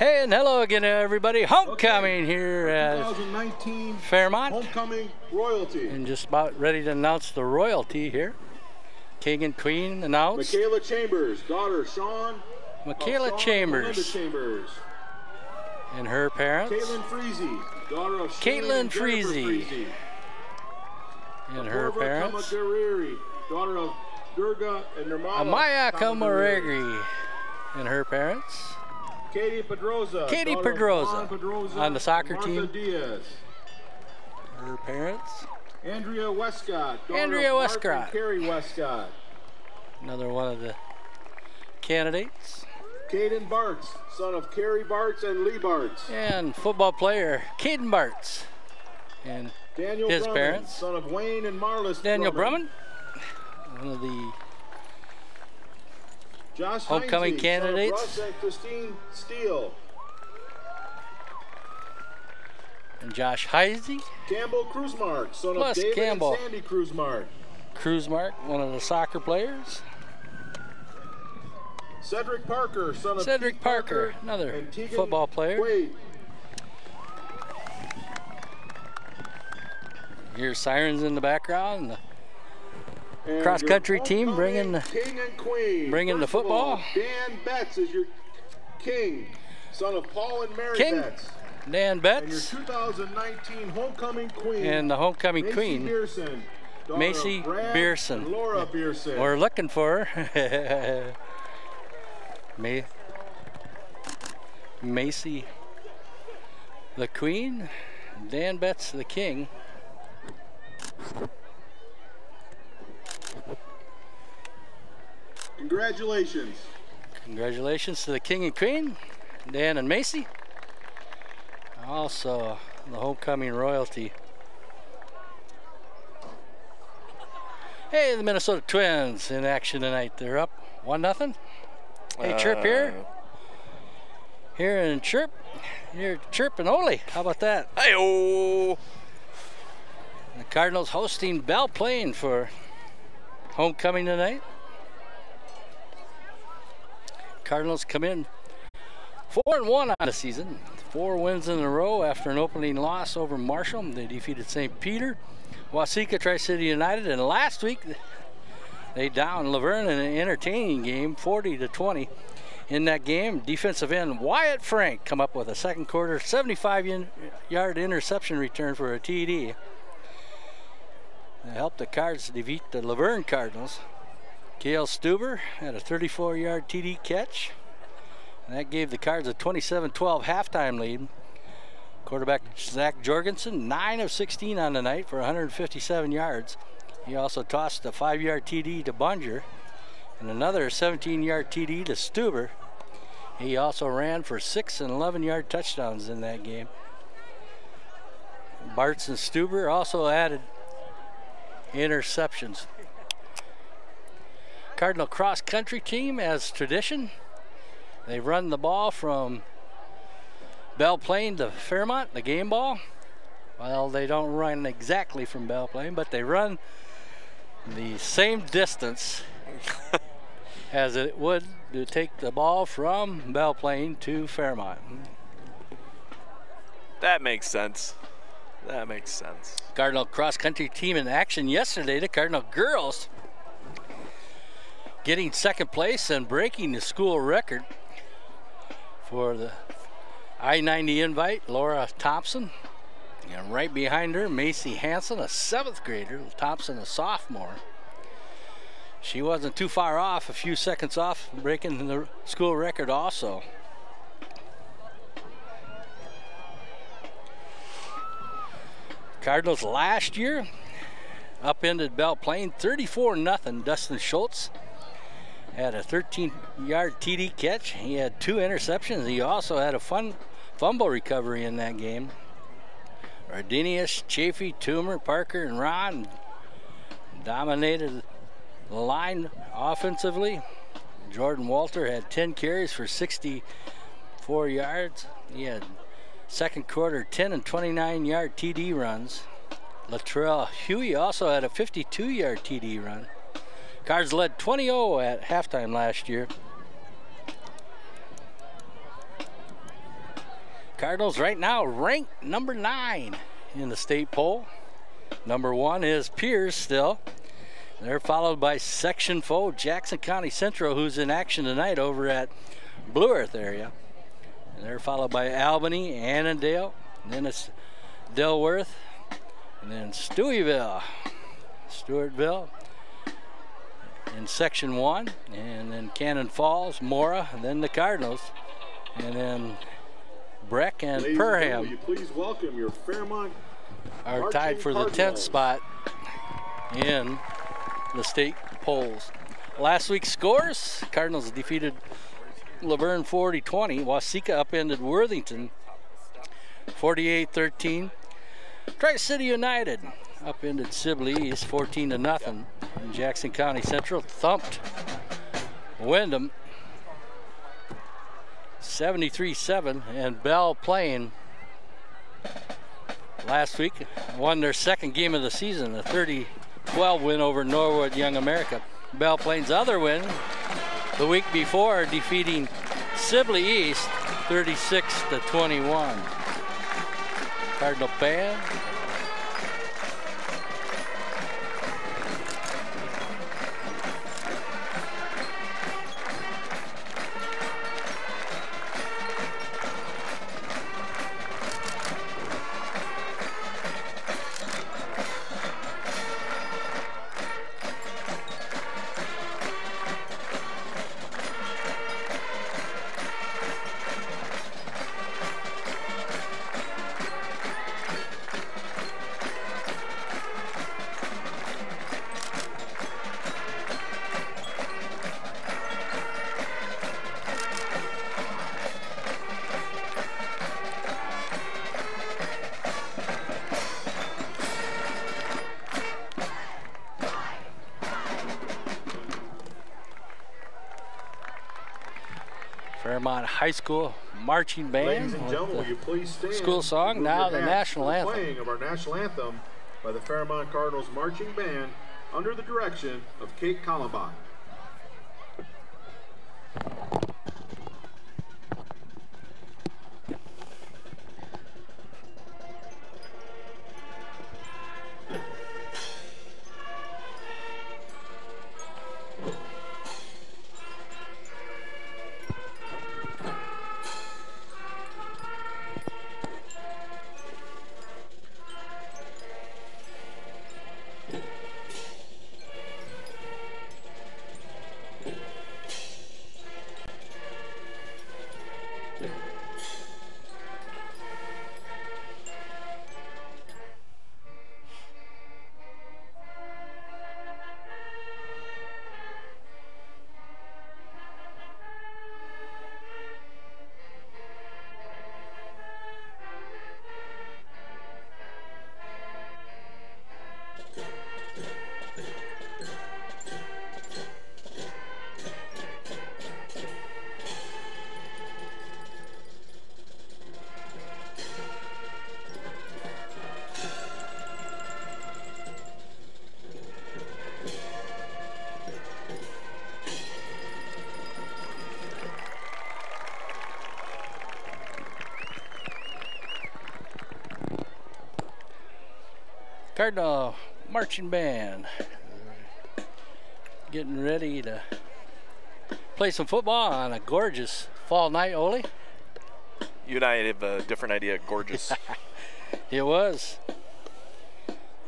Hey, and hello again, everybody. Homecoming here at 2019 Fairmont. Homecoming royalty. And just about ready to announce the royalty here. King and Queen announced. Michaela Chambers, daughter Sean. Michaela Chambers. Chambers. And her parents. Caitlin Freezy, daughter of Caitlin Freezy. And her parents. Gariri, daughter of Durga and Nirmala. Amaya Kamaragri. And her parents. Katie Pedroza. Katie Pedroza on the soccer team. Diaz. Her parents. Andrea Westcott. Andrea Westcott. Carrie Westcott. Another one of the candidates. Caden Bartz, son of Carrie Bartz and Lee Bartz. And football player Caden Bartz. And Daniel his Brumman, parents. son of Wayne and Marlis Daniel Brumman. One of the Josh homecoming Heinze, candidates. Son of Russ and Christine Steele. And Josh Heisey. Campbell Cruzmark, son Plus of David Campbell. and Sandy Cruzmark. Cruzmark, one of the soccer players. Cedric Parker, son of Cedric Keith Parker, another and Tegan football player. Quaid. Here's sirens in the background. And Cross-country your team homecoming bringing king and queen. bringing the First of all, football. Dan Betts is your king, son of Paul and Mary King. Betts. Dan And your Betts 2019 homecoming queen. and the homecoming Macy queen, Beerson, daughter Macy of Brad Beerson. and Laura Beerson. We're looking for her. Macy the queen, Dan Betts the king. Congratulations. Congratulations to the king and queen, Dan and Macy. Also, the homecoming royalty. Hey, the Minnesota Twins in action tonight. They're up 1-0. Hey, Chirp here. Here in Chirp. Here, Chirp and Ole. How about that? Hey-oh! The Cardinals hosting Belle playing for homecoming tonight. Cardinals come in 4-1 on the season. 4 wins in a row after an opening loss over Marshall. They defeated St. Peter, Waseca, Tri-City United, and last week they downed Laverne in an entertaining game, 40-20. In that game, defensive end Wyatt Frank come up with a second quarter 75-yard interception return for a TD. They helped the Cards defeat the Laverne Cardinals. Gail Stuber had a 34-yard TD catch. And that gave the Cards a 27-12 halftime lead. Quarterback Zach Jorgensen, 9 of 16 on the night for 157 yards. He also tossed a 5-yard TD to Bunger and another 17-yard TD to Stuber. He also ran for 6 and 11-yard touchdowns in that game. Bartz and Stuber also added interceptions. Cardinal cross-country team, as tradition, they run the ball from Belle Plaine to Fairmont, the game ball. Well, they don't run exactly from Belle Plaine, but they run the same distance as it would to take the ball from Belle Plaine to Fairmont. That makes sense. That makes sense. Cardinal cross-country team in action yesterday. The Cardinal girls getting second place and breaking the school record for the I-90 invite, Laura Thompson. And right behind her, Macy Hansen, a 7th grader. Thompson, a sophomore. She wasn't too far off, a few seconds off, breaking the school record also. Cardinals last year upended Belle Plaine 34-0. Dustin Schultz had a 13-yard TD catch. He had 2 interceptions. He also had a fumble recovery in that game. Ardenius, Chafee, Toomer, Parker, and Ron dominated the line offensively. Jordan Walter had 10 carries for 64 yards. He had second quarter 10 and 29-yard TD runs. Latrell Huey also had a 52-yard TD run. Cards led 20-0 at halftime last year. Cardinals right now ranked number 9 in the state poll. Number 1 is Pierce still. They're followed by section foe Jackson County Central, who's in action tonight over at Blue Earth area. And they're followed by Albany, Annandale, and then it's Delworth, and then Stewartville in section 1, and then Cannon Falls, Mora, and then the Cardinals, and then Breck and Ladies Perham will you please welcome your Fairmont are tied for the 10th spot in the state polls. Last week's scores: Cardinals defeated Laverne 40-20. Waseca upended Worthington 48-13. Tri-City United upended Sibley East 14-0. And Jackson County Central thumped Wyndham 73-7. And Belle Plain last week won their second game of the season, a 30-12 win over Norwood Young America. Belle Plain's other win the week before, defeating Sibley East 36-21. Cardinal Band. Fairmont High School marching band. Ladies and gentlemen, will you please stand? School song, now the national anthem. Playing of our national anthem by the Fairmont Cardinals marching band under the direction of Kate Columbine. Cardinal marching band getting ready to play some football on a gorgeous fall night, Ole. You and I have a different idea, gorgeous. It was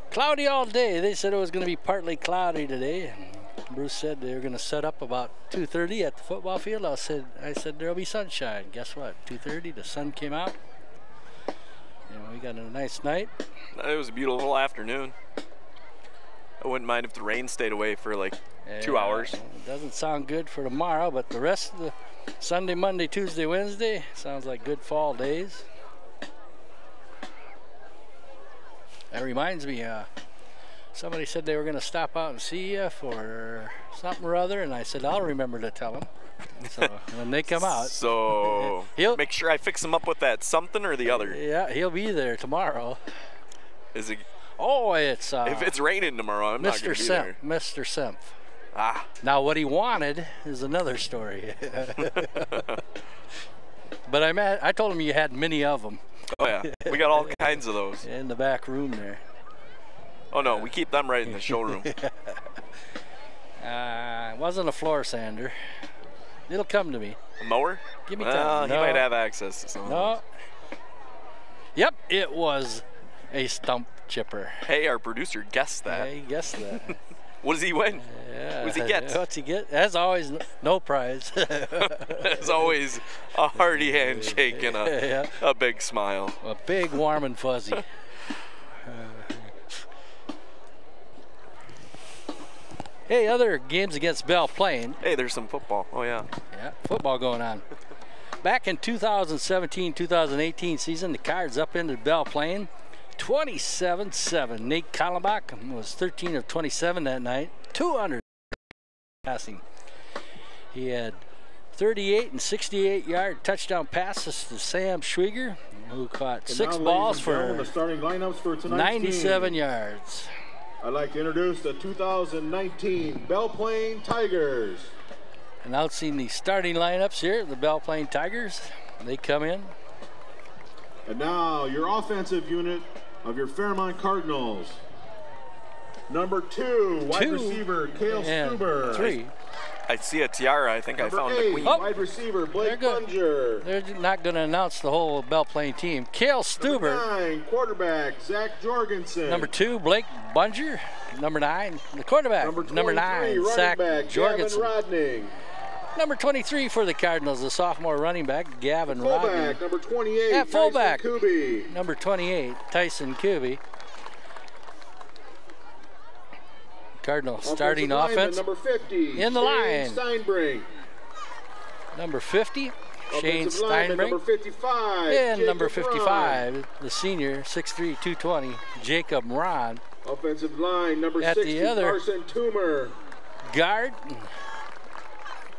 cloudy all day. They said it was going to be partly cloudy today. And Bruce said they were going to set up about 2:30 at the football field. I said there'll be sunshine. Guess what? 2:30, the sun came out. We got a nice night. It was a beautiful afternoon. I wouldn't mind if the rain stayed away for like 2 hours. It doesn't sound good for tomorrow, but the rest of the Sunday, Monday, Tuesday, Wednesday sounds like good fall days. That reminds me, somebody said they were going to stop out and see you for something or other, and I said I'll remember to tell them. So when they come out, so make sure I fix him up with that something or the other. Yeah, he'll be there tomorrow. Is it? Oh, it's if it's raining tomorrow, I'm not going to be there. Mr. Semp. Ah. Now what he wanted is another story. But I told him you had many of them. Oh yeah, we got all kinds of those. In the back room there. Oh no, we keep them right in the showroom. It wasn't a floor sander. It'll come to me. A mower? Give me time. He might have access to some of those. Yep, it was a stump chipper. Hey, our producer guessed that. Yeah, he guessed that. What does he win? Yeah. What does he get? What's he get? As always, no prize. As always, a hearty handshake and a big smile. A big, warm, and fuzzy. Hey, other games against Belle Plaine. Hey, there's some football. Oh, yeah. Yeah, football going on. Back in 2017-2018 season, the Cards up into Belle Plaine, 27-7. Nate Kallenbach was 13 of 27 that night, 200 passing. He had 38 and 68-yard touchdown passes to Sam Schwieger, who caught 6 balls for the starting lineups for 97 yards. I'd like to introduce the 2019 Belle Plaine Tigers. Announcing the starting lineups here, the Belle Plaine Tigers. They come in. And now your offensive unit of your Fairmont Cardinals. Number 2, wide receiver Cale Stuber. 3. I see a tiara. I think Number I found 8, the queen. wide receiver Blake Bunger. They're not going to announce the whole Belle Plaine team. Cale Stuber. Number 9, quarterback Zach Jorgensen. Number 2, Blake Bunger. Number 9, the quarterback. Number 9, Zach Jorgensen. Rodney. Number 23 for the Cardinals, the sophomore running back, Gavin Rodney. Fullback, number 28, At fullback, Tyson Kuby. Number 28, Tyson Kuby. Cardinal starting offense. Number 50, in the line. Steinbrink. Number 50, Shane Steinbrink. Number 55, and Jacob number 55, Ron. the senior, 6'3", 220, Jacob Ron. Offensive line, number At 60, the other Carson Toomer. Guard,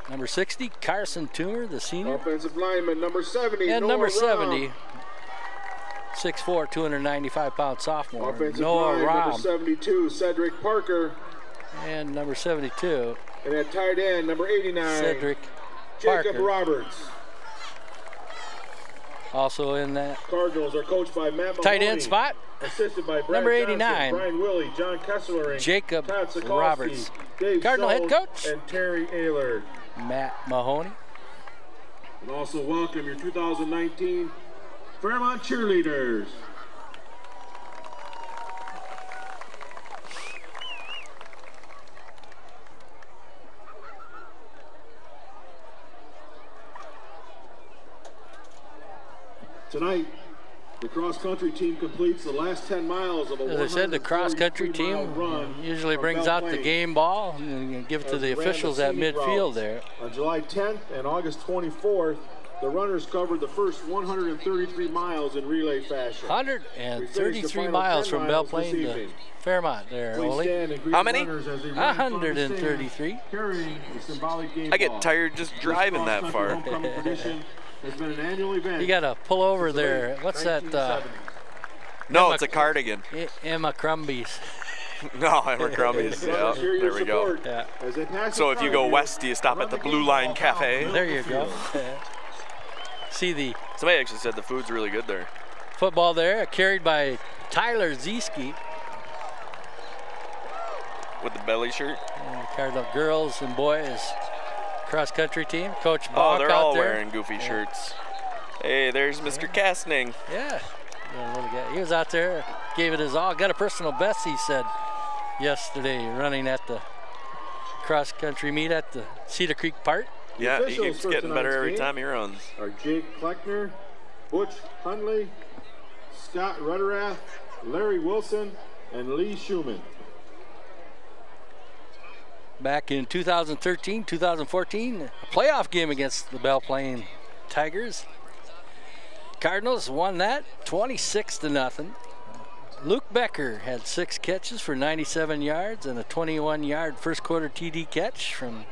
number 60, Carson Toomer, the senior. Offensive lineman, number 70, and Noah number Rahm. 70, 6'4", 295-pound sophomore, Offensive Noah line, Rahm. number 72, Cedric Parker. And number 72, And at tight end, number 89, Cedric Jacob Parker. Roberts. Also in that Cardinals are coached by Matt Mahoney. tight end spot, Assisted by Brad number Johnson, 89, Brian Willie, John Kessler, Jacob Todd Sikorski, Roberts. Dave Cardinal head Schultz, coach, and Terry Aylard. Matt Mahoney. And also welcome your 2019 Fairmont cheerleaders. Tonight, the cross-country team completes the last 10 miles of a As I said, the cross-country team usually brings out the game ball and give it to the officials at midfield there. On July 10th and August 24th, the runners covered the first 133 miles in relay fashion. 133 miles from Belle Plaine to Fairmont there, Ole. How many? 133. I get tired just driving that far. Has been an annual event. You got to pull over there. What's that? No, it's a cardigan. Emma Crumbies. No, Emma Crumbies. Yeah, there we go. Yeah. So if you go west, do you stop at the Blue Line Cafe? There you go. See the Somebody actually said the food's really good there. football there, carried by Tyler Zieski. With the belly shirt. And the Cardinal girls and boys cross-country team. Coach Bach Oh, they're all out there. wearing goofy shirts. Hey, there's Mr. Castning. Yeah, little guy. He was out there, gave it his all. Got a personal best, he said, yesterday, running at the cross-country meet at the Cedar Creek Park. Yeah, he keeps getting better every time he runs. Are Jake Kleckner, Butch Hundley, Scott Rudderath, Larry Wilson, and Lee Schumann. Back in 2013, 2014, a playoff game against the Belle Plaine Tigers. Cardinals won that 26-0. Luke Becker had 6 catches for 97 yards and a 21-yard first quarter TD catch from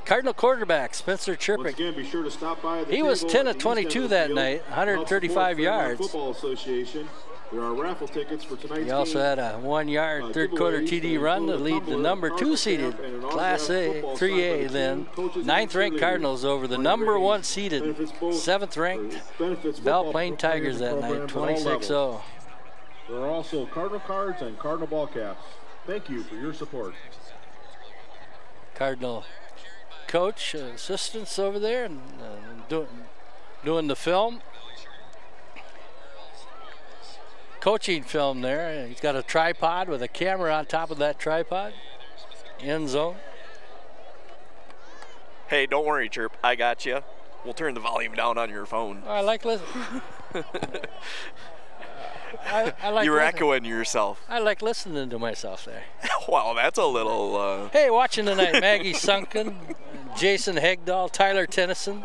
Cardinal quarterback Spencer Once Chirpick. again, be sure to stop by the He was table 10 at of the east end 22 of the that field. night, Help 135 support Fairmont yards. Football Association There are raffle tickets for tonight's He also had a 1-yard third-quarter TD run to lead the number 2-seeded Class A, 3A then, 9th-ranked Cardinals over the number 1-seeded, 7th-ranked Belle Plaine Tigers that night, 26-0. There are also Cardinal cards and Cardinal ball caps. Thank you for your support. Cardinal coach, assistants over there, and doing the film. Coaching film there. He's got a tripod with a camera on top of that tripod. End zone. Hey, don't worry, Chirp. I got you. We'll turn the volume down on your phone. I like listening. I like you were listening. echoing yourself. I like listening to myself there. Wow, that's a little... Hey, watching tonight, Maggie Sunken, Jason Hegdahl, Tyler Tennyson.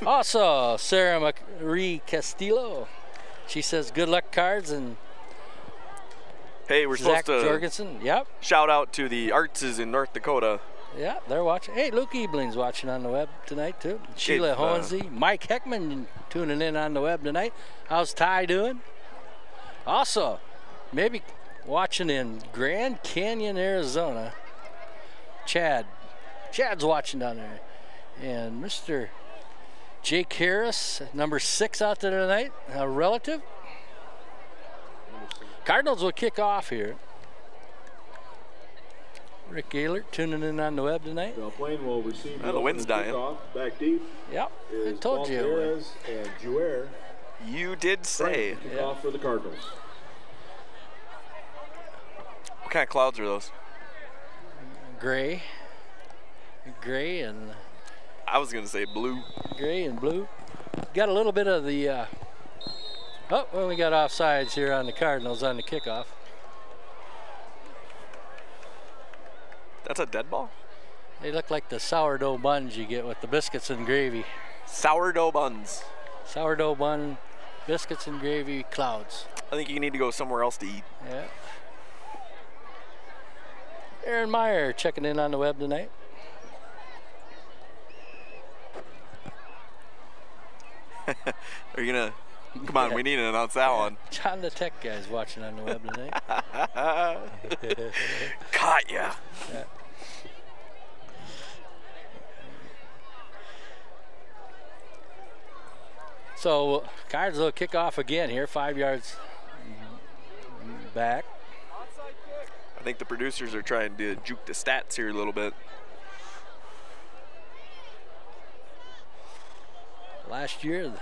Also, Sarah Marie Castillo. She says good luck cards, and hey, we're Zach supposed to Jorgensen. Yep. Shout out to the Artses in North Dakota. Yeah, they're watching. Hey, Luke Ebling's watching on the web tonight too. Sheila Hohensee, Mike Heckman tuning in on the web tonight. How's Ty doing? Also, maybe watching in Grand Canyon, Arizona. Chad's watching down there, and Mr. Jake Harris, number 6 out there tonight, a relative. Cardinals will kick off here. Rick Gaylor tuning in on the web tonight. Belle Plaine will receive the wind's dying. Back deep. Yep, I told you. Perez and Jouer. You did say. Kick off for the Cardinals. What kind of clouds are those? Gray and... I was going to say blue. Gray and blue. Got a little bit of the... well, we got offsides here on the Cardinals on the kickoff. That's a dead ball? They look like the sourdough buns you get with the biscuits and gravy. Sourdough buns. Sourdough bun, biscuits and gravy, clouds. I think you need to go somewhere else to eat. Yeah. Aaron Meyer checking in on the web tonight. Are you gonna come on? We need to announce that one. John the Tech guy's watching on the web tonight. Caught ya. Yeah. So Cards will kick off again here, 5 yards back. I think the producers are trying to juke the stats here a little bit. Last year, the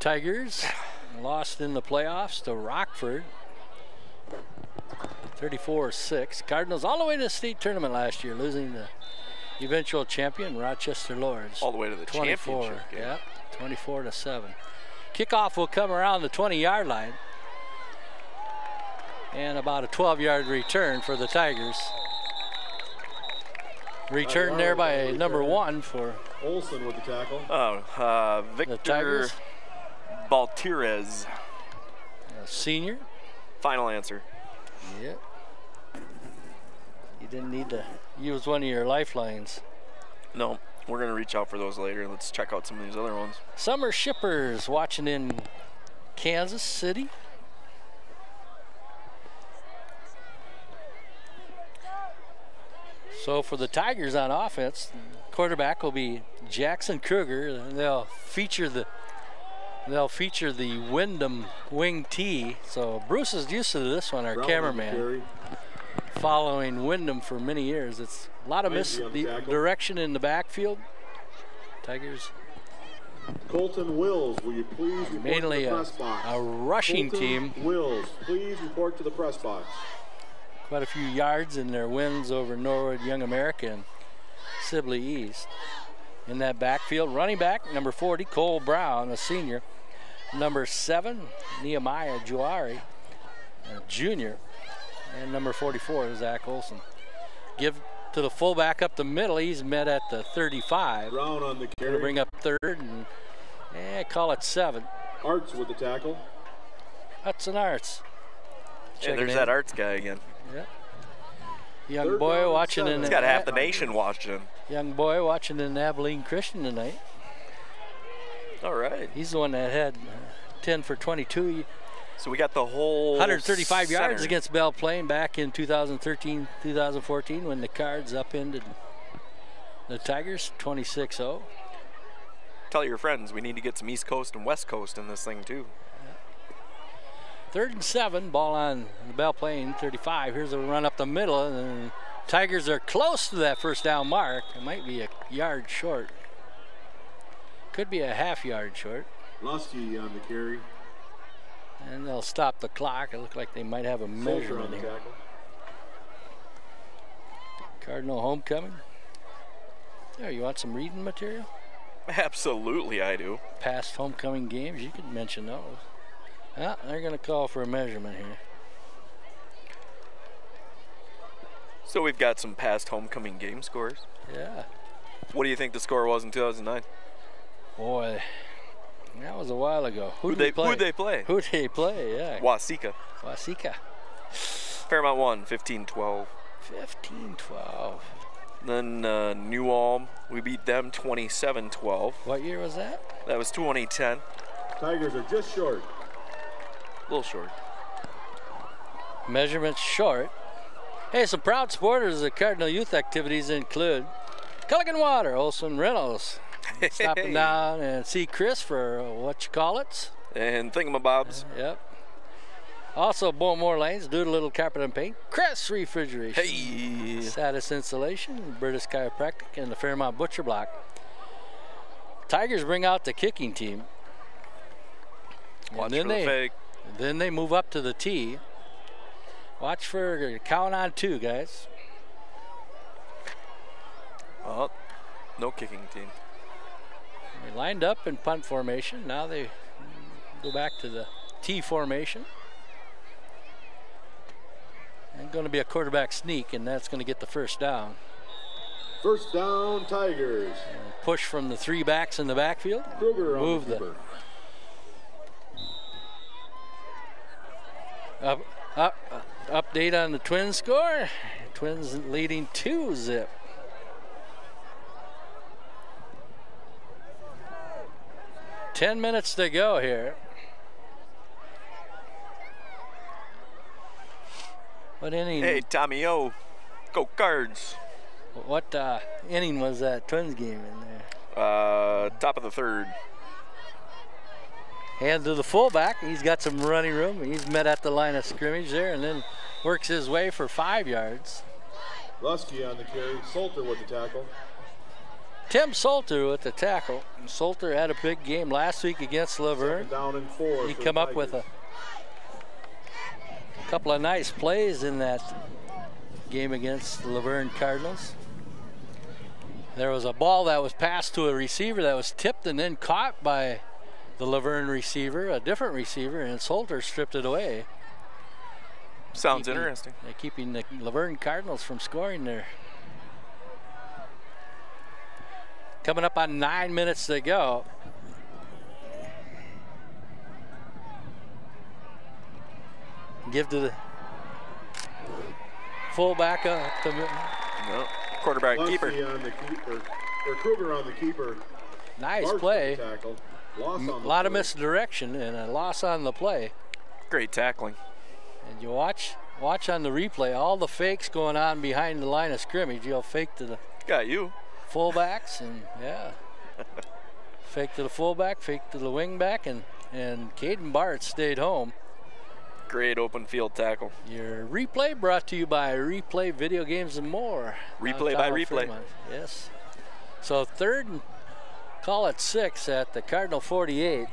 Tigers lost in the playoffs to Rockford, 34-6. Cardinals all the way to the state tournament last year, losing the eventual champion, Rochester Lords. All the way to the 24, championship game. Yeah, 24-7. Kickoff will come around the 20-yard line. And about a 12-yard return for the Tigers. Return there by number 1 for Olson with the tackle. Victor Baltirez. Senior. Final answer. Yep. You didn't need to use one of your lifelines. No, we're going to reach out for those later. Let's check out some of these other ones. Summer Shippers watching in Kansas City. So for the Tigers on offense, quarterback will be Jackson Kruger. And they'll feature the Wyndham wing tee. So Bruce is used to this one, our cameraman, following Wyndham for many years. It's a lot of misdirection in the backfield. Tigers. Colton Wills, will you please report mainly to the press box? A rushing team. Wills, please report to the press box. Quite a few yards in their wins over Norwood Young America and Sibley East. In that backfield, running back, number 40, Cole Brown, a senior. Number 7, Nehemiah Juari, a junior. And number 44, Zach Olson. Give to the fullback up the middle. He's met at the 35. Brown on the carry. Gonna bring up 3rd and call it 7. Arts with the tackle. Hudson Arts. And there's that Arts guy again. Yep. Young boy watching in. He's got half the nation watching him. Young boy watching in Abilene Christian tonight. All right. He's the one that had 10 for 22. So we got the whole 135 yards center. against Belle Plaine back in 2013, 2014 when the Cards upended the Tigers 26-0. Tell your friends we need to get some East Coast and West Coast in this thing too. 3rd and 7, ball on the Belle Plaine 35. Here's a run up the middle, and the Tigers are close to that first down mark. It might be a yard short. Could be a half yard short. Lusky on the carry. And they'll stop the clock. It looked like they might have a measurement here. Cardinal homecoming. Yeah, you want some reading material? Absolutely, I do. Past homecoming games, you could mention those. Yeah, they're going to call for a measurement here. So we've got some past homecoming game scores. Yeah. What do you think the score was in 2009? Boy, that was a while ago. Who'd they play? Who'd they play? Yeah. Waseca. Fairmont won 15-12. 15-12. Then New Ulm, we beat them 27-12. What year was that? That was 2010. Tigers are just short. A little short. Measurements short. Hey, some proud supporters of the Cardinal youth activities include Culligan Water, Olson Reynolds. Stopping down and see Chris for whatchamacallits. And thingamabobs. Yep. Also, Bowmore Lanes, Doolittle Carpet and Paint, Crest Refrigeration, Hey. Satis Insulation, British Chiropractic, and the Fairmont Butcher Block. Tigers bring out the kicking team. Watch for the fake. Then they move up to the tee. Watch for count on 2, guys. Well, no kicking team. They lined up in punt formation. Now they go back to the T formation. And going to be a quarterback sneak, and that's going to get the first down. First down, Tigers. And push from the 3 backs in the backfield. Kruger Move on the keeper. Update on the Twins score. Twins leading 2-0. Ten minutes to go here. What inning? Hey, Tommy O, go Cards. What inning was that Twins game in there? Top of the 3rd. Hand to the fullback. He's got some running room. He's met at the line of scrimmage there and then works his way for 5 yards. Lusky on the carry. Salter with the tackle. Tim Salter with the tackle. Salter had a big game last week against Laverne. Second down and 4. He come up with a couple of nice plays in that game against the Laverne Cardinals. There was a ball that was passed to a receiver that was tipped and then caught by the Laverne receiver, a different receiver, and Salter stripped it away. Sounds interesting. They're keeping the Laverne Cardinals from scoring there. Coming up on 9 minutes to go. Give to the fullback up the no. Quarterback Lusky keeper. On the keeper. Or Kruger on the keeper. Nice Larson play. Tackle. Loss on A the lot of play. misdirection and a loss on the play. Great tackling. And you watch on the replay, all the fakes going on behind the line of scrimmage. You'll fake to the Got you. fullbacks and yeah. Fake to the fullback, fake to the wingback, and Caden Bart stayed home. Great open field tackle. Your replay brought to you by Replay Video Games and More. Replay downtown by replay. Fremont. Yes. So 3rd and call it 6 at the Cardinal 48.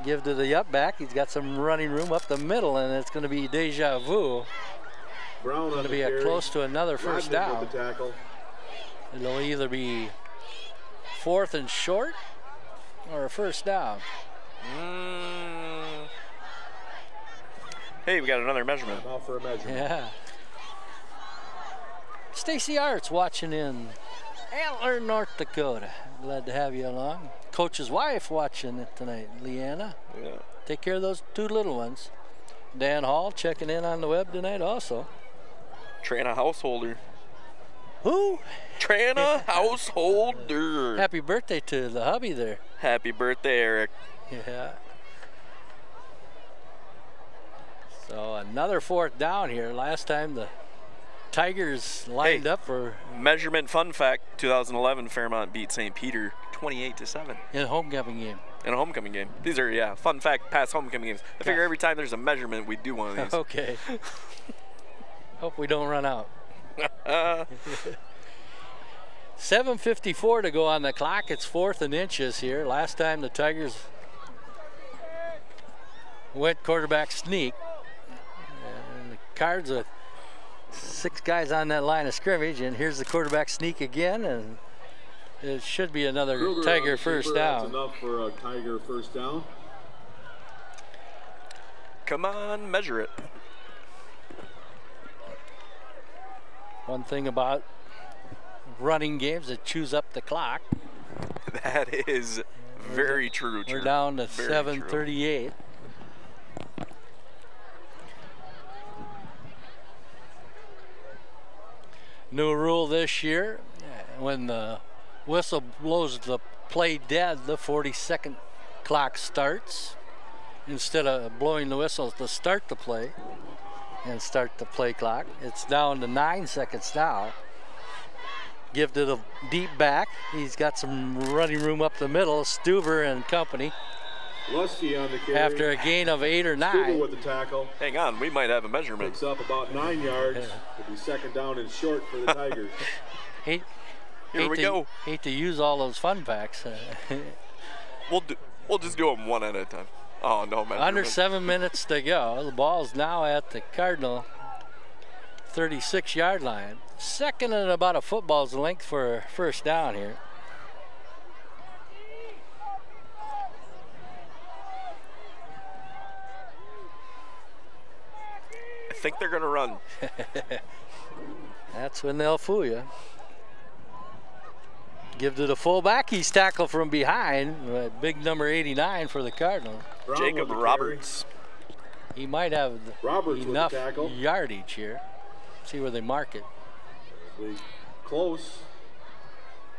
Give to the up back. He's got some running room up the middle, and it's going to be deja vu. Brown Going on to the be carry. close to another first Rodman down. with the tackle. It'll either be 4th and short or a first down. Hey, we got another measurement. Now for a measurement. Yeah. Stacy Arts watching in Antler, North Dakota. Glad to have you along. Coach's wife watching it tonight, Leanna. Yeah. Take care of those 2 little ones. Dan Hall checking in on the web tonight also. Trana householder. Who? Trana Householder. Happy birthday to the hubby there. Happy birthday, Eric. Yeah. So another 4th down here. Last time the Tigers lined up for measurement fun fact: 2011 Fairmont beat St. Peter 28-7 in a homecoming game. In a homecoming game. These are fun fact past homecoming games. I figure every time there's a measurement, we do one of these. Okay. Hope we don't run out. 7:54 to go on the clock. It's 4th and inches here. Last time the Tigers went quarterback sneak. And the Cards with 6 guys on that line of scrimmage, and here's the quarterback sneak again, and it should be another Kruger Tiger first down. That's enough for a Tiger first down. Come on, measure it. One thing about running games that chews up the clock. That is very true. We're down to 7:38. New rule this year, when the whistle blows the play dead, the 40-second clock starts. Instead of blowing the whistle to start the play and start the play clock, it's down to 9 seconds now. Give to the deep back. He's got some running room up the middle. Stuber and company. Lusky on the carry. After a gain of 8 or 9. Stuber with the tackle. Hang on, we might have a measurement. Picks up about 9 yards. It'll be 2nd down and short for the Tigers. Here we go. Hate to use all those fun facts. We'll just do them one at a time. Oh no, measurement. Under 7 minutes to go. The ball's now at the Cardinal 36-yard line. 2nd and about a football's length for a first down here. I think they're going to run. That's when they'll fool you. Give to the fullback. He's tackled from behind. Big number 89 for the Cardinals. Jacob Roberts. He might have enough yardage here. See where they mark it. It'll be close.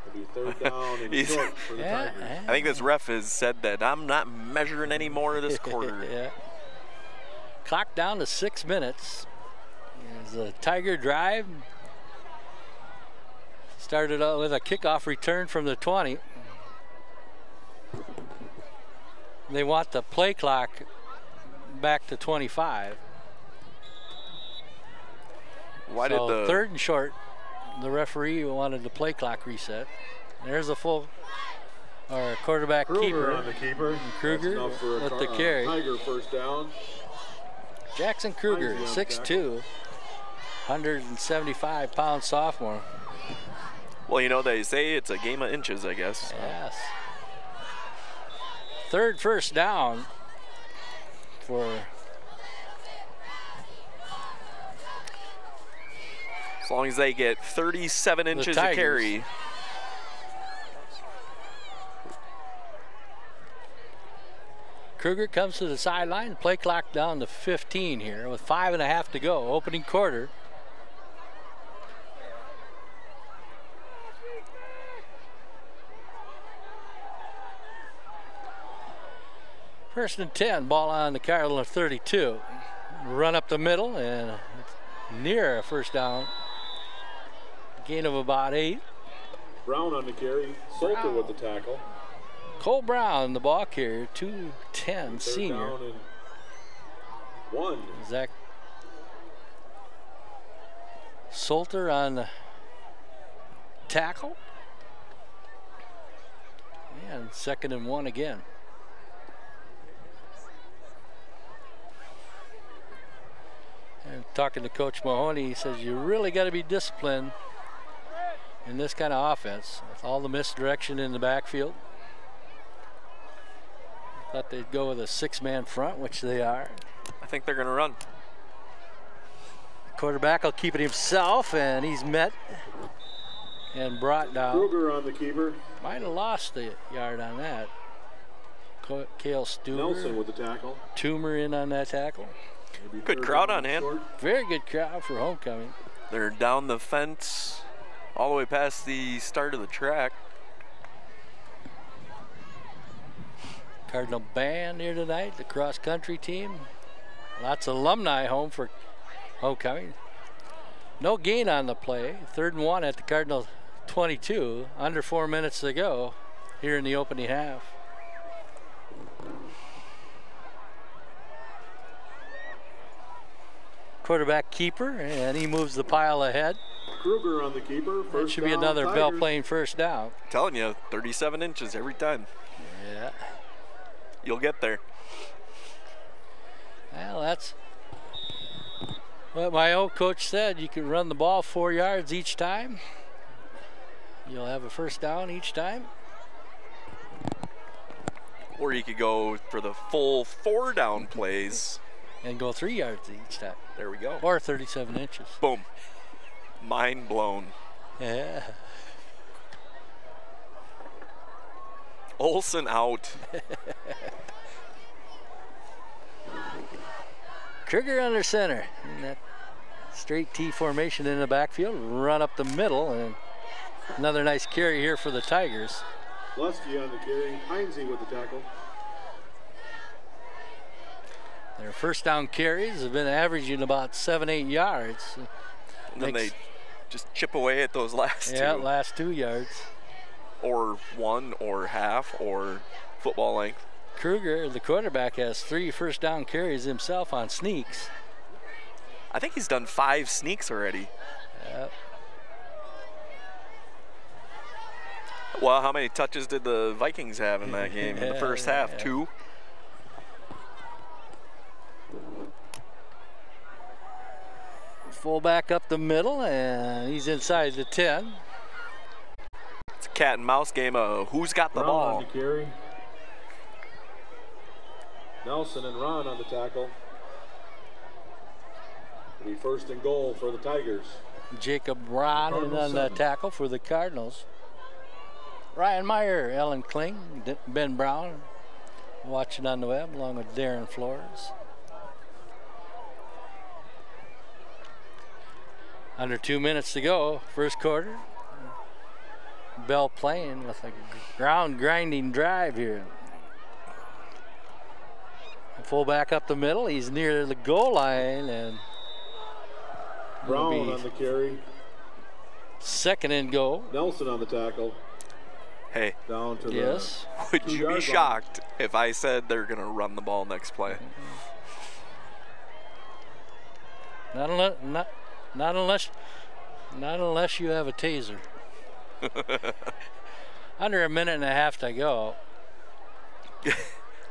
It'll be 3rd down and short for the Tigers. I think this ref has said that I'm not measuring any more this quarter. Yeah. Clock down to 6 minutes. As the Tiger drive started out with a kickoff return from the 20. They want the play clock back to 25. Why did the 3rd and short? The referee wanted the play clock reset. There's a quarterback Kruger keeper. On the keeper. Kruger with the carry. Tiger first down. Jackson Kruger, 6'2", 175-pound sophomore. Well, you know, they say it's a game of inches, I guess. Yes. 3rd first down for as long as they get 37 inches of carry. Kruger comes to the sideline. Play clock down to 15 here with 5.5 to go. Opening quarter. First and 10, ball on the Cardinal 32. Run up the middle and near a first down. Gain of about 8. Brown on the carry. Salter with the tackle. Cole Brown, the ball carrier, 2'10", senior. Down and 1. Zach Salter on the tackle. And 2nd and 1 again. And talking to Coach Mahoney, he says you really got to be disciplined in this kind of offense with all the misdirection in the backfield. Thought they'd go with a 6-man front, which they are. I think they're going to run. Quarterback will keep it himself, and he's met and brought down. Kruger on the keeper. Might have lost the yard on that. Cale Stuber. Nelson with the tackle. Toomer in on that tackle. Good crowd on hand. Very good crowd for homecoming. They're down the fence. all the way past the start of the track. Cardinal band here tonight, the cross-country team. Lots of alumni home for homecoming. No gain on the play. 3rd and 1 at the Cardinal 22. Under 4 minutes to go here in the opening half. Quarterback keeper, and he moves the pile ahead. Kruger on the keeper. That should be another Tigers. Belle Plaine first down. I'm telling you, 37 inches every time. Yeah. You'll get there. Well, that's what my old coach said. You can run the ball 4 yards each time. You'll have a first down each time. Or you could go for the full 4 down plays. And go 3 yards each time. There we go. Or 37 inches. Boom. Mind blown. Yeah. Olsen out. Kruger under center. And that straight T formation in the backfield. Run up the middle. And another nice carry here for the Tigers. Lusky on the carry. Heinze with the tackle. Their first down carries have been averaging about 7-8 yards. And then they just chip away at those last two. Yeah, last 2 yards. Or 1 or half or football length. Kruger, the quarterback, has 3 first down carries himself on sneaks. I think he's done 5 sneaks already. Yep. Well, how many touches did the Vikings have in that game in the first half? 2? Fullback up the middle, and he's inside the 10. It's a cat and mouse game of who's got the Ron ball. on the carry. Nelson and Ron on the tackle. It'll be 1st and goal for the Tigers. Jacob Ron on the tackle for the Cardinals. Ryan Meyer, Ellen Kling, Ben Brown watching on the web along with Darren Flores. Under 2 minutes to go, first quarter. Belle Plaine with a ground grinding drive here. Fullback up the middle, he's near the goal line, and Brown on the carry. 2nd and goal. Nelson on the tackle. Hey, down to yes. Would you be shocked if I said they're going to run the ball next play? Not unless you have a taser. Under a minute and a half to go.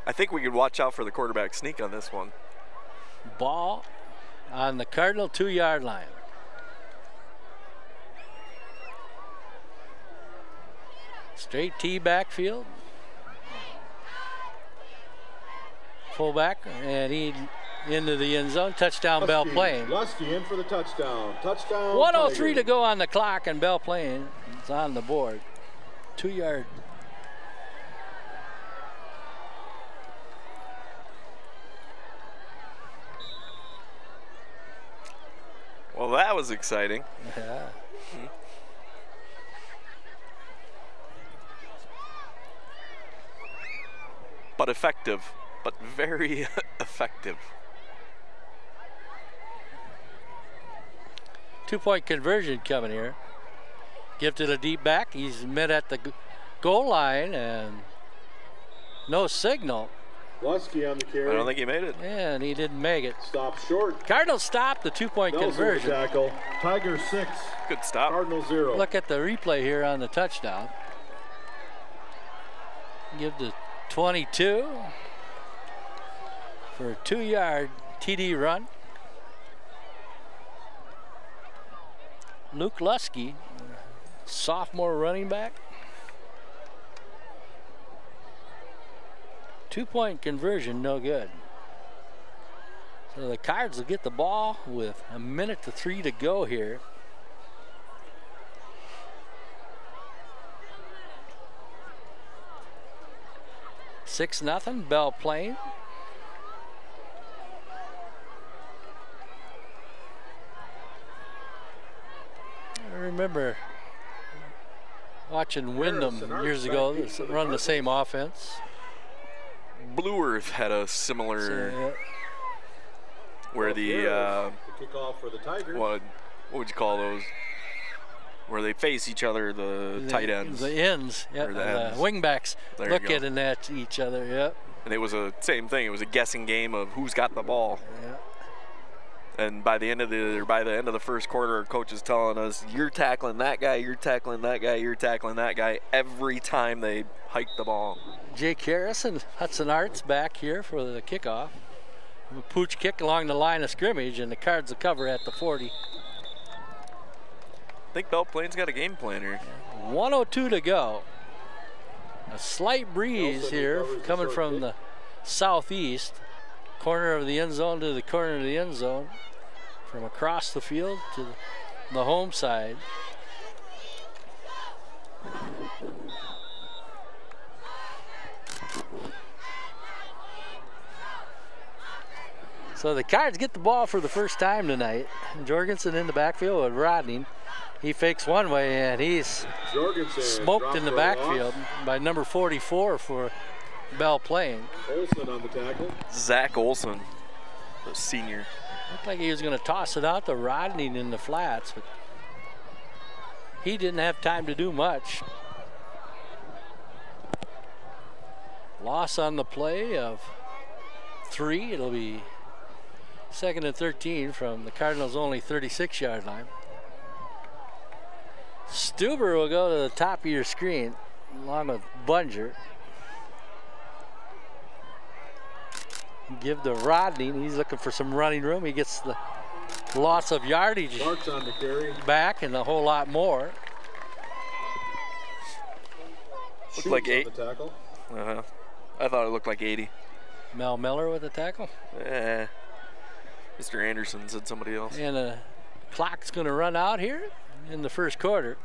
I think we could watch out for the quarterback sneak on this one. Ball on the Cardinal 2-yard line. Straight T backfield. Fullback, and he into the end zone. Touchdown, Belle Plaine. Lusky in for the touchdown. Touchdown. 1:03 Tigers. to go on the clock, and Belle Plaine is on the board. 2-yard. Well, that was exciting. Yeah. But effective. But very effective. 2-point conversion coming here. Give to the deep back. He's met at the goal line, and no signal. Lusky on the carry. I don't think he made it. And he didn't make it. Stop short. Cardinals stopped the 2-point Nelson conversion. with the tackle. Tigers 6. Good stop. Cardinals 0. Look at the replay here on the touchdown. Give to 22 for a 2-yard TD run. Luke Lusky, sophomore running back. 2-point conversion, no good. So the Cards will get the ball with 1:03 to go here. Six nothing, Belle Plaine. I remember watching Wyndham years ago run the same offense. Blue Earth had a similar, where the kickoff for the Tigers. What would you call those? Where they face each other, the tight ends. The ends, yeah, the wingbacks looking at each other, yeah. And it was a same thing. It was a guessing game of who's got the ball. Yeah. And by the end of the first quarter, our coach is telling us, "You're tackling that guy. You're tackling that guy. You're tackling that guy." Every time they hike the ball. Jake Harris and Hudson Arts back here for the kickoff. A pooch kick along the line of scrimmage, and the Cards will cover at the 40. I think Belle Plains got a game plan here. 1:02 to go. A slight breeze here coming from the southeast. Corner of the end zone to the corner of the end zone. From across the field to the home side. So the Cards get the ball for the first time tonight. Jorgensen in the backfield with Rodney. He fakes one way and he's smoked in the backfield by number 44 for Belle Plains. Olson on the tackle. Zach Olson, the senior. Looked like he was going to toss it out to Rodney in the flats, but he didn't have time to do much. Loss on the play of 3. It'll be 2nd and 13 from the Cardinals' only 36-yard line. Stuber will go to the top of your screen along with Bunger. Give to Rodney. He's looking for some running room. He gets the loss of yardage on the carry. Back and a whole lot more. Looked like 8. I thought it looked like 80. Mel Miller with the tackle. Yeah. Mr. Anderson said somebody else. And the clock's going to run out here in the first quarter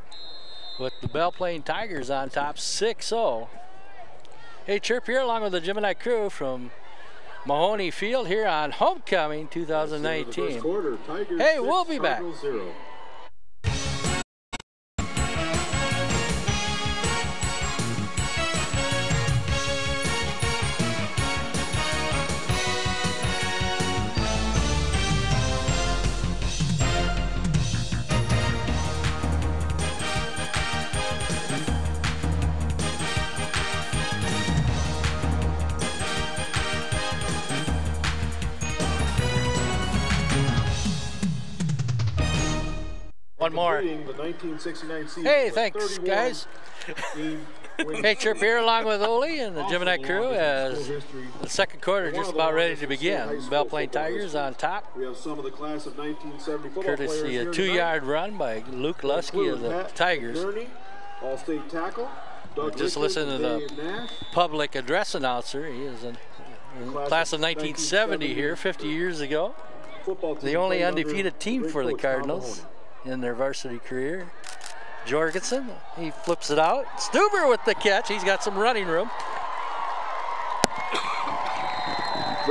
with the Belle Plains Tigers on top 6-0. Hey, Chirp here along with the Gemini crew from Mahoney Field here on Homecoming 2019. Hey, we'll be back. One more. Hey, thanks, guys. Hey, Chirp here along with Ole and the Gemini crew as the second quarter just about ready to begin. Belle Plains Tigers on top. We have some of the class of 1970 courtesy a 2-yard run by Luke Lusky of the Tigers. All-state tackle. Just listen to the public address announcer. He is in class of 1970 here, 50 years ago. The only undefeated team for the Cardinals in their varsity career. Jorgensen, he flips it out. Stuber with the catch. He's got some running room.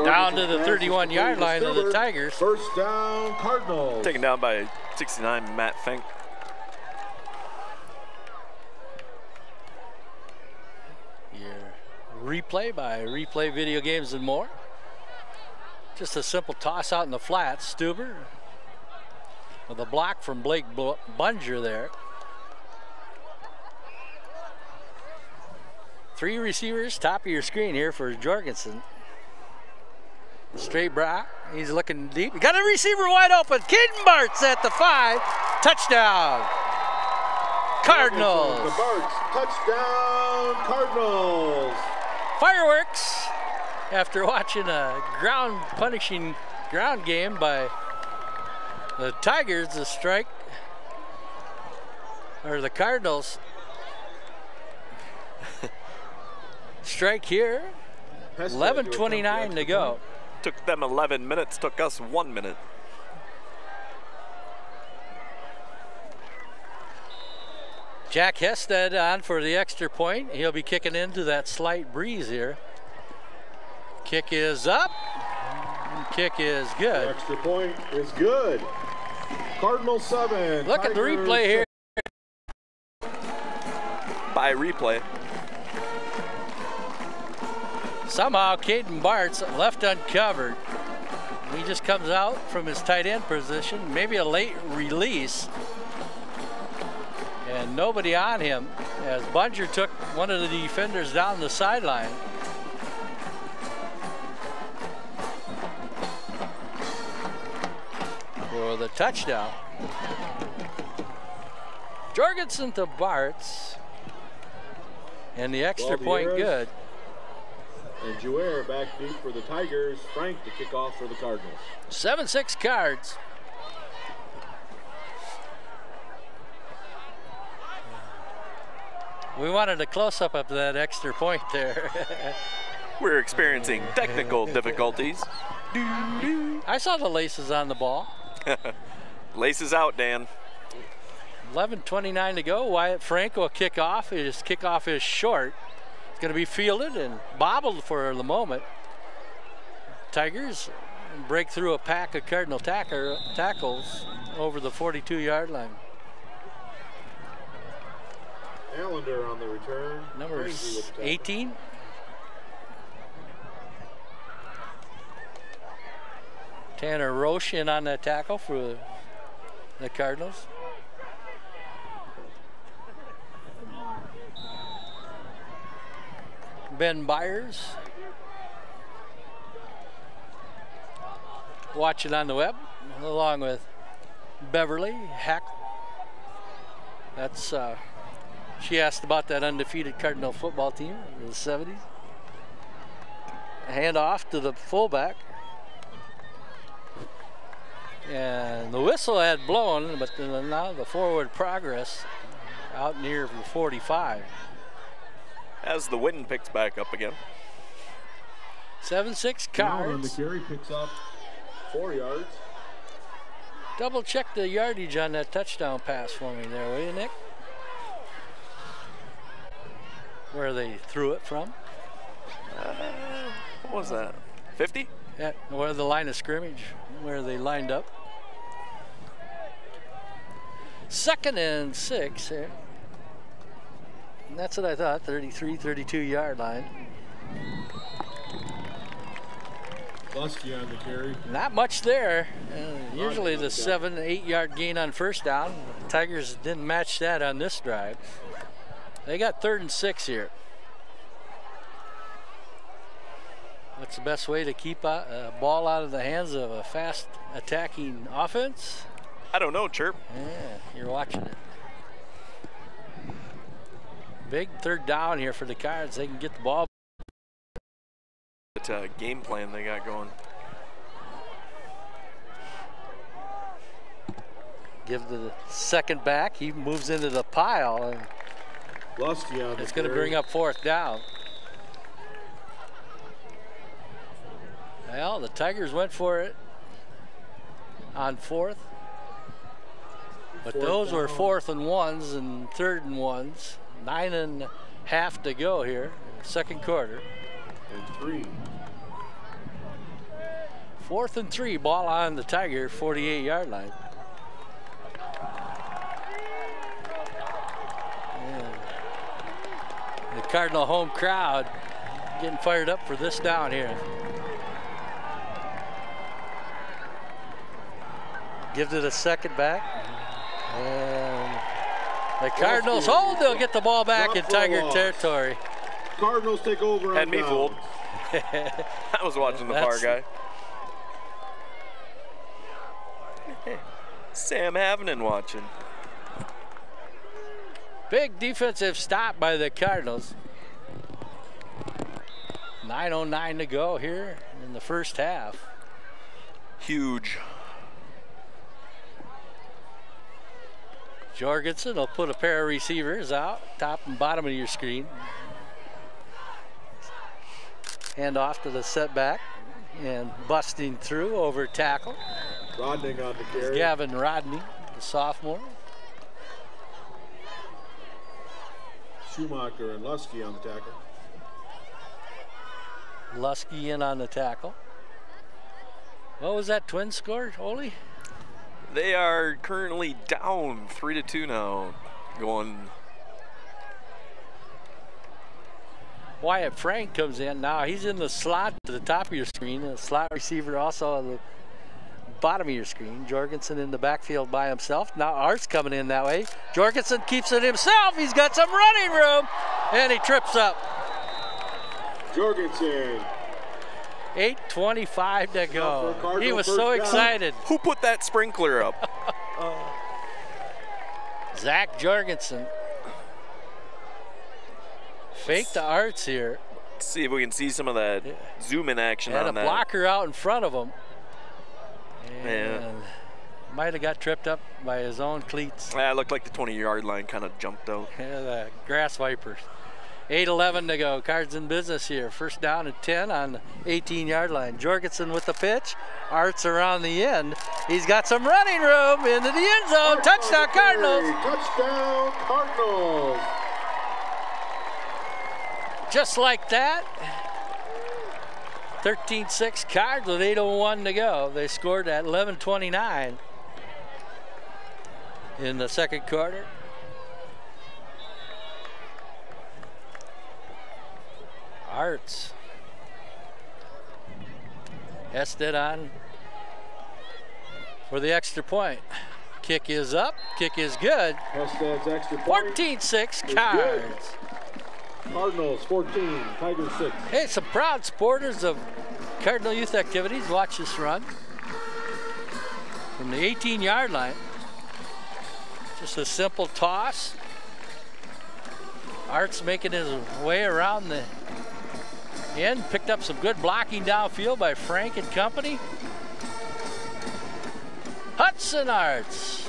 Down to the 31-yard line of the Tigers. First down, Cardinals. Taken down by 69, Matt Fink. Your replay by Replay Video Games and More. Just a simple toss out in the flats. Stuber with a block from Blake Bunger there. 3 receivers, top of your screen here for Jorgensen. Straight Brock, he's looking deep. Got a receiver wide open. Caden Bartz at the 5. Touchdown, Cardinals. The Bartz, touchdown, Cardinals. Fireworks after watching a punishing ground game by the Tigers. The strike, or the Cardinals strike here. 11:29 to go. Took them 11 minutes, took us 1 minute. Jack Hested on for the extra point. He'll be kicking into that slight breeze here. Kick is up. Kick is good. The extra point is good. Cardinals 7. Look at the replay here. by replay. Somehow Caden Bart's left uncovered. He just comes out from his tight end position, maybe a late release. And nobody on him as Bunger took one of the defenders down the sideline. For the touchdown. Jorgensen to Bartz. And the extra point good. And Jouer back deep for the Tigers. Frank to kick off for the Cardinals. 7-6 Cards. We wanted a close-up of that extra point there. We're experiencing technical difficulties. I saw the laces on the ball. Laces out, Dan. 11:29 to go. Wyatt Frank will kick off. His kickoff is short. It's going to be fielded and bobbled for the moment. Tigers break through a pack of Cardinal tackles over the 42-yard line. Allender on the return. Number 18. Tanner Roche in on that tackle for the Cardinals. Ben Byers watching on the web, along with Beverly Hack. That's she asked about that undefeated Cardinal football team in the 70s. Hand off to the fullback. And the whistle had blown, but now the forward progress out near the 45. As the wind picks back up again. 7-6 And the Cards. carry picks up 4 yards. Double check the yardage on that touchdown pass for me there, will you, Nick? Where they threw it from. What was that? 50? Yeah, where the line of scrimmage, where they lined up. 2nd and 6 here. And that's what I thought, 33, 32-yard line. Lusky on the carry. Not much there. Usually the 7, 8-yard gain on first down. The Tigers didn't match that on this drive. They got 3rd and 6 here. What's the best way to keep a ball out of the hands of a fast attacking offense? I don't know, Chirp. Yeah, you're watching it. Big 3rd down here for the Cards. They can get the ball. It's a game plan they got going. Give the second back. He moves into the pile. And Lusky on the it's going to carry. bring up 4th down. Well, the Tigers went for it on 4th. But those were 4th and 1s and 3rd and 1s. 9.5 to go here, 2nd quarter. And 3. 4th and 3, ball on the Tiger 48-yard line. And the Cardinal home crowd getting fired up for this down here. Gives it a second back. And the Cardinals hold, they'll get the ball back in Tiger territory. Cardinals take over. Had me fooled. I was watching the far guy. Sam Havnen watching. Big defensive stop by the Cardinals. 9:09 to go here in the first half. Huge. Jorgensen will put a pair of receivers out, top and bottom of your screen. Hand off to the setback and busting through over tackle. Rodney on the carry. Gavin Rodney, the sophomore. Schumacher and Lusky on the tackle. Lusky in on the tackle. What was that twin score, Ole? They are currently down 3-2 now, going Wyatt Frank comes in. Now he's in the slot to the top of your screen. The slot receiver also on the bottom of your screen. Jorgensen in the backfield by himself. Now Art's coming in that way. Jorgensen keeps it himself. He's got some running room, and he trips up. Jorgensen. 8:25 to go. He was so excited. Who put that sprinkler up? Zach Jorgensen. Fake the Arts here. Let's see if we can see some of that zoom in action on that. Had a blocker out in front of him. And might have got tripped up by his own cleats. Yeah, it looked like the 20-yard line kind of jumped out. Yeah, the Grass Vipers. 8:11 to go. Cards in business here. First down and 10 on the 18-yard line. Jorgensen with the pitch. Arts around the end. He's got some running room into the end zone. Touchdown Cardinals. Touchdown Cardinals. Just like that. 13-6 Cards with 8:01 to go. They scored at 11:29 in the second quarter. Arts. Ested on for the extra point. Kick is up. Kick is good. Ested's extra point. 14-6 Cards. Cardinals 14, Tigers 6. Hey, some proud supporters of Cardinal Youth Activities. Watch this run from the 18-yard line. Just a simple toss. Arts making his way around the end. Picked up some good blocking downfield by Frank and company. Hudson Arts.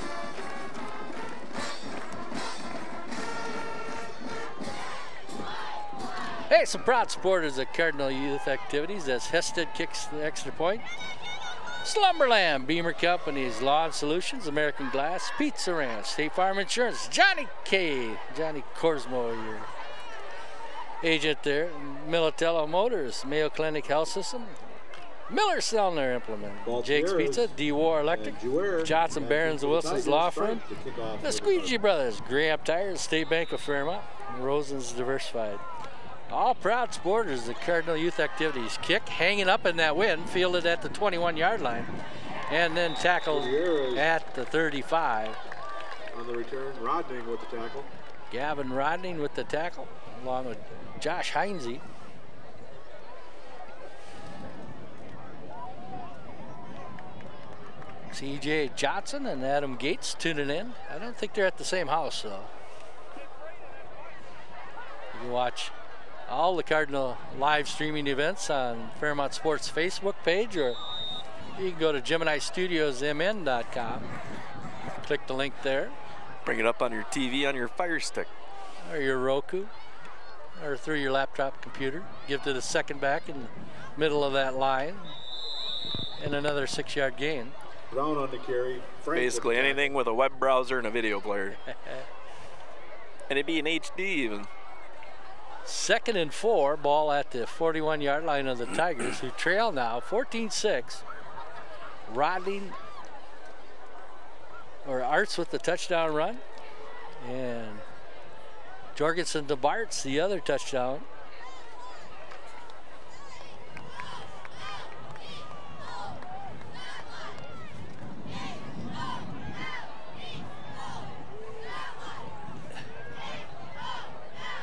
Hey, some proud supporters of Cardinal Youth Activities as Hested kicks the extra point. Slumberland, Beamer Companies, Lawn Solutions, American Glass, Pizza Ranch, State Farm Insurance, Johnny K, Johnny Corsmo, your agent there, Militello Motors, Mayo Clinic Health System, Miller Selner Implement, Jake's Pizza, D-War Electric, Johnson Barons Wilson's Law Firm, the Squeegee Brothers, Graham Tires, State Bank of Fairmont, Rosen's Diversified. All proud supporters of Cardinal Youth Activities. Kick hanging up in that wind, fielded at the 21-yard line, and then tackled at the 35. On the return, Rodning with the tackle. Gavin Rodning with the tackle, along with Josh Heinze. CJ Johnson and Adam Gates tuning in. I don't think they're at the same house, though. You can watch all the Cardinal live streaming events on Fairmont Sports Facebook page, or you can go to GeminiStudiosMN.com. Click the link there. Bring it up on your TV on your Fire Stick. Or your Roku, or through your laptop computer. Give to the second back in the middle of that line, and another 6-yard gain. Brown on the carry. Frank basically anything with a web browser and a video player. And it'd be in HD even. 2nd and 4, ball at the 41-yard line of the Tigers, who trail now 14-6. Rodning, or Arts with the touchdown run, and Jorgensen to Bartz, the other touchdown.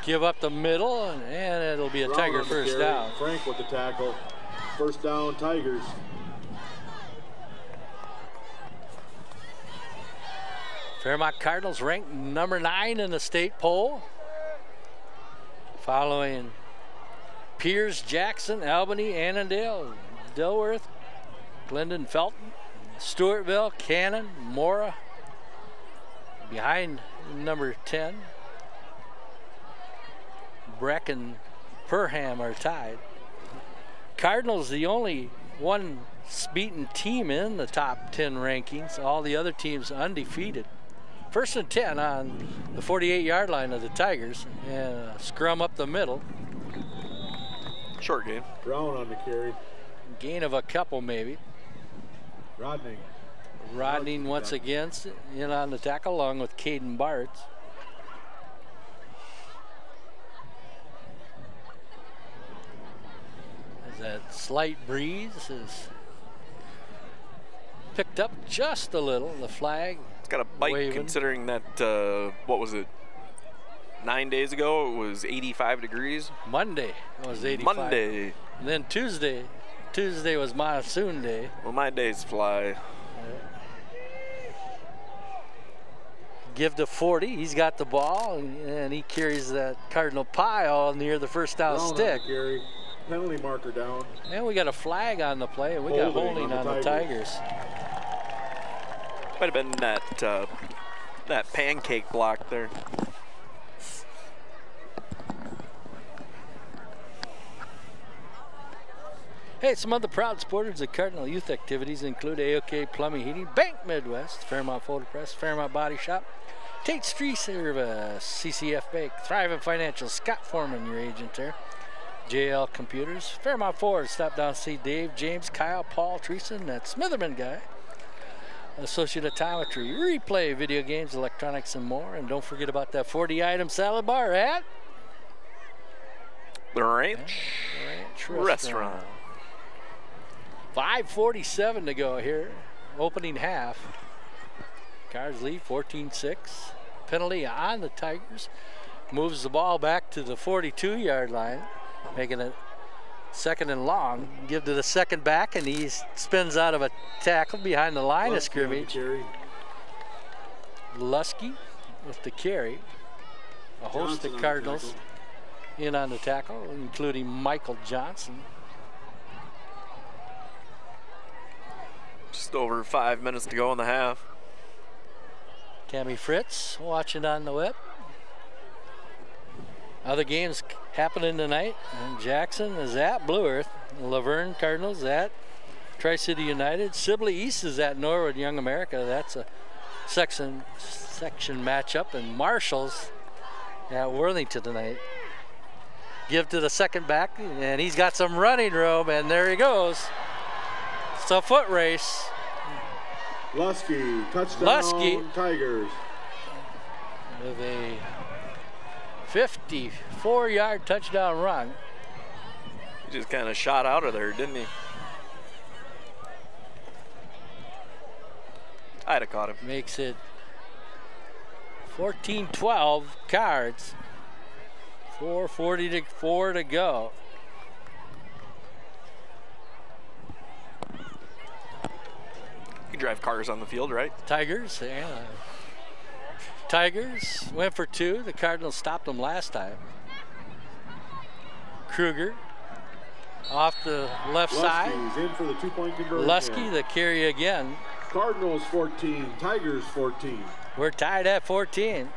Give up the middle, and it'll be a Tiger first down. Frank with the tackle. First down, Tigers. Fairmont Cardinals ranked number 9 in the state poll, following Pierce, Jackson, Albany, Annandale, Dilworth, Glendon, Felton, Stewartville, Cannon, Mora. Behind number 10. Breck and Perham are tied. Cardinals the only one beaten team in the top 10 rankings. All the other teams undefeated. 1st and 10 on the 48-yard line of the Tigers, and a scrum up the middle. Short game. Brown on the carry. Gain of a couple maybe. Rodning once again in on the tackle along with Caden Bartz. That slight breeze is picked up just a little. The flag. It's got a bite waving. Considering that, what was it, 9 days ago it was 85 degrees. Monday it was 85. Monday. And then Tuesday was monsoon day. Well, my days fly. Give to 40. He's got the ball, and he carries that Cardinal pie all near the first down stick. Gary. Penalty marker down. And we got a flag on the play, and we got holding on the Tigers. Might have been that pancake block there. Hey, some other proud supporters of Cardinal youth activities include AOK Plumbing Heating, Bank Midwest, Fairmont Photo Press, Fairmont Body Shop, Tate's Tree Service, CCF Bank, Thriving Financial, Scott Foreman, your agent there, JL Computers, Fairmont Ford, stop down and see Dave, James, Kyle, Paul, Teresa, and that Smitherman guy, Associate Optometry, Replay, Video Games, Electronics, and more. And don't forget about that 40-item salad bar at the Ranch Restaurant. 5:47 to go here, opening half. Cards lead 14-6. Penalty on the Tigers. Moves the ball back to the 42-yard line, making it second and long. Give to the second back, and he spins out of a tackle behind the line of scrimmage. Lusky with the carry. A host of Cardinals in on the tackle, including Michael Johnson. Just over 5 minutes to go in the half. Tammy Fritz watching on the whip. Other games happening tonight. And Jackson is at Blue Earth. Laverne Cardinals at Tri-City United. Sibley East is at Norwood Young America. That's a section matchup. And Marshall's at Worthington tonight. Give to the second back, and he's got some running room, and there he goes. It's a foot race. Lusky, touchdown, Tigers. With a 54-yard touchdown run. He just kind of shot out of there, didn't he? I'd have caught him. Makes it 14-12 Cards. 4:44 to go. You drive cars on the field, right? Tigers, yeah. Tigers went for two. The Cardinals stopped them last time. Kruger off the left side. In for the two-point conversion. Lusky the carry again. Cardinals 14, Tigers 14. We're tied at 14.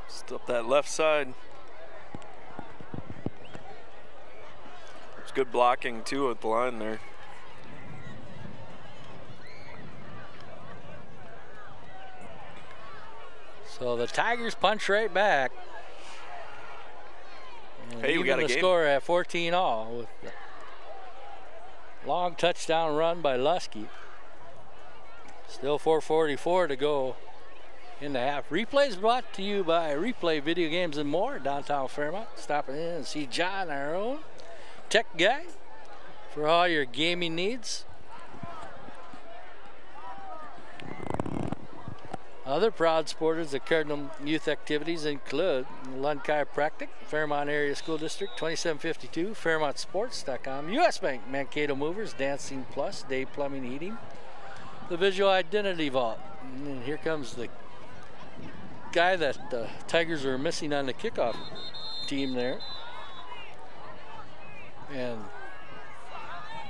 Just up that left side. It's good blocking too at the line there. So the Tigers punch right back. And hey, we got a the game. Score at 14-all with the long touchdown run by Lusky. Still 4:44 to go in the half. Replays brought to you by Replay Video Games and More, downtown Fairmont. Stopping in and see John, our own tech guy, for all your gaming needs. Other proud supporters of Cardinal youth activities include Lund Chiropractic, Fairmont Area School District, 2752, FairmontSports.com, U.S. Bank, Mankato Movers, Dancing Plus, Day Plumbing Heating, the Visual Identity Vault. And here comes the guy that the Tigers are missing on the kickoff team there. And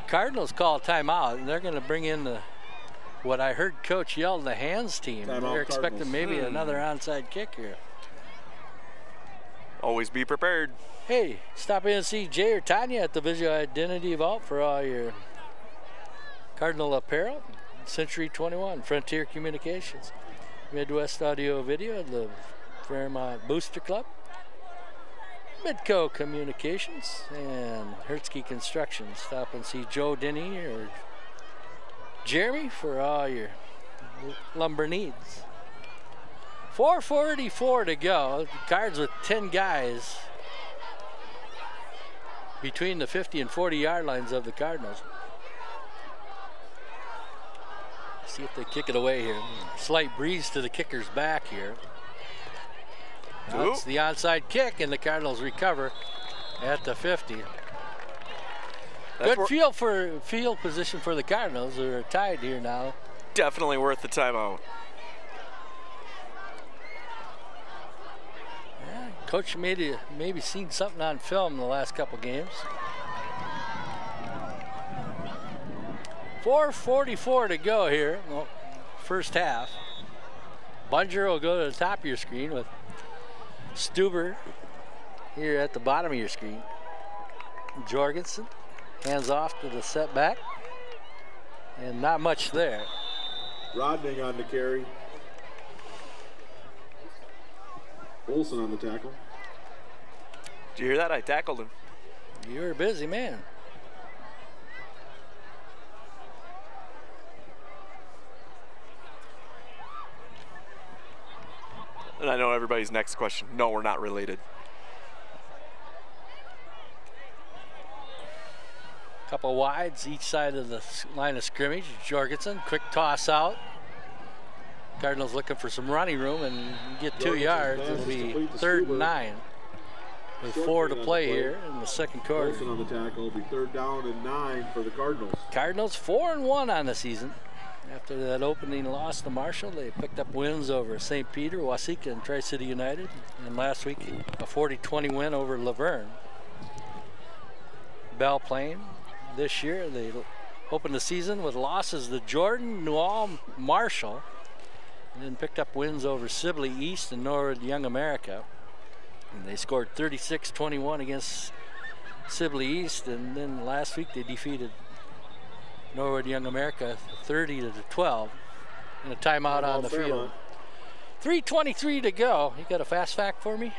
Cardinals call timeout, and they're going to bring in what I heard Coach yell, the hands team. They're expecting maybe another onside kick here. Always be prepared. Hey, stop in and see Jay or Tanya at the Visual Identity Vault for all your Cardinal apparel. Century 21, Frontier Communications, Midwest Audio Video, the Fairmont Booster Club, Midco Communications, and Hertzke Construction. Stop and see Joe Denny or Jeremy for all your lumber needs. 4:44 to go. Cards with 10 guys between the 50 and 40-yard lines of the Cardinals. See if they kick it away here. Slight breeze to the kicker's back here. That's the onside kick, and the Cardinals recover at the 50. Good field position for the Cardinals. They're tied here now. Definitely worth the timeout. Yeah, Coach maybe seen something on film in the last couple games. 4:44 to go here. Well, first half. Bunger will go to the top of your screen with Stuber here at the bottom of your screen. Jorgensen hands off to the setback, and not much there. Rodning on the carry. Olsen on the tackle. Did you hear that? I tackled him. You were a busy man. And I know everybody's next question. No, we're not related. Couple wides each side of the line of scrimmage. Jorgensen, quick toss out. Cardinals looking for some running room and get 2 yards. It'll be 3rd and 9 with 4 to play here in the second quarter. Olsen on the tackle. It'll be 3rd down and 9 for the Cardinals. Cardinals 4-1 on the season. After that opening loss to Marshall, they picked up wins over St. Peter, Waseca, and Tri-City United. And last week, a 40-20 win over Laverne. Belle playing. This year, they opened the season with losses to Jordan, Newell, Marshall, and then picked up wins over Sibley East and Norwood Young America. And they scored 36-21 against Sibley East, and then last week they defeated Norwood Young America 30-12 and a timeout on the field. 3:23 to go. You got a fast fact for me?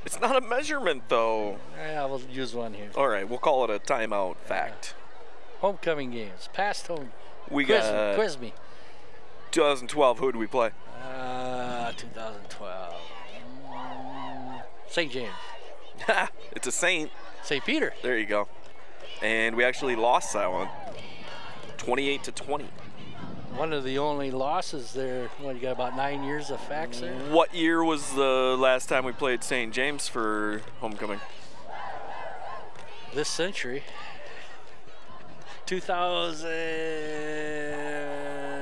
It's not a measurement, though. Yeah, we'll use one here. All right, we'll call it a timeout fact. Homecoming games, past home. Quiz me. 2012, who did we play? 2012. St. James. It's a Saint. St. Peter. There you go. And we actually lost that one, 28-20. One of the only losses there. What, you got about 9 years of facts there? What year was the last time we played St. James for homecoming? This century. 2000.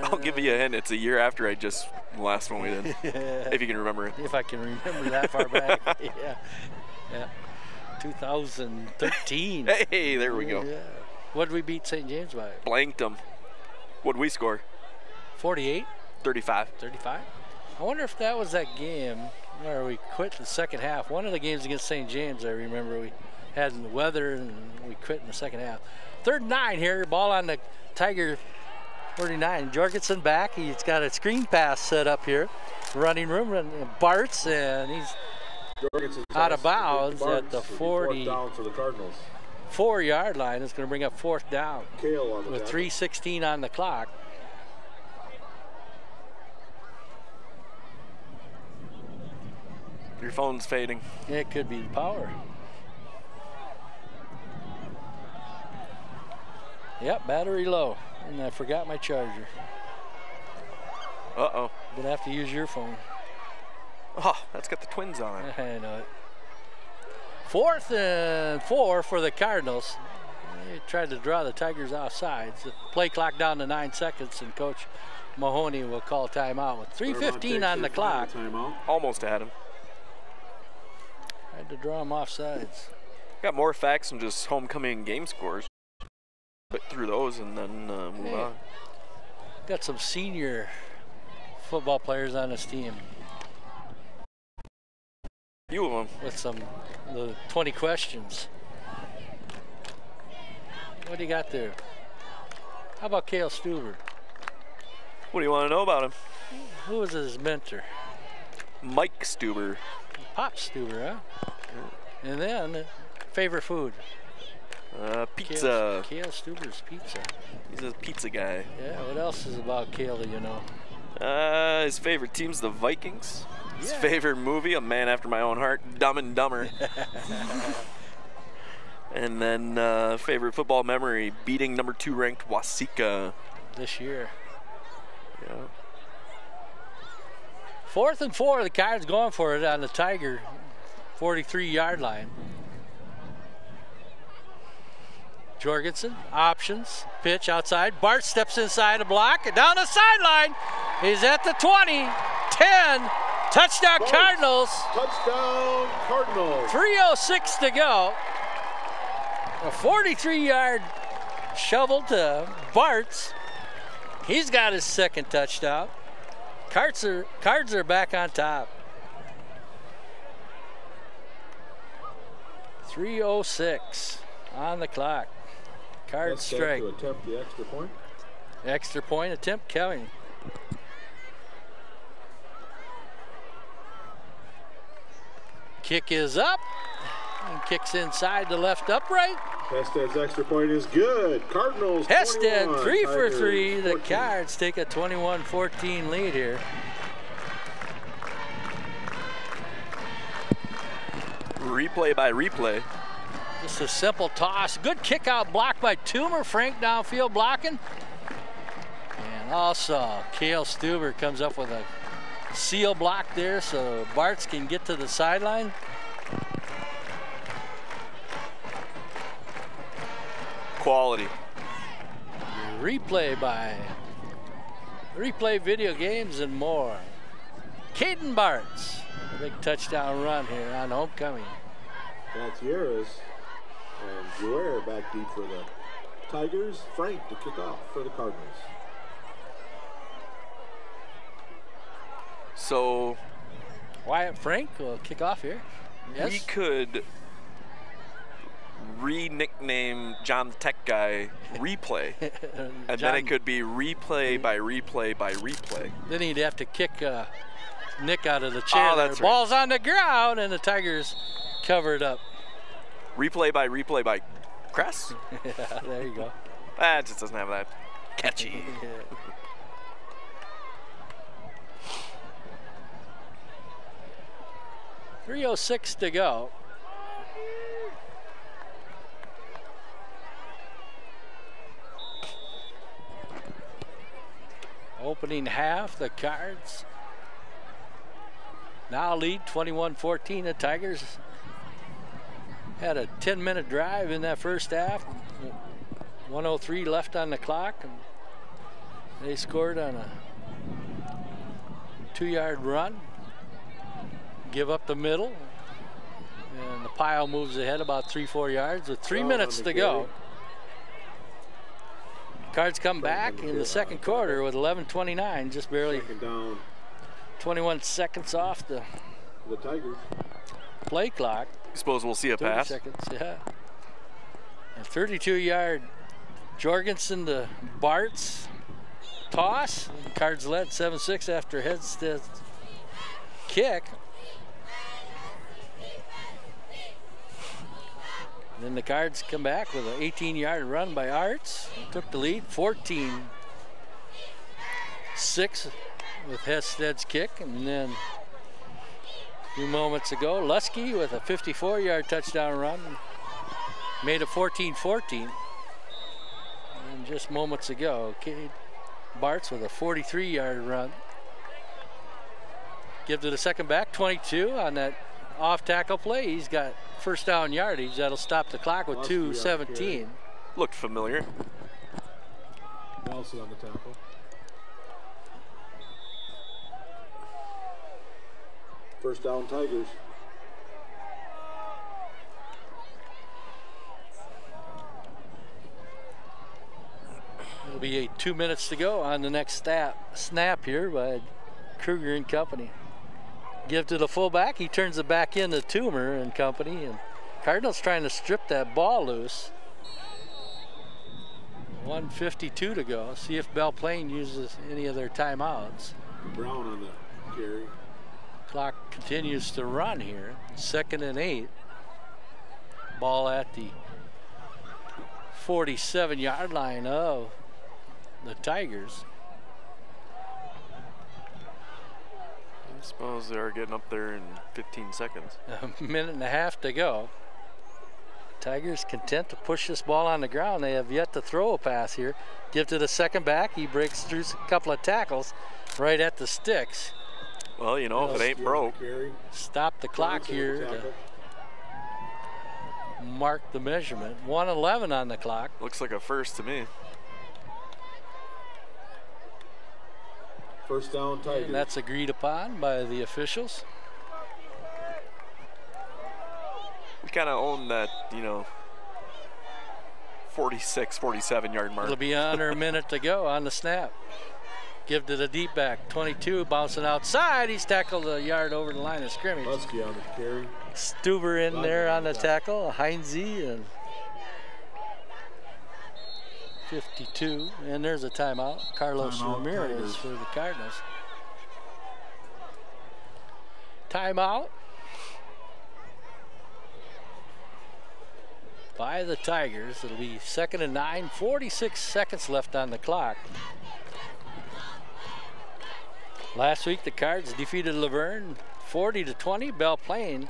I'll give you a hint. It's a year after the last one we did. If you can remember it. If I can remember that far back. Yeah. 2013. Hey, there we go. Yeah. What did we beat St. James by? Blanked them. What'd we score? 48? 35. 35? I wonder if that was that game where we quit the second half. One of the games against St. James, I remember we had in the weather and we quit in the second half. 3rd and 9 here. Ball on the Tiger 49. Jorgensen back. He's got a screen pass set up here. Running room. And Bartz, and he's out of bounds at the 44-yard line. It's going to bring up 4th down with 3:16 on the clock. Your phone's fading. It could be the power. Yep, battery low. And I forgot my charger. Uh-oh. Gonna have to use your phone. Oh, that's got the Twins on it. I know it. 4th and 4 for the Cardinals. They tried to draw the Tigers off sides. The play clock down to 9 seconds, and Coach Mahoney will call timeout with 3:15 on the clock. Almost had him. Tried to draw him off sides. Got more facts than just homecoming game scores. Put through those and then move on. Got some senior football players on this team. Few of them. With the 20 questions. What do you got there? How about Cale Stuber? What do you want to know about him? Who was his mentor? Mike Stuber. Pop Stuber, huh? Yeah. And then, favorite food? Pizza. Cale Stuber's pizza. He's a pizza guy. Yeah, what else is about Cale that you know? His favorite team's the Vikings. His Yeah. favorite movie, A Man After My Own Heart, Dumb and Dumber. And then favorite football memory, beating number 2 ranked Wasika. This year. Yeah. 4th and 4, the Cards going for it on the Tiger 43-yard line. Jorgensen, options, pitch outside. Bart steps inside a block, and down the sideline. He's at the 20, 10, touchdown Bart. Cardinals. Touchdown Cardinals. 3:06 to go. A 43-yard shovel to Bart's. He's got his second touchdown. Cards are back on top. 3:06 on the clock. Cards That's set strike. to attempt the extra point. Extra point attempt coming. Kick is up. And kicks inside the left upright. Hested's extra point is good. Cardinals Hested 21, 3 for Tigers 3. The 14. Cards take a 21-14 lead here. Replay by replay. Just a simple toss. Good kick out block by Toomer. Frank downfield blocking. And also Cale Stuber comes up with a seal block there so Bartz can get to the sideline. Quality. Replay video games and more. Caden Bartz. A big touchdown run here on homecoming. Gutierrez and Guerrero back deep for the Tigers. Frank to kick off for the Cardinals. So Wyatt Frank will kick off here. Yes. we could re-nickname John the Tech Guy Replay. And then it could be replay by replay by replay. Then he'd have to kick Nick out of the chair. Oh, that's there. Ball's on the ground, and the Tigers covered up. Replay by Cress? Yeah, there you go. It just doesn't have that catchy. Yeah. .306 to go. Opening half, the Cards now lead 21-14. The Tigers had a 10-minute drive in that first half. 1:03 left on the clock, and they scored on a 2-yard run. Give up the middle, and the pile moves ahead about 3-4 yards with 3 minutes to go. Cards come back in the second quarter with 11:29, just barely Second down 21 seconds off the Tigers. play clock. Suppose we'll see a 30 pass. seconds, yeah. A 32-yard Jorgensen to Bartz toss. Cards led 7-6 after Hested's kick. Then the Cards come back with an 18-yard run by Arts. Took the lead, 14-6 with Hested's kick. And then a few moments ago, Lusky with a 54-yard touchdown run made it 14-14. And just moments ago, Cade Bartz with a 43-yard run. Give to the second back, 22 on that off-tackle play. He's got first down yardage. That'll stop the clock with 2:17. Looked familiar. Nelson on the tackle. First down Tigers. It'll be 2 minutes to go on the next snap here by Kruger and company. Give to the fullback. He turns it back into Toomer and company. And Cardinals trying to strip that ball loose. 1:52 to go. See if Belle Plaine uses any of their timeouts. Brown on the carry. Clock continues to run here. 2nd and 8. Ball at the 47-yard line of the Tigers. Suppose they are getting up there in 15 seconds. A minute and a half to go. Tigers content to push this ball on the ground. They have yet to throw a pass here. Give to the second back. He breaks through a couple of tackles right at the sticks. Well, you know, if it ain't broke. Stop the clock here to mark the measurement. 1:11 on the clock. Looks like a first to me. First down, Tigers. And that's agreed upon by the officials. We kind of own that, you know, 46, 47-yard mark. It'll be under a minute to go on the snap. Give to the deep back. 22 bouncing outside. He's tackled a yard over the line of scrimmage. Lusky on the carry. Stuber in there on the tackle. Heinze and 52. And there's a timeout. Carlos Ramirez Tigers. for the Cardinals. Timeout by the Tigers. It'll be 2nd and 9. 46 seconds left on the clock. Last week the Cards defeated Laverne 40-20. Belle Plaine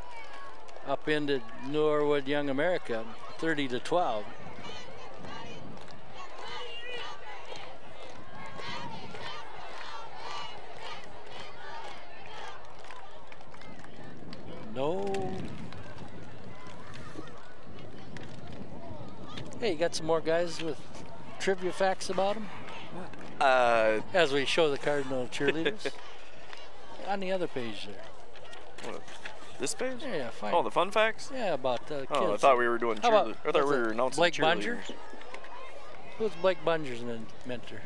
upended Norwood Young America 30-12. No. Hey, you got some more guys with trivia facts about them? As we show the Cardinal cheerleaders. On the other page there. What, this page? Yeah, fine. Oh, the fun facts? Yeah, about kids. Oh, I thought we were doing cheerleaders. I thought we were announcing Blake cheerleaders. Bunger? Who's Blake Bunger's mentor?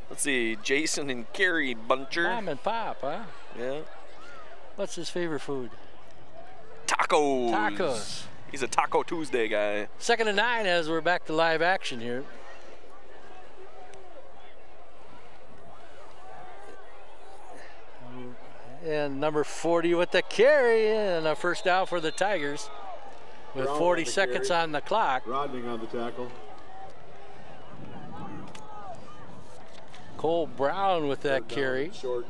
Let's see, Jason and Carrie Buncher. Mom and Pop, huh? Yeah. What's his favorite food? Tacos. Tacos. He's a Taco Tuesday guy. 2nd and 9 as we're back to live action here. And number 40 with the carry and a first down for the Tigers with 40 seconds on the clock. Rodning on the tackle. Cole Brown with that carry. Short.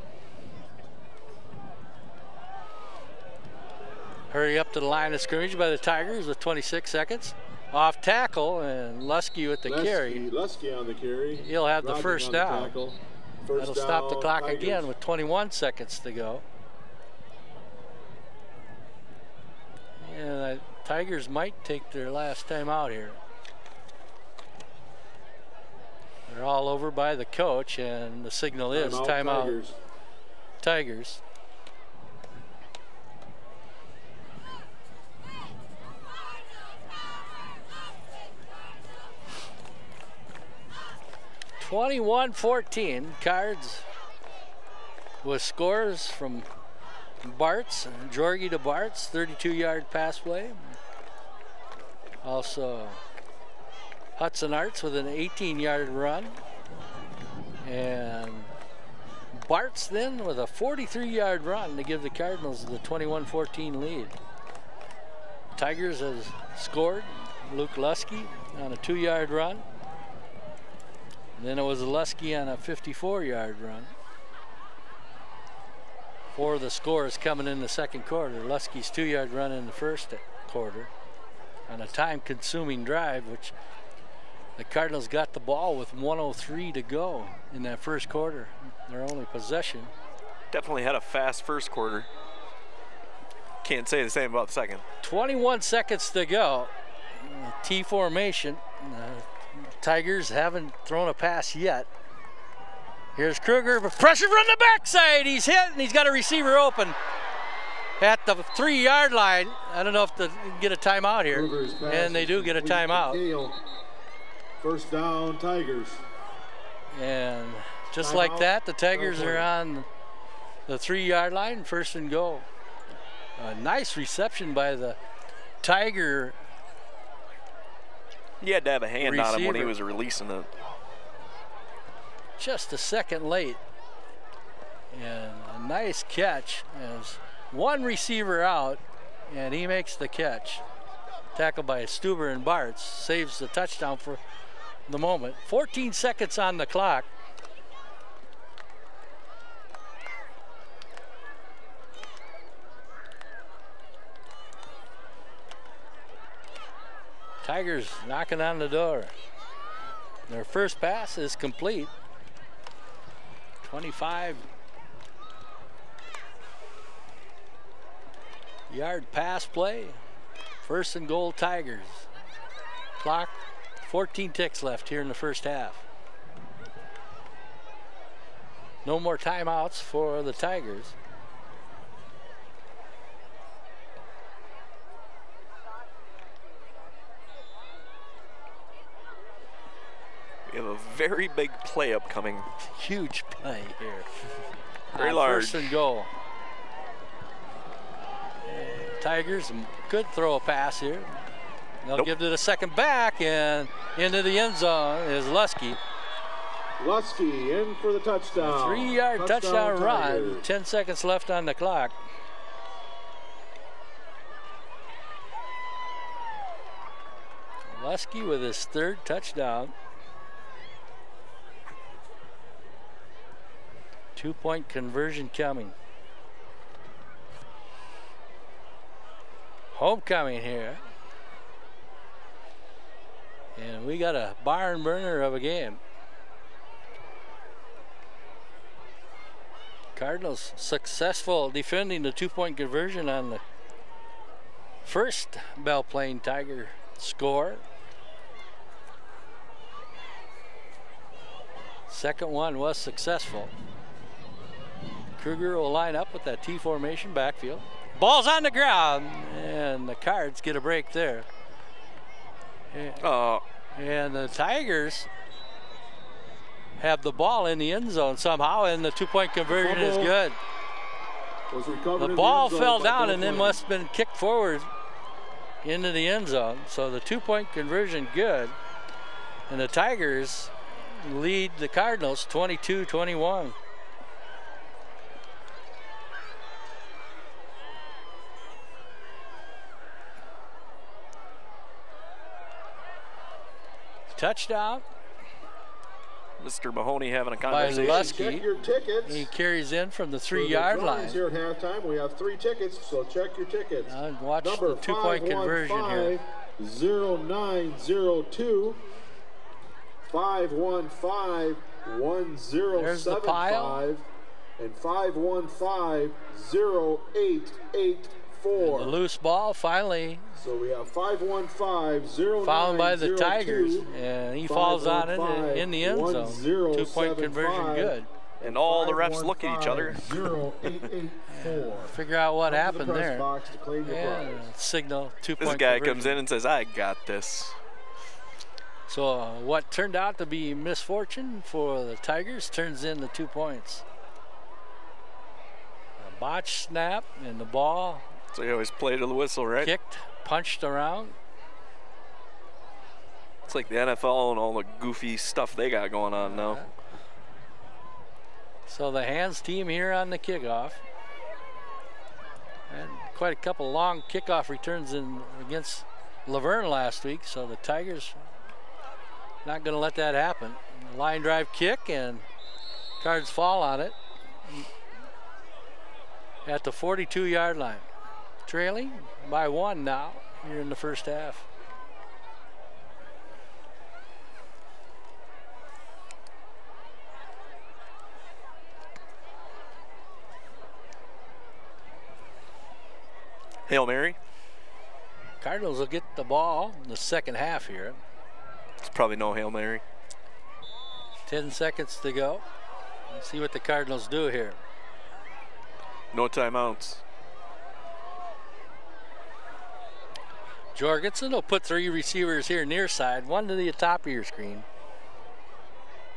Hurry up to the line of scrimmage by the Tigers with 26 seconds. Off tackle and Lusky with the carry. Lusky on the carry. He'll have the first down. That'll stop the clock Tigers. again with 21 seconds to go. And the Tigers might take their last time out here. They're all over by the coach, and the signal is timeout. Tigers. (21-14) Cards with scores from Bartz, Jorgie to Bartz, 32-yard pass play. Also Hudson Arts with an 18-yard run. And Bartz then with a 43-yard run to give the Cardinals the 21-14 lead. Tigers has scored. Luke Lusky on a 2-yard run. And then it was Lusky on a 54-yard run. For the scores coming in the second quarter. Lusky's 2-yard run in the first quarter on a time-consuming drive, which the Cardinals got the ball with 1:03 to go in that first quarter. Their only possession. Definitely had a fast first quarter. Can't say the same about the second. 21 seconds to go. T formation. Tigers haven't thrown a pass yet. Here's Kruger, pressure from the backside. He's hit and he's got a receiver open at the 3-yard line. I don't know if they get a timeout here. And they do get a timeout. First down, Tigers. And just like that, the Tigers are on the 3-yard line, first and goal. A nice reception by the Tiger. He had to have a hand on him when he was releasing it. Just a second late. And a nice catch as one receiver out, and he makes the catch. Tackled by Stuber and Bartz, saves the touchdown for the moment. 14 seconds on the clock. Tigers knocking on the door. Their first pass is complete. 25-yard pass play. First and goal, Tigers. Clock, 14 ticks left here in the first half. No more timeouts for the Tigers. We have a very big play upcoming. Huge play here. Very large. First and goal. Tigers could throw a pass here. They'll give it a second back, and into the end zone is Lusky. Lusky in for the touchdown. 3-yard touchdown run. 10 seconds left on the clock. Lusky with his third touchdown. 2-point conversion coming. Homecoming here. And we got a barn burner of a game. Cardinals successful defending the 2-point conversion on the first Belle Plaine Tiger score. Second one was successful. Kruger will line up with that T formation backfield. Ball's on the ground, and the Cards get a break there. And the Tigers have the ball in the end zone somehow, and the 2-point conversion is good. The ball fell down and then must have been kicked forward into the end zone. So the 2-point conversion good. And the Tigers lead the Cardinals 22-21. Touchdown. Mr. Mahoney having a conversation. By Lusky. Check your tickets. He carries in from the 3-yard line. Here at halftime, we have 3 tickets, so check your tickets. Watch the 2-point conversion here. 0902 515-1075. There's the pile. And 515-0884. The loose ball finally. So we have 515-0902. Found by the Tigers, and he falls on it in the end zone. 2-point conversion good. And all the refs look at each other. 0884. Figure out what happened there. Box to claim your prize. Signal 2-point This guy conversion. comes in and says, I got this. So what turned out to be misfortune for the Tigers turns in the 2 points. A botch snap, and the ball So you always play to the whistle, right? kicked, punched around. It's like the NFL and all the goofy stuff they got going on now. So the hands team here on the kickoff. And quite a couple long kickoff returns in against Laverne last week, so the Tigers not going to let that happen. Line drive kick, and Cards fall on it at the 42-yard line. Trailing by 1 now here in the first half. Hail Mary. Cardinals will get the ball in the second half here. It's probably no Hail Mary. 10 seconds to go. Let's see what the Cardinals do here. No timeouts. Jorgensen will put 3 receivers here near side, 1 to the top of your screen.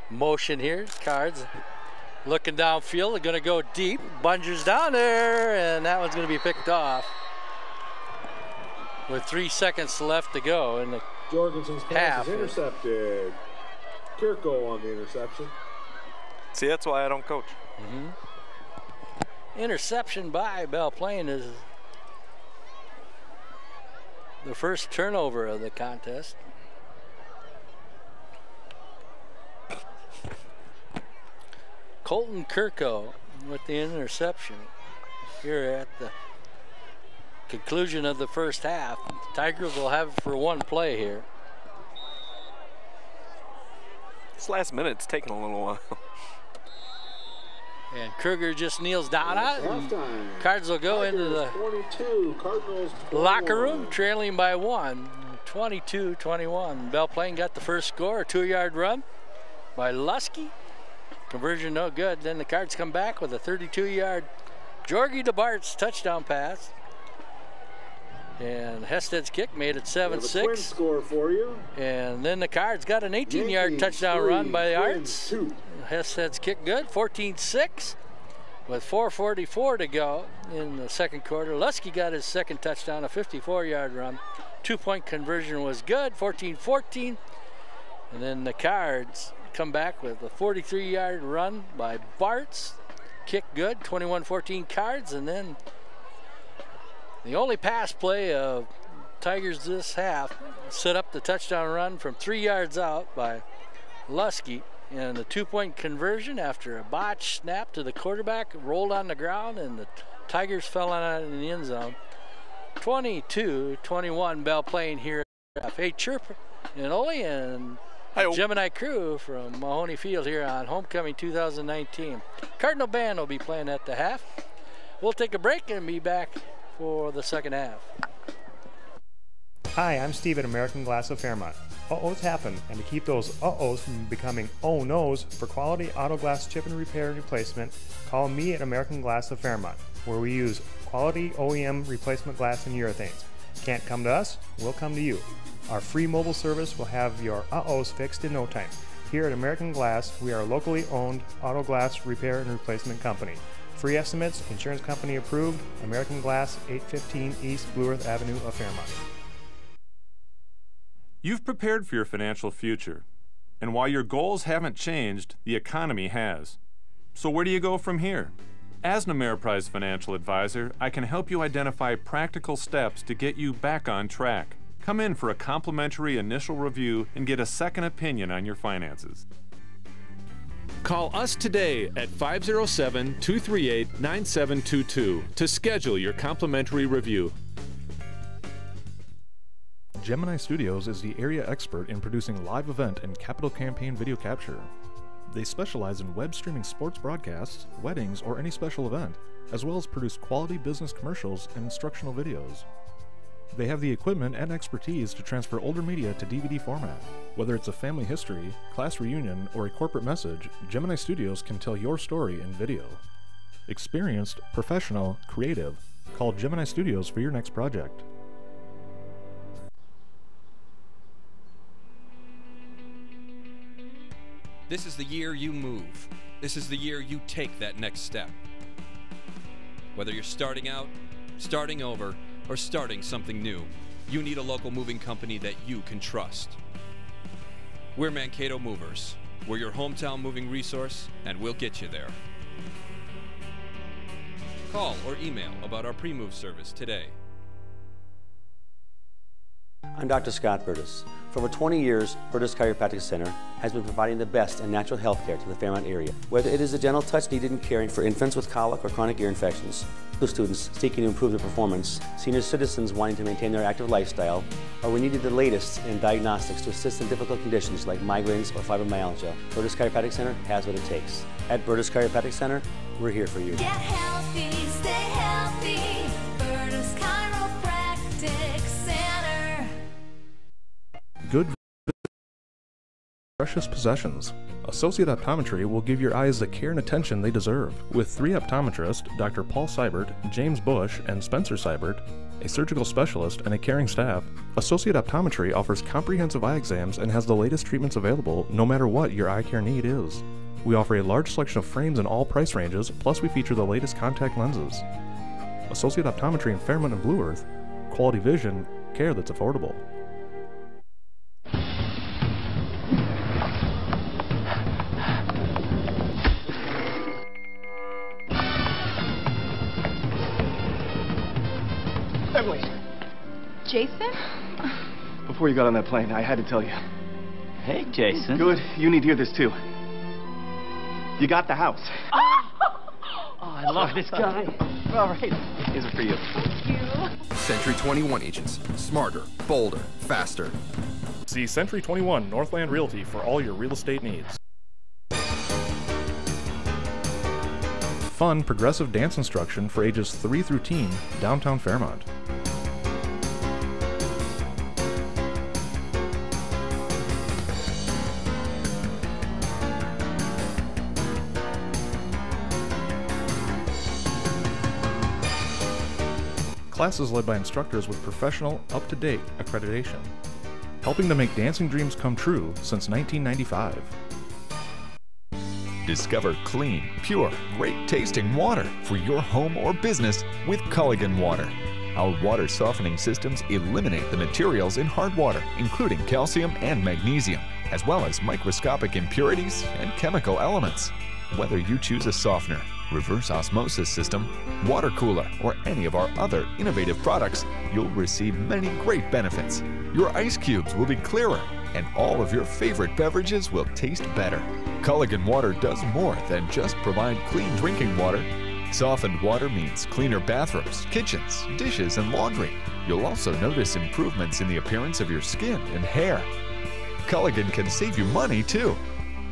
Motion here, Cards looking downfield. They're going to go deep. Bunger's down there, and that one's going to be picked off with 3 seconds left to go in the Jorgensen's pass is intercepted. Kirko on the interception. See, that's why I don't coach. Interception by Belle Plaine is the first turnover of the contest. Colton Kirko with the interception here at the conclusion of the first half. Tigers will have it for one play here. This last minute's taking a little while. And Kruger just kneels down on it. And Cards will go into the 22, Cardinals 21. locker room, trailing by 1, 22-21. Belle Plaine got the first score, a 2-yard run by Lusky. Conversion no good. Then the Cards come back with a 32-yard Jorgie DeBart's touchdown pass. And Hested's kick made it 7-6. Score for you. And then the Cards got an 18-yard touchdown run by the Arts. Hested's kick good, 14-6 with 4:44 to go in the second quarter. Lusky got his second touchdown, a 54-yard run. 2-point conversion was good, 14-14. And then the Cards come back with a 43-yard run by Bartz. Kick good, 21-14 Cards. And then the only pass play of Tigers this half set up the touchdown run from 3 yards out by Lusky. And the 2-point conversion after a botch snap to the quarterback, rolled on the ground, and the Tigers fell on it in the end zone. 22-21 Belle Plaine here at FHS Chirp and Ole and Gemini crew from Mahoney Field here on Homecoming 2019. Cardinal Band will be playing at the half. We'll take a break and be back for the second half. Hi, I'm Steve at American Glass of Fairmont. Uh-ohs happen, and to keep those uh-ohs from becoming oh-nos, for quality auto glass chip and repair and replacement, call me at American Glass of Fairmont, where we use quality OEM replacement glass and urethanes. Can't come to us? We'll come to you. Our free mobile service will have your uh-ohs fixed in no time. Here at American Glass, we are a locally owned auto glass repair and replacement company. Free estimates, insurance company approved, American Glass, 815 East Blue Earth Avenue of Fairmont. You've prepared for your financial future, and while your goals haven't changed, the economy has. So where do you go from here? As an Ameriprise financial advisor, I can help you identify practical steps to get you back on track. Come in for a complimentary initial review and get a second opinion on your finances. Call us today at 507-238-9722 to schedule your complimentary review. Gemini Studios is the area expert in producing live event and capital campaign video capture. They specialize in web streaming sports broadcasts, weddings, or any special event, as well as produce quality business commercials and instructional videos. They have the equipment and expertise to transfer older media to DVD format. Whether it's a family history, class reunion, or a corporate message, Gemini Studios can tell your story in video. Experienced, professional, creative. Call Gemini Studios for your next project. This is the year you move. This is the year you take that next step. Whether you're starting out, starting over, or starting something new, you need a local moving company that you can trust. We're Mankato Movers. We're your hometown moving resource, and we'll get you there. Call or email about our pre-move service today. I'm Dr. Scott Burtis. For over 20 years, Burtis Chiropractic Center has been providing the best in natural health care to the Fairmont area. Whether it is a gentle touch needed in caring for infants with colic or chronic ear infections, students seeking to improve their performance, senior citizens wanting to maintain their active lifestyle, or we needed the latest in diagnostics to assist in difficult conditions like migraines or fibromyalgia, Burtis Chiropractic Center has what it takes. At Burtis Chiropractic Center, we're here for you. Get healthy, stay healthy. Burtis Chiropractic Center. Good precious possessions. Associate Optometry will give your eyes the care and attention they deserve. With 3 optometrists, Dr. Paul Seibert, James Bush, and Spencer Seibert, a surgical specialist, and a caring staff, Associate Optometry offers comprehensive eye exams and has the latest treatments available no matter what your eye care need is. We offer a large selection of frames in all price ranges, plus we feature the latest contact lenses. Associate Optometry in Fairmont and Blue Earth. Quality vision, care that's affordable. Emily. Jason? Before you got on that plane, I had to tell you. Hey, Jason. Good. You need to hear this, too. You got the house. Oh, I love this guy. All right. Here's it for you. Thank you. Century 21 agents. Smarter, bolder, faster. See Century 21 Northland Realty for all your real estate needs. Fun, progressive dance instruction for ages 3 through teen, downtown Fairmont. Classes led by instructors with professional, up-to-date accreditation, helping to make dancing dreams come true since 1995. Discover clean, pure, great-tasting water for your home or business with Culligan Water. Our water softening systems eliminate the materials in hard water, including calcium and magnesium, as well as microscopic impurities and chemical elements. Whether you choose a softener, reverse osmosis system, water cooler, or any of our other innovative products, you'll receive many great benefits. Your ice cubes will be clearer, and all of your favorite beverages will taste better. Culligan Water does more than just provide clean drinking water. Softened water means cleaner bathrooms, kitchens, dishes, and laundry. You'll also notice improvements in the appearance of your skin and hair. Culligan can save you money, too.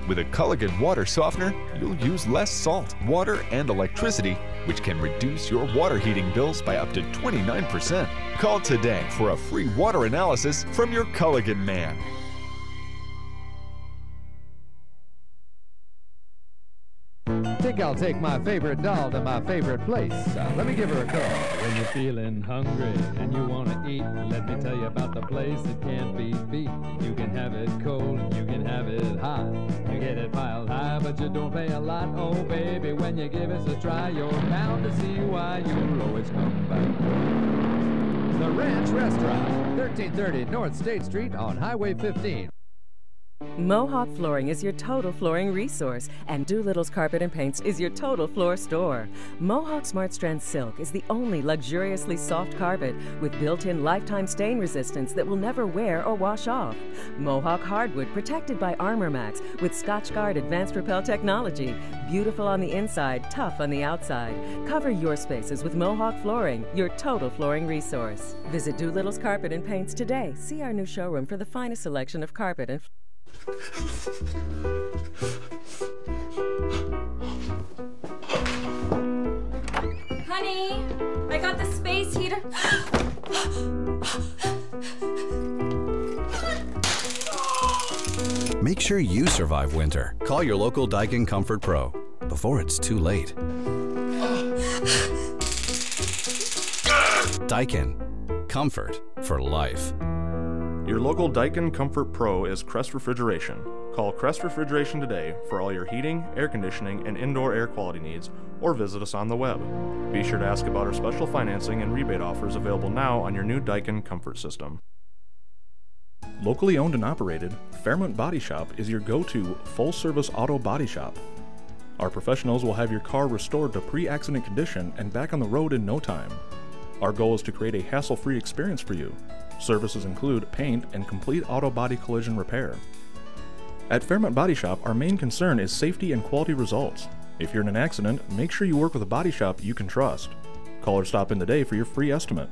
With a Culligan water softener, you'll use less salt, water, and electricity, which can reduce your water heating bills by up to 29%. Call today for a free water analysis from your Culligan man. Think I'll take my favorite doll to my favorite place. Let me give her a call. When you're feeling hungry and you want to eat, let me tell you about the place that can't be beat. You can have it cold, you can have it hot. You get it piled high, but you don't pay a lot. Oh, baby, when you give it a try, you're bound to see why you'll always come back. The Ranch Restaurant, 1330 North State Street on Highway 15. Mohawk Flooring is your total flooring resource, and Doolittle's Carpet and Paints is your total floor store. Mohawk Smart Strand Silk is the only luxuriously soft carpet with built-in lifetime stain resistance that will never wear or wash off. Mohawk Hardwood protected by Armor Max with Scotchgard Advanced Repel technology. Beautiful on the inside, tough on the outside. Cover your spaces with Mohawk Flooring, your total flooring resource. Visit Doolittle's Carpet and Paints today. See our new showroom for the finest selection of carpet and Honey, I got the space heater. Make sure you survive winter. Call your local Daikin Comfort Pro before it's too late. Daikin. Comfort for life. Your local Daikin Comfort Pro is Crest Refrigeration. Call Crest Refrigeration today for all your heating, air conditioning, and indoor air quality needs, or visit us on the web. Be sure to ask about our special financing and rebate offers available now on your new Daikin Comfort system. Locally owned and operated, Fairmont Body Shop is your go-to full-service auto body shop. Our professionals will have your car restored to pre-accident condition and back on the road in no time. Our goal is to create a hassle-free experience for you. Services include paint and complete auto body collision repair. At Fairmont Body Shop, our main concern is safety and quality results. If you're in an accident, make sure you work with a body shop you can trust. Call or stop in today for your free estimate.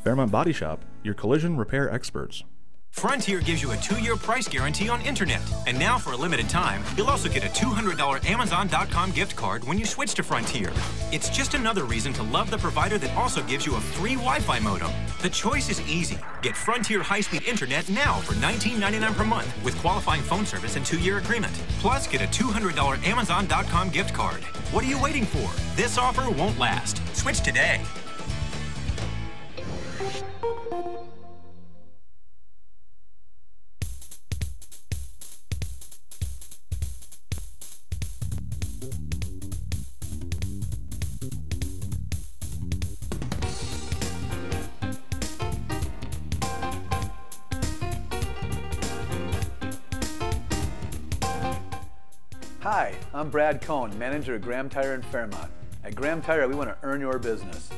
Fairmont Body Shop, your collision repair experts. Frontier gives you a 2-year price guarantee on internet. And now for a limited time, you'll also get a $200 Amazon.com gift card when you switch to Frontier. It's just another reason to love the provider that also gives you a free Wi-Fi modem. The choice is easy. Get Frontier high-speed internet now for $19.99 per month with qualifying phone service and 2-year agreement. Plus, get a $200 Amazon.com gift card. What are you waiting for? This offer won't last. Switch today. Hi, I'm Brad Cohn, manager at Graham Tire in Fairmont. At Graham Tire, we want to earn your business.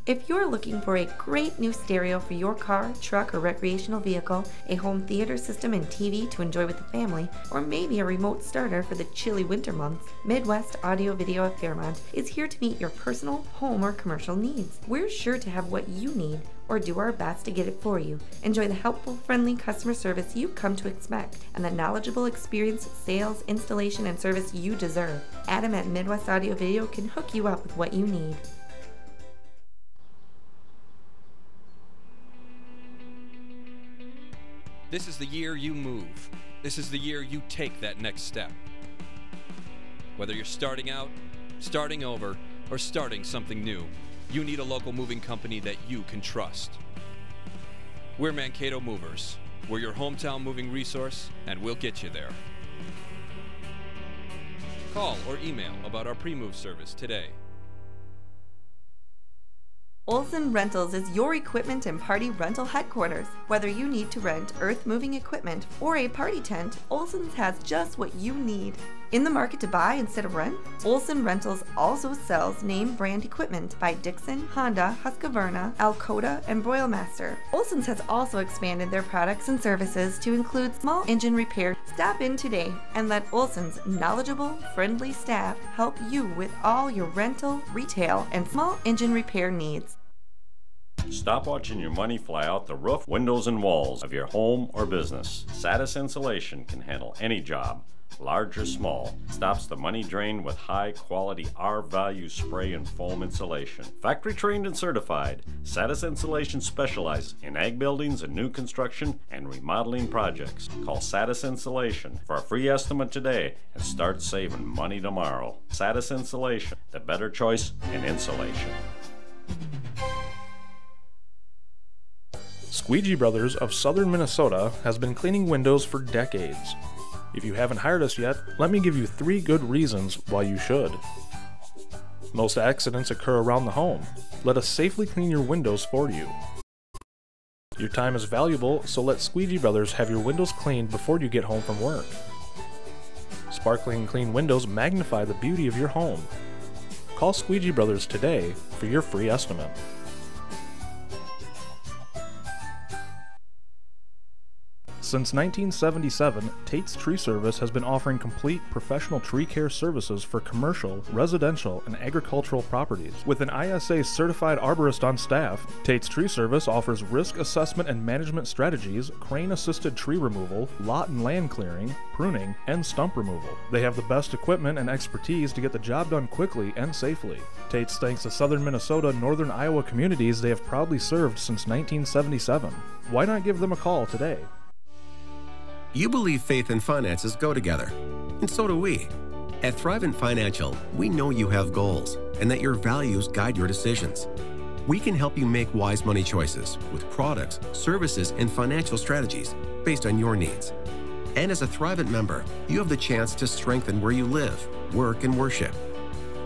If you're looking for a great new stereo for your car, truck, or recreational vehicle, a home theater system and TV to enjoy with the family, or maybe a remote starter for the chilly winter months, Midwest Audio Video of Fairmont is here to meet your personal, home, or commercial needs. We're sure to have what you need or do our best to get it for you. Enjoy the helpful, friendly customer service you've come to expect and the knowledgeable experience, sales, installation, and service you deserve. Adam at Midwest Audio Video can hook you up with what you need. This is the year you move. This is the year you take that next step. Whether you're starting out, starting over, or starting something new, you need a local moving company that you can trust. We're Mankato Movers. We're your hometown moving resource, and we'll get you there. Call or email about our pre-move service today. Olson Rentals is your equipment and party rental headquarters. Whether you need to rent earth-moving equipment or a party tent, Olson's has just what you need. In the market to buy instead of rent? Olson Rentals also sells name brand equipment by Dixon, Honda, Husqvarna, Alcoa, and Broilmaster. Olson's has also expanded their products and services to include small engine repair. Stop in today and let Olson's knowledgeable, friendly staff help you with all your rental, retail, and small engine repair needs. Stop watching your money fly out the roof, windows, and walls of your home or business. Satis Insulation can handle any job, large or small. Stops the money drain with high-quality R-value spray and foam insulation. Factory trained and certified, Satis Insulation specializes in ag buildings and new construction and remodeling projects. Call Satis Insulation for a free estimate today and start saving money tomorrow. Satis Insulation, the better choice in insulation. Squeegee Brothers of Southern Minnesota has been cleaning windows for decades. If you haven't hired us yet, let me give you 3 good reasons why you should. Most accidents occur around the home. Let us safely clean your windows for you. Your time is valuable, so let Squeegee Brothers have your windows cleaned before you get home from work. Sparkling clean windows magnify the beauty of your home. Call Squeegee Brothers today for your free estimate. Since 1977, Tate's Tree Service has been offering complete professional tree care services for commercial, residential, and agricultural properties. With an ISA certified arborist on staff, Tate's Tree Service offers risk assessment and management strategies, crane-assisted tree removal, lot and land clearing, pruning, and stump removal. They have the best equipment and expertise to get the job done quickly and safely. Tate's thanks the Southern Minnesota, Northern Iowa communities they have proudly served since 1977. Why not give them a call today? You believe faith and finances go together, and so do we. At Thrivent Financial, we know you have goals and that your values guide your decisions. We can help you make wise money choices with products, services, and financial strategies based on your needs. And as a Thrivent member, you have the chance to strengthen where you live, work, and worship.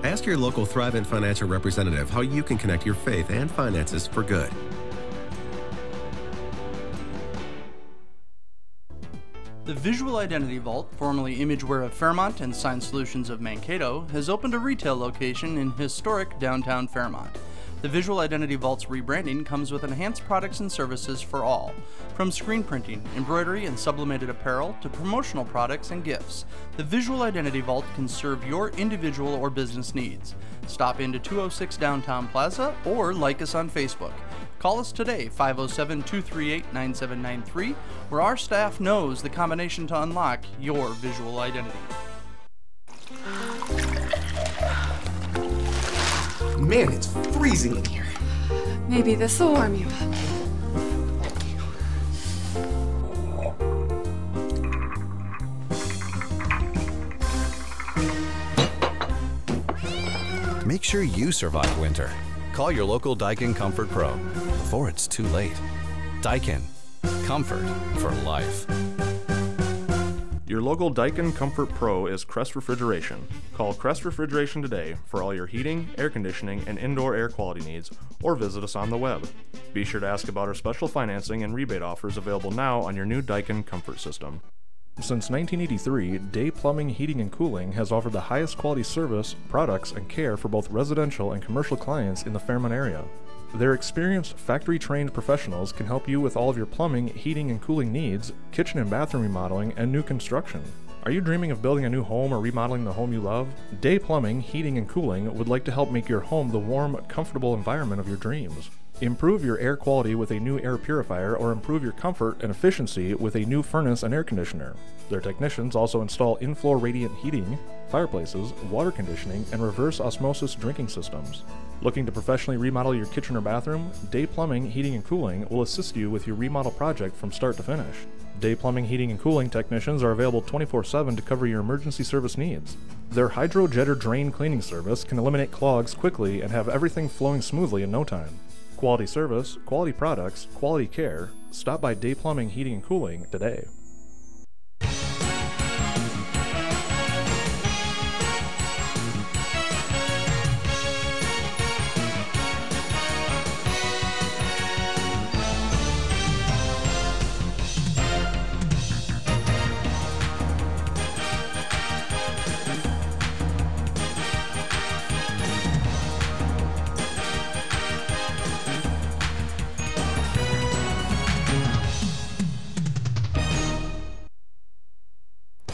Ask your local Thrivent Financial representative how you can connect your faith and finances for good. The Visual Identity Vault, formerly Imageware of Fairmont and Sign Solutions of Mankato, has opened a retail location in historic downtown Fairmont. The Visual Identity Vault's rebranding comes with enhanced products and services for all, from screen printing, embroidery, and sublimated apparel to promotional products and gifts. The Visual Identity Vault can serve your individual or business needs. Stop into 206 Downtown Plaza or like us on Facebook. Call us today, 507-238-9793, where our staff knows the combination to unlock your visual identity. Man, it's freezing in here. Maybe this will warm you up. Make sure you survive winter. Call your local Daikin Comfort Pro before it's too late. Daikin, comfort for life. Your local Daikin Comfort Pro is Crest Refrigeration. Call Crest Refrigeration today for all your heating, air conditioning, and indoor air quality needs, or visit us on the web. Be sure to ask about our special financing and rebate offers available now on your new Daikin Comfort System. Since 1983, Day Plumbing, Heating, and Cooling has offered the highest quality service, products, and care for both residential and commercial clients in the Fairmont area. Their experienced, factory-trained professionals can help you with all of your plumbing, heating, and cooling needs, kitchen and bathroom remodeling, and new construction. Are you dreaming of building a new home or remodeling the home you love? Day Plumbing, Heating, and Cooling would like to help make your home the warm, comfortable environment of your dreams. Improve your air quality with a new air purifier or improve your comfort and efficiency with a new furnace and air conditioner. Their technicians also install in-floor radiant heating, fireplaces, water conditioning, and reverse osmosis drinking systems. Looking to professionally remodel your kitchen or bathroom? Day Plumbing, Heating, and Cooling will assist you with your remodel project from start to finish. Day Plumbing, Heating, and Cooling technicians are available 24/7 to cover your emergency service needs. Their Hydro Jetter drain cleaning service can eliminate clogs quickly and have everything flowing smoothly in no time. Quality service, quality products, quality care. Stop by Day Plumbing, Heating, and Cooling today.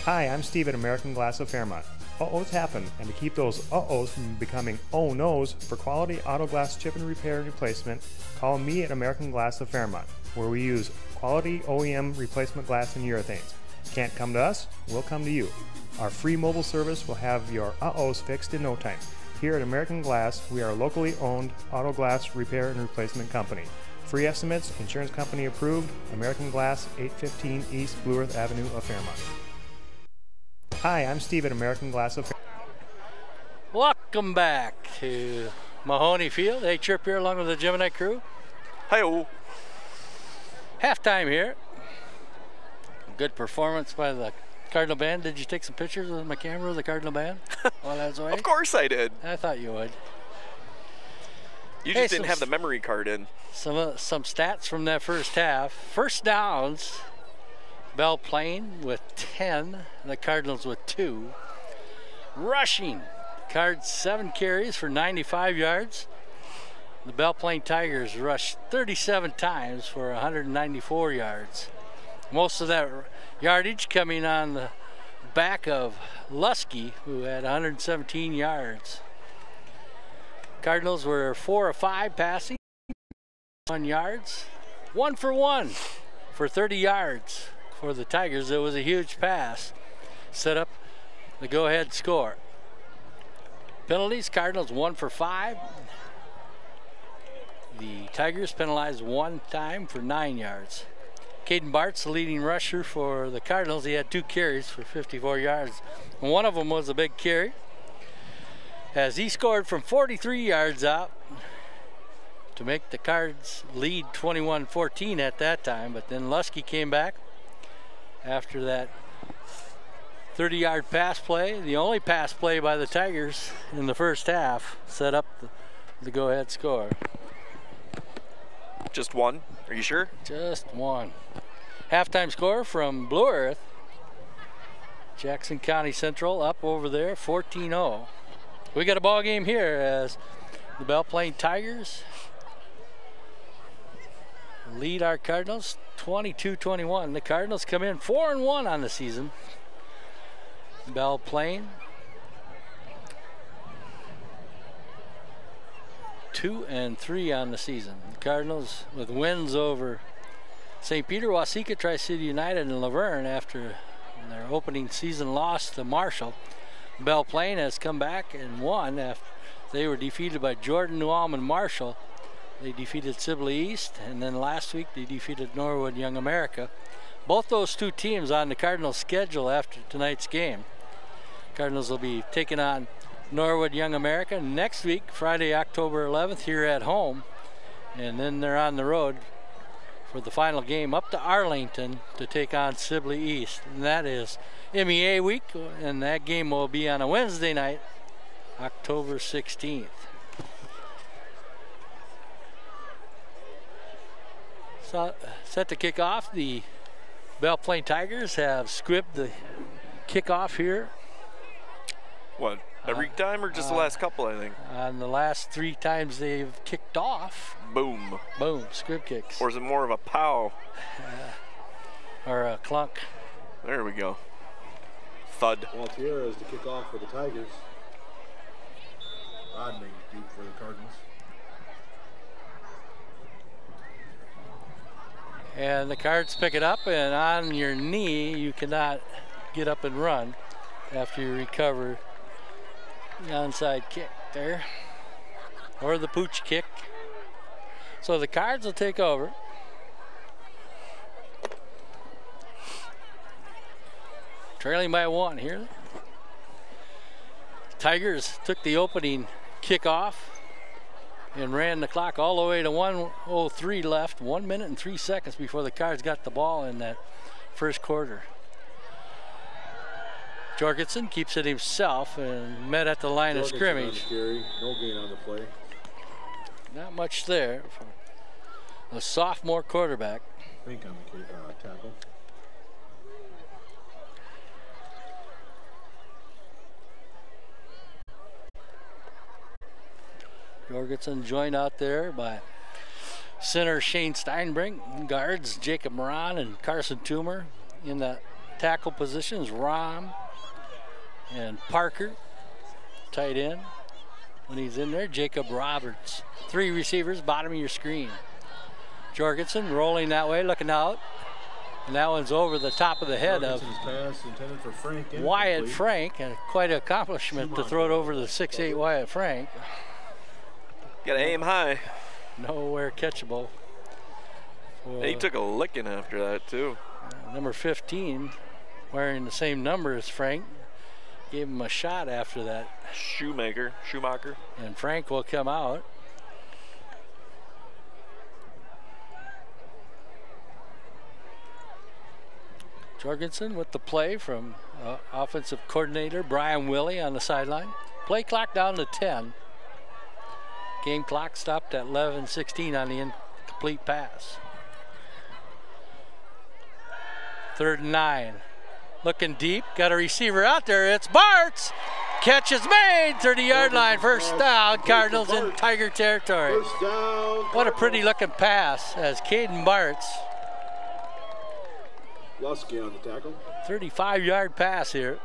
Hi, I'm Steve at American Glass of Fairmont. Uh-ohs happen, and to keep those uh-ohs from becoming oh-nos, for quality auto glass chip and repair and replacement, call me at American Glass of Fairmont, where we use quality OEM replacement glass and urethanes. Can't come to us? We'll come to you. Our free mobile service will have your uh-ohs fixed in no time. Here at American Glass, we are a locally owned auto glass repair and replacement company. Free estimates, insurance company approved, American Glass, 815 East Blue Earth Avenue of Fairmont. Hi, I'm Steve at American Glass of Fairmont. Welcome back to Mahoney Field. Hey, Chirp here along with the Gemini crew. Hi-oh. Halftime here. Good performance by the Cardinal Band. Did you take some pictures with my camera of the Cardinal Band while I was away? Of course I did. I thought you would. You just didn't have the memory card in. Some stats from that first half. First downs, Belle Plain with 10, the Cardinals with 2. Rushing, Cards 7 carries for 95 yards. The Belle Plain Tigers rushed 37 times for 194 yards. Most of that yardage coming on the back of Lusky, who had 117 yards. Cardinals were 4 of 5 passing, 1 yards, 1 for 1 for 30 yards. For the Tigers, it was a huge pass. Set up the go-ahead score. Penalties, Cardinals 1 for 5. The Tigers penalized 1 time for 9 yards. Caden Bart's the leading rusher for the Cardinals. He had 2 carries for 54 yards. And one of them was a big carry, as he scored from 43 yards out to make the Cards lead 21-14 at that time. But then Lusky came back after that 30-yard pass play, the only pass play by the Tigers in the first half, set up the go-ahead score. Just 1? Are you sure? Just 1. Halftime score from Blue Earth. Jackson County Central up over there, 14-0. We got a ball game here as the Belle Plain Tigers lead our Cardinals 22-21. The Cardinals come in 4-1 on the season. Belle Plain 2-3 on the season. The Cardinals with wins over St. Peter, Waseca, Tri-City United, and Laverne after their opening season loss to Marshall. Belle Plain has come back and won after they were defeated by Jordan, New Ulm, and Marshall. They defeated Sibley East, and then last week they defeated Norwood Young America. Both those two teams on the Cardinals' schedule after tonight's game. Cardinals will be taking on Norwood Young America next week, Friday, October 11th, here at home. And then they're on the road for the final game up to Arlington to take on Sibley East. And that is MEA week, and that game will be on a Wednesday night, October 16th. So, set to kick off, the Belle Plain Tigers have scribbed the kickoff here What, every time or just the last couple, I think? On the last 3 times they've kicked off. Boom. Boom, squib kicks. Or is it more of a pow? Or a clunk. There we go. Thud. Waltier is to kick off for the Tigers. Rodney deep for the Cardinals. And the Cards pick it up, and on your knee, you cannot get up and run after you recover the onside kick there, or the pooch kick. So the Cards will take over. Trailing by 1 here. Tigers took the opening kickoff and ran the clock all the way to 1:03 left, 1 minute and 3 seconds before the Cards got the ball in that first quarter. Jorgensen keeps it himself and met at the line of scrimmage. No gain on the play. Not much there for a sophomore quarterback. Fink on the tackle. Jorgensen joined out there by center Shane Steinbrink, guards Jacob Moran and Carson Toomer. In the tackle positions, Rom and Parker, tight end. When he's in there, Jacob Roberts. 3 receivers, bottom of your screen. Jorgensen rolling that way, looking out. And that one's over the top of the head of pass intended for Frank, Wyatt Frank, and quite an accomplishment to throw it over the 6'8" Wyatt Frank. Gotta aim high. Nowhere catchable. He took a licking after that, too. Number 15, wearing the same number as Frank, gave him a shot after that. Schumacher. And Frank will come out. Jorgensen with the play from offensive coordinator Brian Willey on the sideline. Play clock down to 10. Game clock stopped at 11:16 on the incomplete pass. 3rd and 9. Looking deep, got a receiver out there. It's Bartz. Catch is made, 30-yard line, first down. Cardinals in Tiger territory. What a pretty looking pass as Caden Bartz. Lusky on the tackle. 35-yard pass here.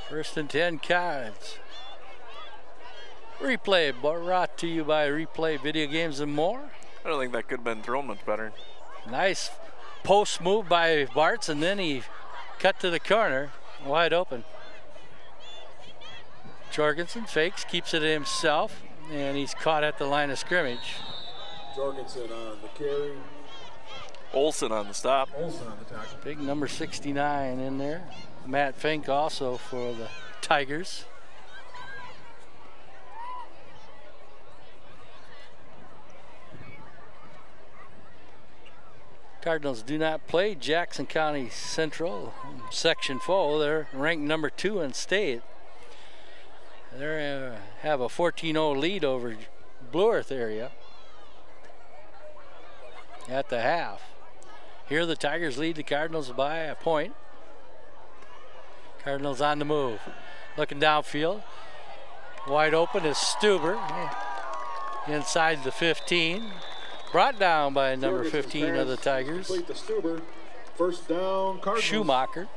1st and 10 Cards. Replay brought to you by Replay Video Games and More. I don't think that could have been thrown much better. Nice post move by Bartz, and then he cut to the corner, wide open. Jorgensen fakes, keeps it himself, and he's caught at the line of scrimmage. Jorgensen on the carry. Olsen on the stop. Olsen on the tackle. Big number 69 in there. Matt Fink also for the Tigers. Cardinals do not play Jackson County Central Section 4. They're ranked number 2 in state. They have a 14-0 lead over Blue Earth area at the half. Here the Tigers lead the Cardinals by a point. Cardinals on the move. Looking downfield. Wide open is Stuber. Inside the 15. Brought down by number 15 of the Tigers. Stuber. First down, Cardinals. Schumacher.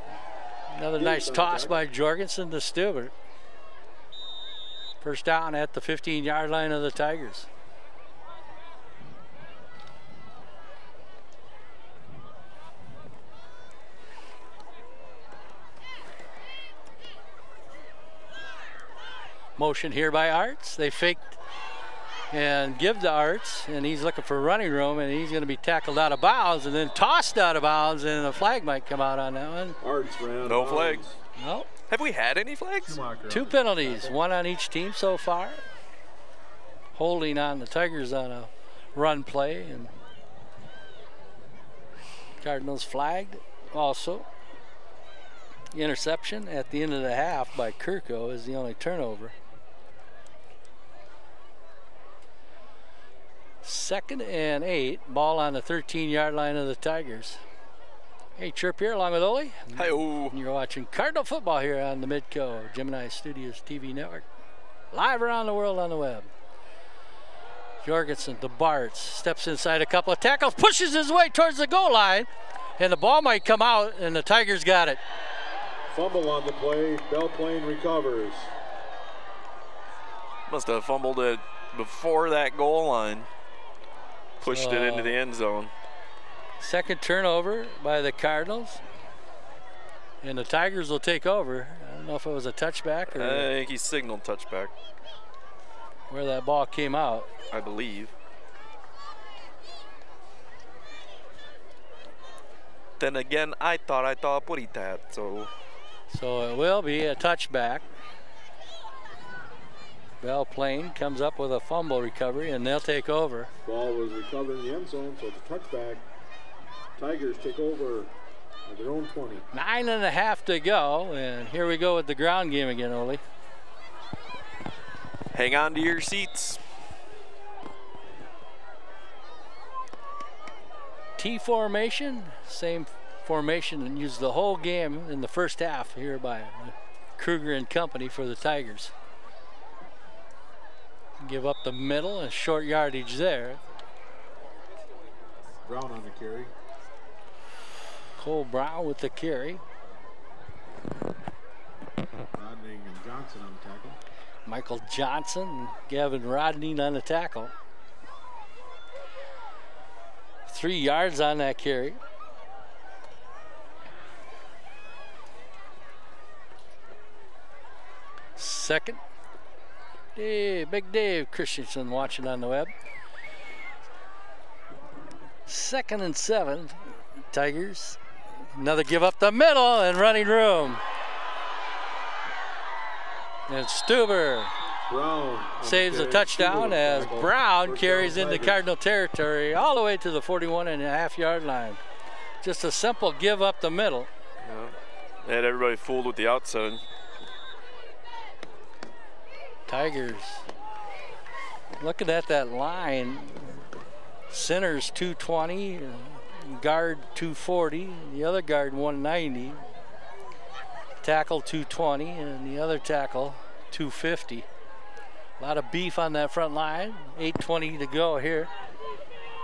Another nice toss by Jorgensen to Stuber. First down at the 15-yard line of the Tigers. Motion here by Arts. They faked and give to Arts, and he's looking for running room, and he's going to be tackled out of bounds and then tossed out of bounds, and a flag might come out on that one. Arts ran. No flags. No. Have we had any flags? 2 penalties, 1 on each team so far. Holding on the Tigers on a run play, and Cardinals flagged also. Interception at the end of the half by Kirko is the only turnover. 2nd and 8, ball on the 13-yard line of the Tigers. Hey, Chirp here along with Ole. Hi-oh. You're watching Cardinal football here on the Midco Gemini Studios TV network. Live around the world on the web. Jorgensen to Bartz, steps inside a couple of tackles, pushes his way towards the goal line, and the ball might come out, and the Tigers got it. Fumble on the play. Belle recovers. Must have fumbled it before that goal line. Pushed it into the end zone. Second turnover by the Cardinals. And the Tigers will take over. I don't know if it was a touchback or I think he signaled touchback. Where that ball came out. I believe. Then again, I thought Puritat, so. So it will be a touchback. Belle comes up with a fumble recovery, and they'll take over. Ball was recovered in the end zone, so it's a touchback. Tigers take over at their own 20. 9.5 to go, and here we go with the ground game again, Ole. Hang on to your seats. T formation, same formation, and used the whole game in the first half here by Kruger and company for the Tigers. Give up the middle and short yardage there. Brown on the carry. Cole Brown with the carry. Rodney and Johnson on the tackle. Michael Johnson and Gavin Rodney on the tackle. 3 yards on that carry. Second. Big Dave Christensen watching on the web. 2nd and 7. Tigers. Another give up the middle and running room. And Stuber saves a touchdown as Brown carries into Cardinal territory all the way to the 41.5-yard line. Just a simple give up the middle. Yeah. They had everybody fooled with the outside. Tigers looking at that line. Center's 220, guard 240, the other guard 190, tackle 220, and the other tackle 250. A lot of beef on that front line. 8:20 to go here.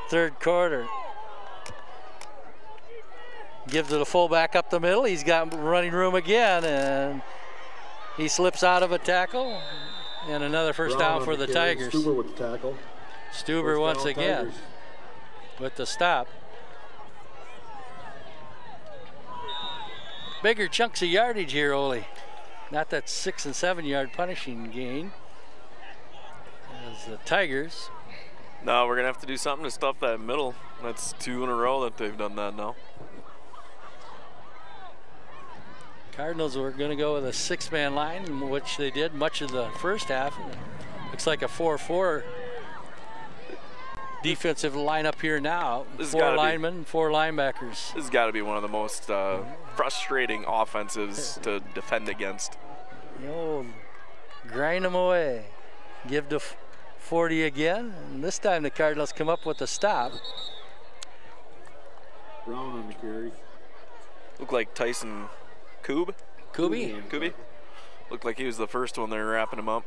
Third quarter. Gives it a fullback up the middle. He's got running room again, and he slips out of a tackle. And another first down for the Tigers. Stuber with the tackle. Stuber once again Tigers. With the stop. Bigger chunks of yardage here, Ole. Not that 6- and 7-yard punishing gain. As the Tigers. No, we're going to have to do something to stuff that middle. That's 2 in a row that they've done that now. Cardinals were going to go with a 6-man line, which they did much of the first half. Looks like a 4-4 defensive lineup here now. 4 linemen, 4 linebackers. This has got to be one of the most frustrating offenses to defend against. Yo, grind them away. Give to 40 again, and this time the Cardinals come up with a stop. Brown on the carry. Looked like Tyson Kubi looked like he was the first one there wrapping him up.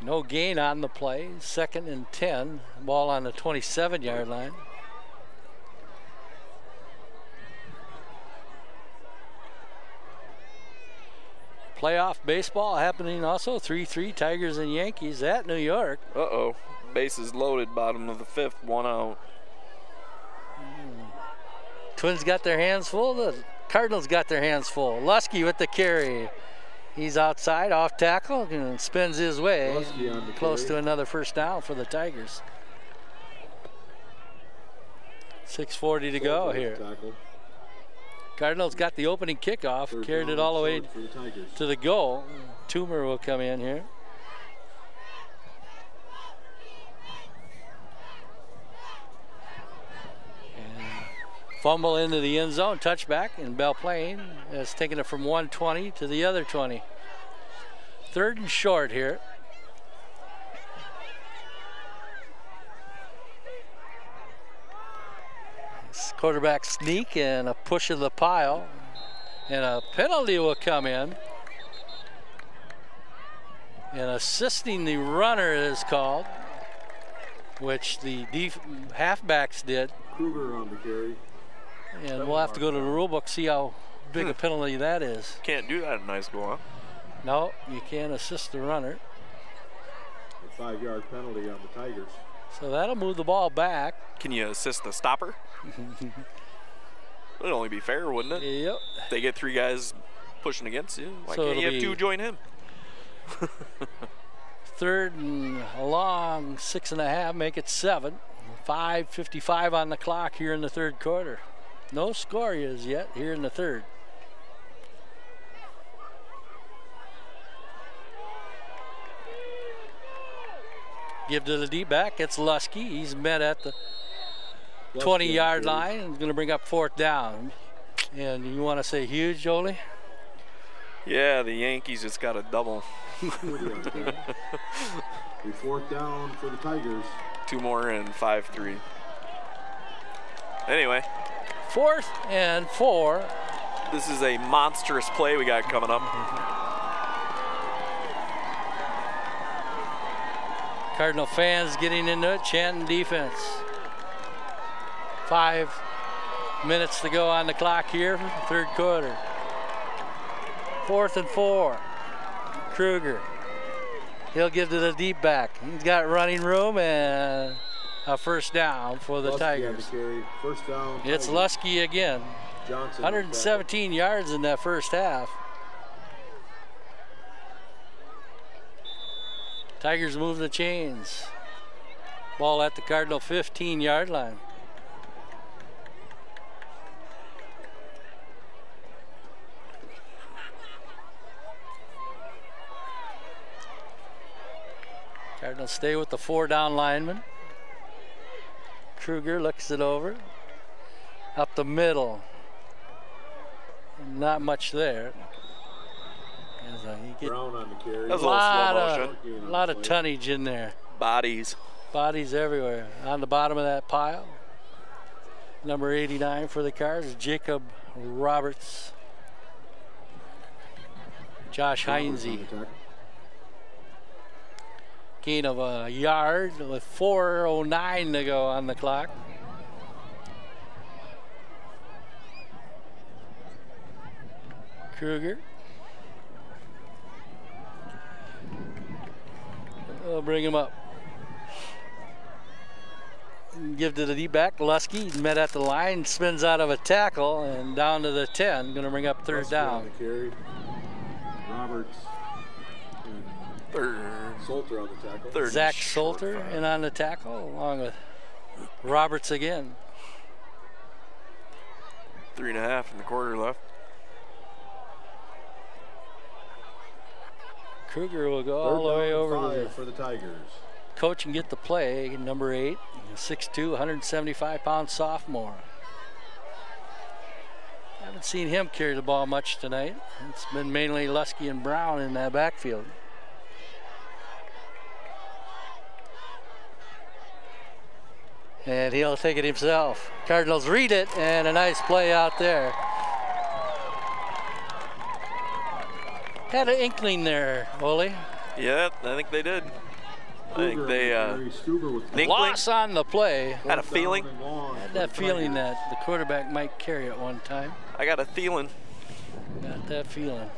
No gain on the play. 2nd and 10. Ball on the 27-yard line. Playoff baseball happening also. 3-3 Tigers and Yankees at New York. Uh-oh. Bases loaded, bottom of the 5th, 1 out. Twins got their hands full. The Cardinals got their hands full. Lusky with the carry. He's outside, off tackle, and spins his way. Close to another first down for the Tigers. 6:40 to go here. Cardinals got the opening kickoff, carried it all the way to the goal. Toomer will come in here. Fumble into the end zone, touchback, and Belle has taken it from 120 to the other 20. 3rd and short here. Quarterback sneak and a push of the pile. And a penalty will come in. And assisting the runner is called, which the halfbacks did. Kruger on the carry. And we'll have to go to the rule book, see how big a penalty that is. Can't do that in high school, huh? No, you can't assist the runner. A 5-yard penalty on the Tigers. So that'll move the ball back. Can you assist the stopper? It'd only be fair, wouldn't it? Yep. If they get 3 guys pushing against you, why So can't you it'll have be 2 join him? 3rd and long, 6.5, make it 7. 5:55 on the clock here in the 3rd quarter. No score is yet here in the 3rd. Give to the deep back. It's Lusky. He's met at the 20-yard line and going to bring up 4th down. And you want to say huge, Jolie? Yeah, the Yankees just got a double. Be 4th down for the Tigers. 2 more and 5-3. Anyway. 4th and 4. This is a monstrous play we got coming up. Cardinal fans getting into it, chanting defense. 5 minutes to go on the clock here, 3rd quarter. 4th and 4. Kruger. He'll give to the deep back. He's got running room and a 1st down for the Tigers. First down. It's Tigers. Lusky again. Johnson 117 yards in that 1st half. Tigers move the chains. Ball at the Cardinal 15-yard line. Cardinals stay with the 4-down lineman. Kruger looks it over. Up the middle. Not much there. Brown on the carry. That was a little slow motion. A lot of tonnage in there. Bodies. Bodies everywhere. On the bottom of that pile. Number 89 for the Cards, Jacob Roberts. Josh Heinze. Gain of a yard with 4:09 to go on the clock. Kruger. We'll bring him up. Give to the deep back. Lusky. He's met at the line, spins out of a tackle and down to the 10. Going to bring up 3rd down. On the carry. Roberts. Salter on the tackle. Zach Salter in on the tackle along with Roberts again. 3.5 in the quarter left. Kruger will go all the way over to for the Tigers. Coach and get the play. Number 8, 6'2", 175-pound sophomore. Haven't seen him carry the ball much tonight. It's been mainly Lusky and Brown in that backfield. And he'll take it himself. Cardinals read it, and a nice play out there. Had an inkling there, Ole. Yeah, I think they did. I think they loss on the play. Had a feeling. Had that feeling that the quarterback might carry it one time. I got a feeling. Got that feeling.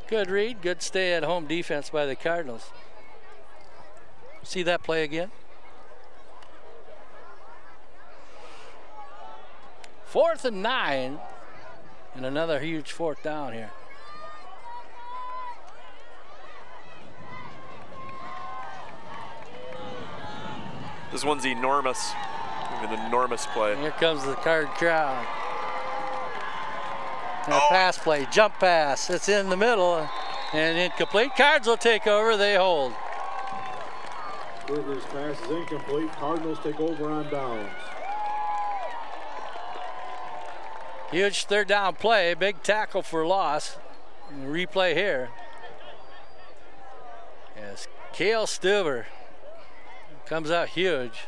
Good read, good stay-at-home defense by the Cardinals. See that play again? 4th and 9, and another huge 4th down here. This one's enormous. An enormous play. Here comes the Card crowd. And a pass play, jump pass. It's in the middle and incomplete. Cards will take over, they hold. Kruger's pass is incomplete. Cardinals take over on downs. Huge 3rd down play, big tackle for loss. Replay here. Yes, Cale Stuber comes out huge.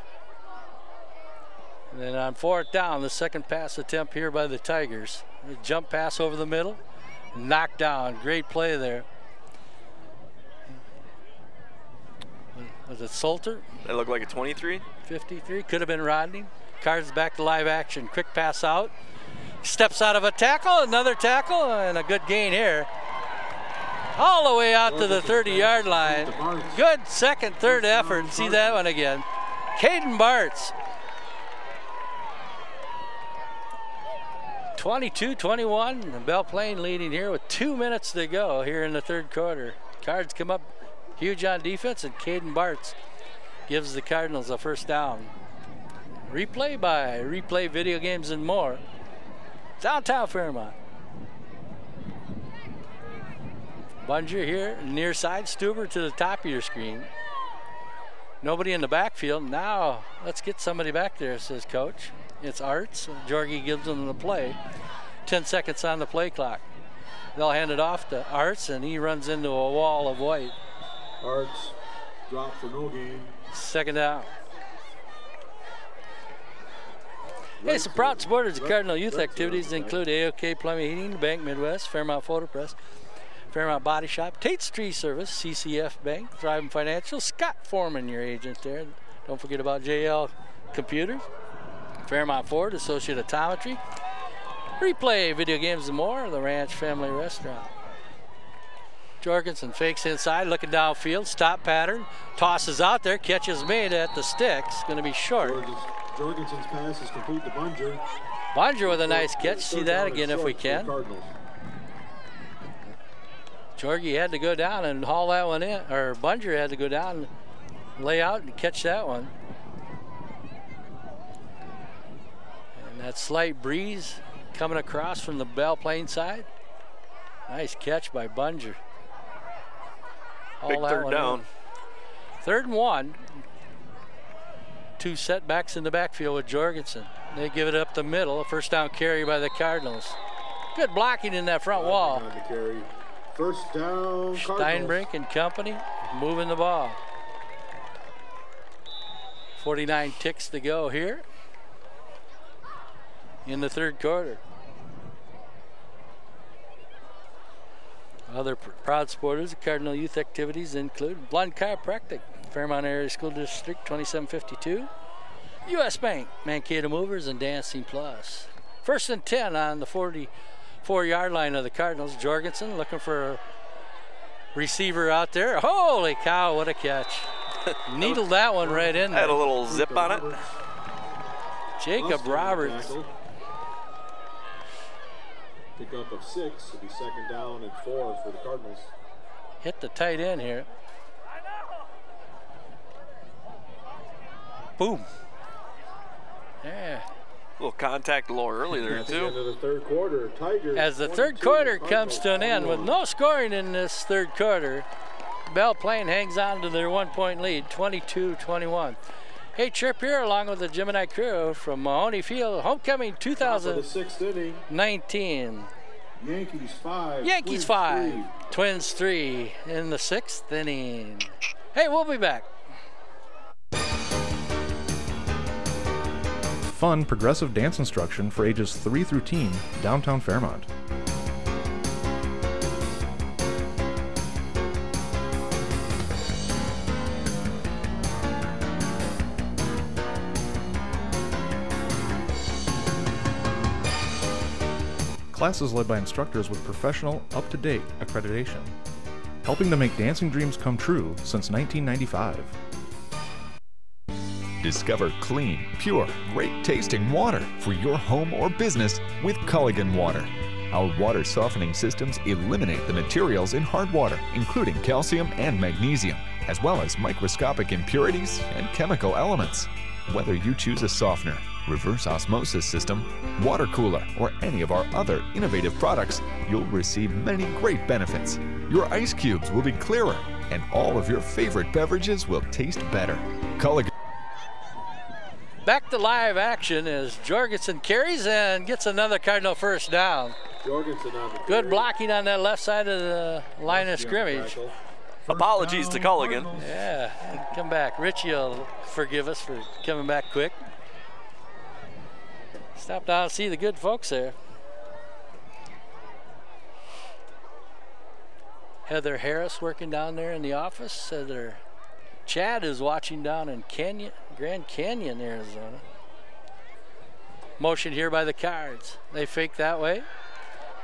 And then on 4th down, the second pass attempt here by the Tigers. A jump pass over the middle, knocked down. Great play there. Was it Salter? That looked like a 23. 53, could have been Rodney. Cards back to live action. Quick pass out. Steps out of a tackle, another tackle, and a good gain here. All the way out to the 30-yard line. Good second, third effort. See that one again. Caden Bartz. 22-21, and Belle Plaine leading here with 2 minutes to go here in the third quarter. Cards come up huge on defense, and Caden Bartz gives the Cardinals a first down. Replay by Replay Video Games and More. Downtown Fairmont. Bunger here, near side. Stuber to the top of your screen. Nobody in the backfield. Now, let's get somebody back there, says Coach. It's Arts. Jorgie gives them the play. 10 seconds on the play clock. They'll hand it off to Arts, and he runs into a wall of white. Arts dropped for no gain. Second down. Hey, some proud supporters of Cardinal Youth activities include AOK Plumbing Heating, Bank Midwest, Fairmont Photo Press, Fairmont Body Shop, Tate's Tree Service, CCF Bank, Thriving Financial, Scott Foreman, your agent there. Don't forget about JL Computers, Fairmont Ford, Associate Optometry, Replay Video Games and More, the Ranch Family Restaurant. Jorgensen fakes inside, looking downfield, stop pattern, tosses out there, catches made at the sticks, going to be short. Jorgensen's pass is complete to Bunger. Bunger with a nice catch. See that again if we can. Jorgie had to go down and haul that one in, or Bunger had to go down and lay out and catch that one. And that slight breeze coming across from the Belle Plaine side. Nice catch by Bunger. Big third down. 3rd and 1. 2 setbacks in the backfield with Jorgensen. They give it up the middle. A first down carry by the Cardinals. Good blocking in that front wall. First down, Steinbrink and company moving the ball. 49 ticks to go here in the third quarter. Other proud supporters of Cardinal Youth activities include Blund Chiropractic, Fairmont Area School District 2752, U.S. Bank, Mankato Movers, and Dancing Plus. 1st and 10 on the 44-yard line of the Cardinals. Jorgensen looking for a receiver out there. Holy cow, what a catch. Needled that one right in there. Had a little zip on it. Jacob Roberts. Pick up of 6. It'll be 2nd down and 4 for the Cardinals. Hit the tight end here. Boom. Yeah. A little contact a little early there, too. At the end of the third quarter, Tigers. As the third quarter comes to an end with no scoring in this third quarter, Belle Plaine hangs on to their 1-point lead, 22-21. Hey, Chirp here along with the Gemini crew from Mahoney Field, homecoming 2019. Yankees 5. Yankees 5. Twins 3 in the 6th inning. Hey, we'll be back. Fun, progressive dance instruction for ages 3 through teen, downtown Fairmont. Classes led by instructors with professional, up-to-date accreditation, helping to make dancing dreams come true since 1995. Discover clean, pure, great-tasting water for your home or business with Culligan Water. Our water softening systems eliminate the materials in hard water, including calcium and magnesium, as well as microscopic impurities and chemical elements. Whether you choose a softener, reverse osmosis system, water cooler, or any of our other innovative products, you'll receive many great benefits. Your ice cubes will be clearer, and all of your favorite beverages will taste better. Culligan. Back to live action as Jorgensen carries and gets another Cardinal first down. Jorgensen on the good blocking on that left side of the line of scrimmage. Apologies to Culligan. Yeah, come back. Richie will forgive us for coming back quick. Stop down and see the good folks there. Heather Harris working down there in the office. Chad is watching down in Grand Canyon, Arizona. Motion here by the Cards. They fake that way.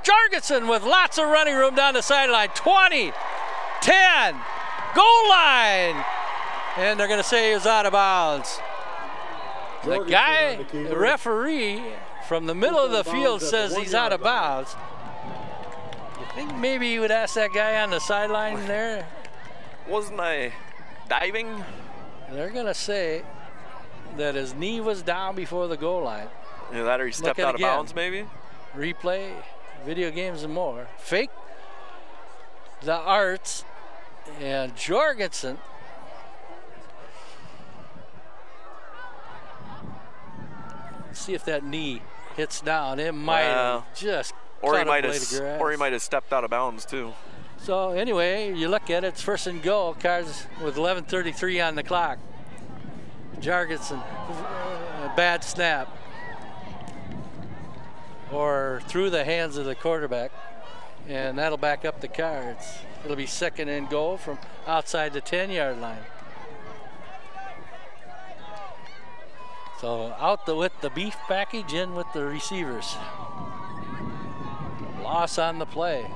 Jorgensen with lots of running room down the sideline. 20, 10, goal line. And they're going to say he was out of bounds. The guy, the referee from the middle of the field says he's out of bounds. You think maybe you would ask that guy on the sideline there? Wasn't I diving? They're going to say that his knee was down before the goal line. Yeah, that or he stepped out of bounds maybe? Replay, video games and more. Fake the arts, and Jorgensen see if that knee hits down. It might have just or he might have stepped out of bounds too. So anyway, you look at it, it's first and goal. Cards with 11:33 on the clock. Jorgensen, a bad snap. Or through the hands of the quarterback, and that'll back up the Cards. It'll be second and goal from outside the 10-yard line. So out with the beef package, in with the receivers. Loss on the play.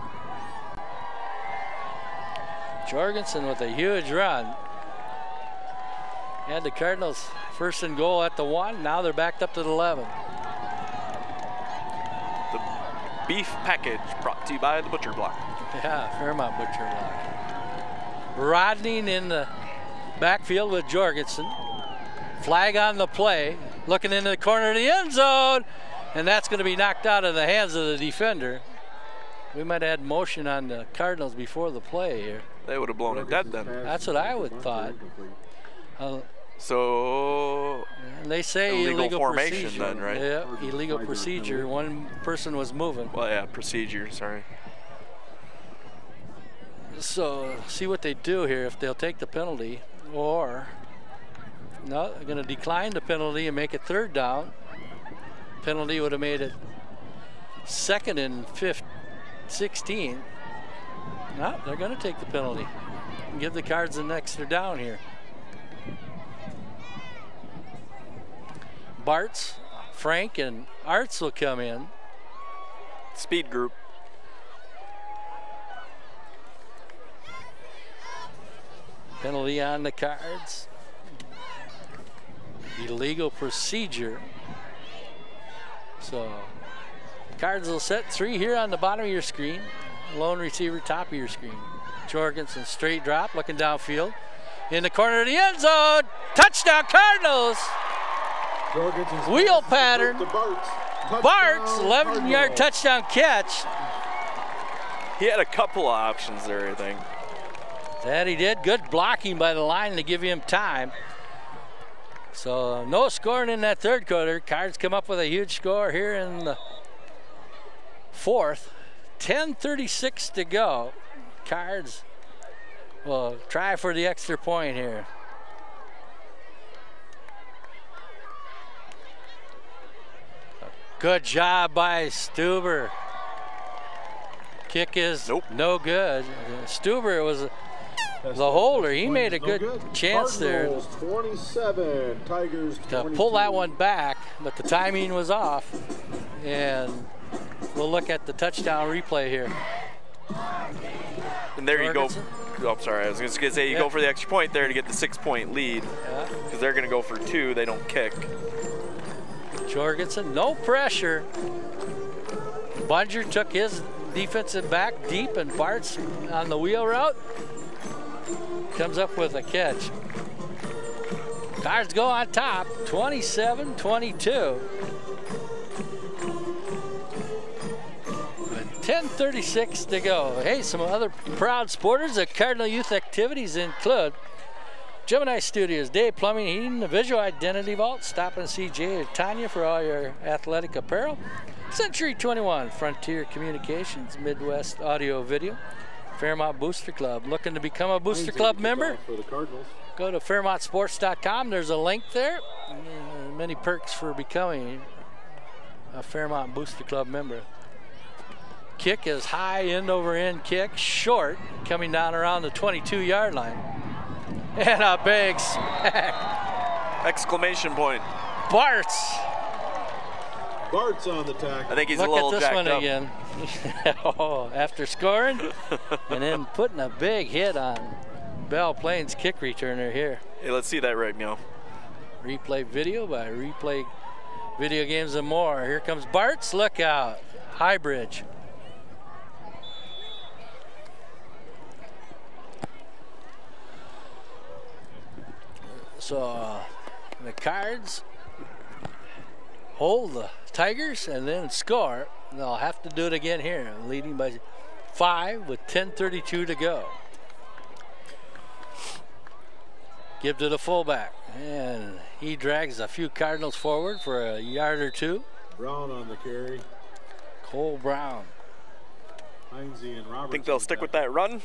Jorgensen with a huge run. And the Cardinals first and goal at the 1. Now they're backed up to the 11. The beef package brought to you by the Butcher Block. Yeah, Fairmont Butcher Block. Rodney in the backfield with Jorgensen. Flag on the play. Looking into the corner of the end zone. And that's going to be knocked out of the hands of the defender. We might have had motion on the Cardinals before the play here. They would have blown it dead then. That's what I would thought. So they say illegal formation procedure. Then, right? Yeah, illegal procedure. One person was moving. Well, yeah, procedure, sorry. So see what they do here, if they'll take the penalty, or no, they're going to decline the penalty and make it third down. Penalty would have made it 2nd and 16. No, they're going to take the penalty and give the Cards an extra down here. Bartz, Frank, and Arts will come in. Speed group. Penalty on the Cards. Illegal procedure. So Cards will set 3 here on the bottom of your screen. Lone receiver, top of your screen. Jorgensen, straight drop, looking downfield. In the corner of the end zone. Touchdown Cardinals. Wheel pattern. Bart's 11-yard touchdown catch. He had a couple of options there, I think. That he did. Good blocking by the line to give him time. So no scoring in that third quarter. Cards come up with a huge score here in the 4th. 10:36 to go. Cards will try for the extra point here. Good job by Stuber. Kick is no good. Stuber was the holder. He made a good chance there 27, Tigers to pull that one back, but the timing was off. And we'll look at the touchdown replay here. And there you go. Oh, I'm sorry. I was just going to say you go for the extra point there to get the 6-point lead. Because they're going to go for 2. They don't kick. Jorgensen, no pressure. Bunger took his defensive back deep, and Bart's on the wheel route. Comes up with a catch. Cards go on top, 27-22. 10:36 to go. Hey, some other proud supporters of Cardinal Youth activities include Gemini Studios, Day Plumbing, Heating, the Visual Identity Vault. Stop and see Jay or Tanya for all your athletic apparel. Century 21, Frontier Communications, Midwest Audio Video. Fairmont Booster Club. Looking to become a Booster Club member? For the Cardinals. Go to FairmontSports.com. There's a link there. Many perks for becoming a Fairmont Booster Club member. Kick is high, end over end kick, short, coming down around the 22-yard line. And a big smack. Exclamation point. Bart's on the tackle. I think he's a little jacked up. Look at this one again. Oh, after scoring and then putting a big hit on Belle Plains kick returner here. Hey, let's see that right now. Replay video by Replay Video Games and More. Here comes Bart's. Look out. High bridge. So the Cards hold the Tigers and then score. They'll have to do it again here, leading by 5 with 10:32 to go. Give to the fullback, and he drags a few Cardinals forward for a yard or two. Brown on the carry. Cole Brown. Heinze and Robertson. Think they'll stick with that run?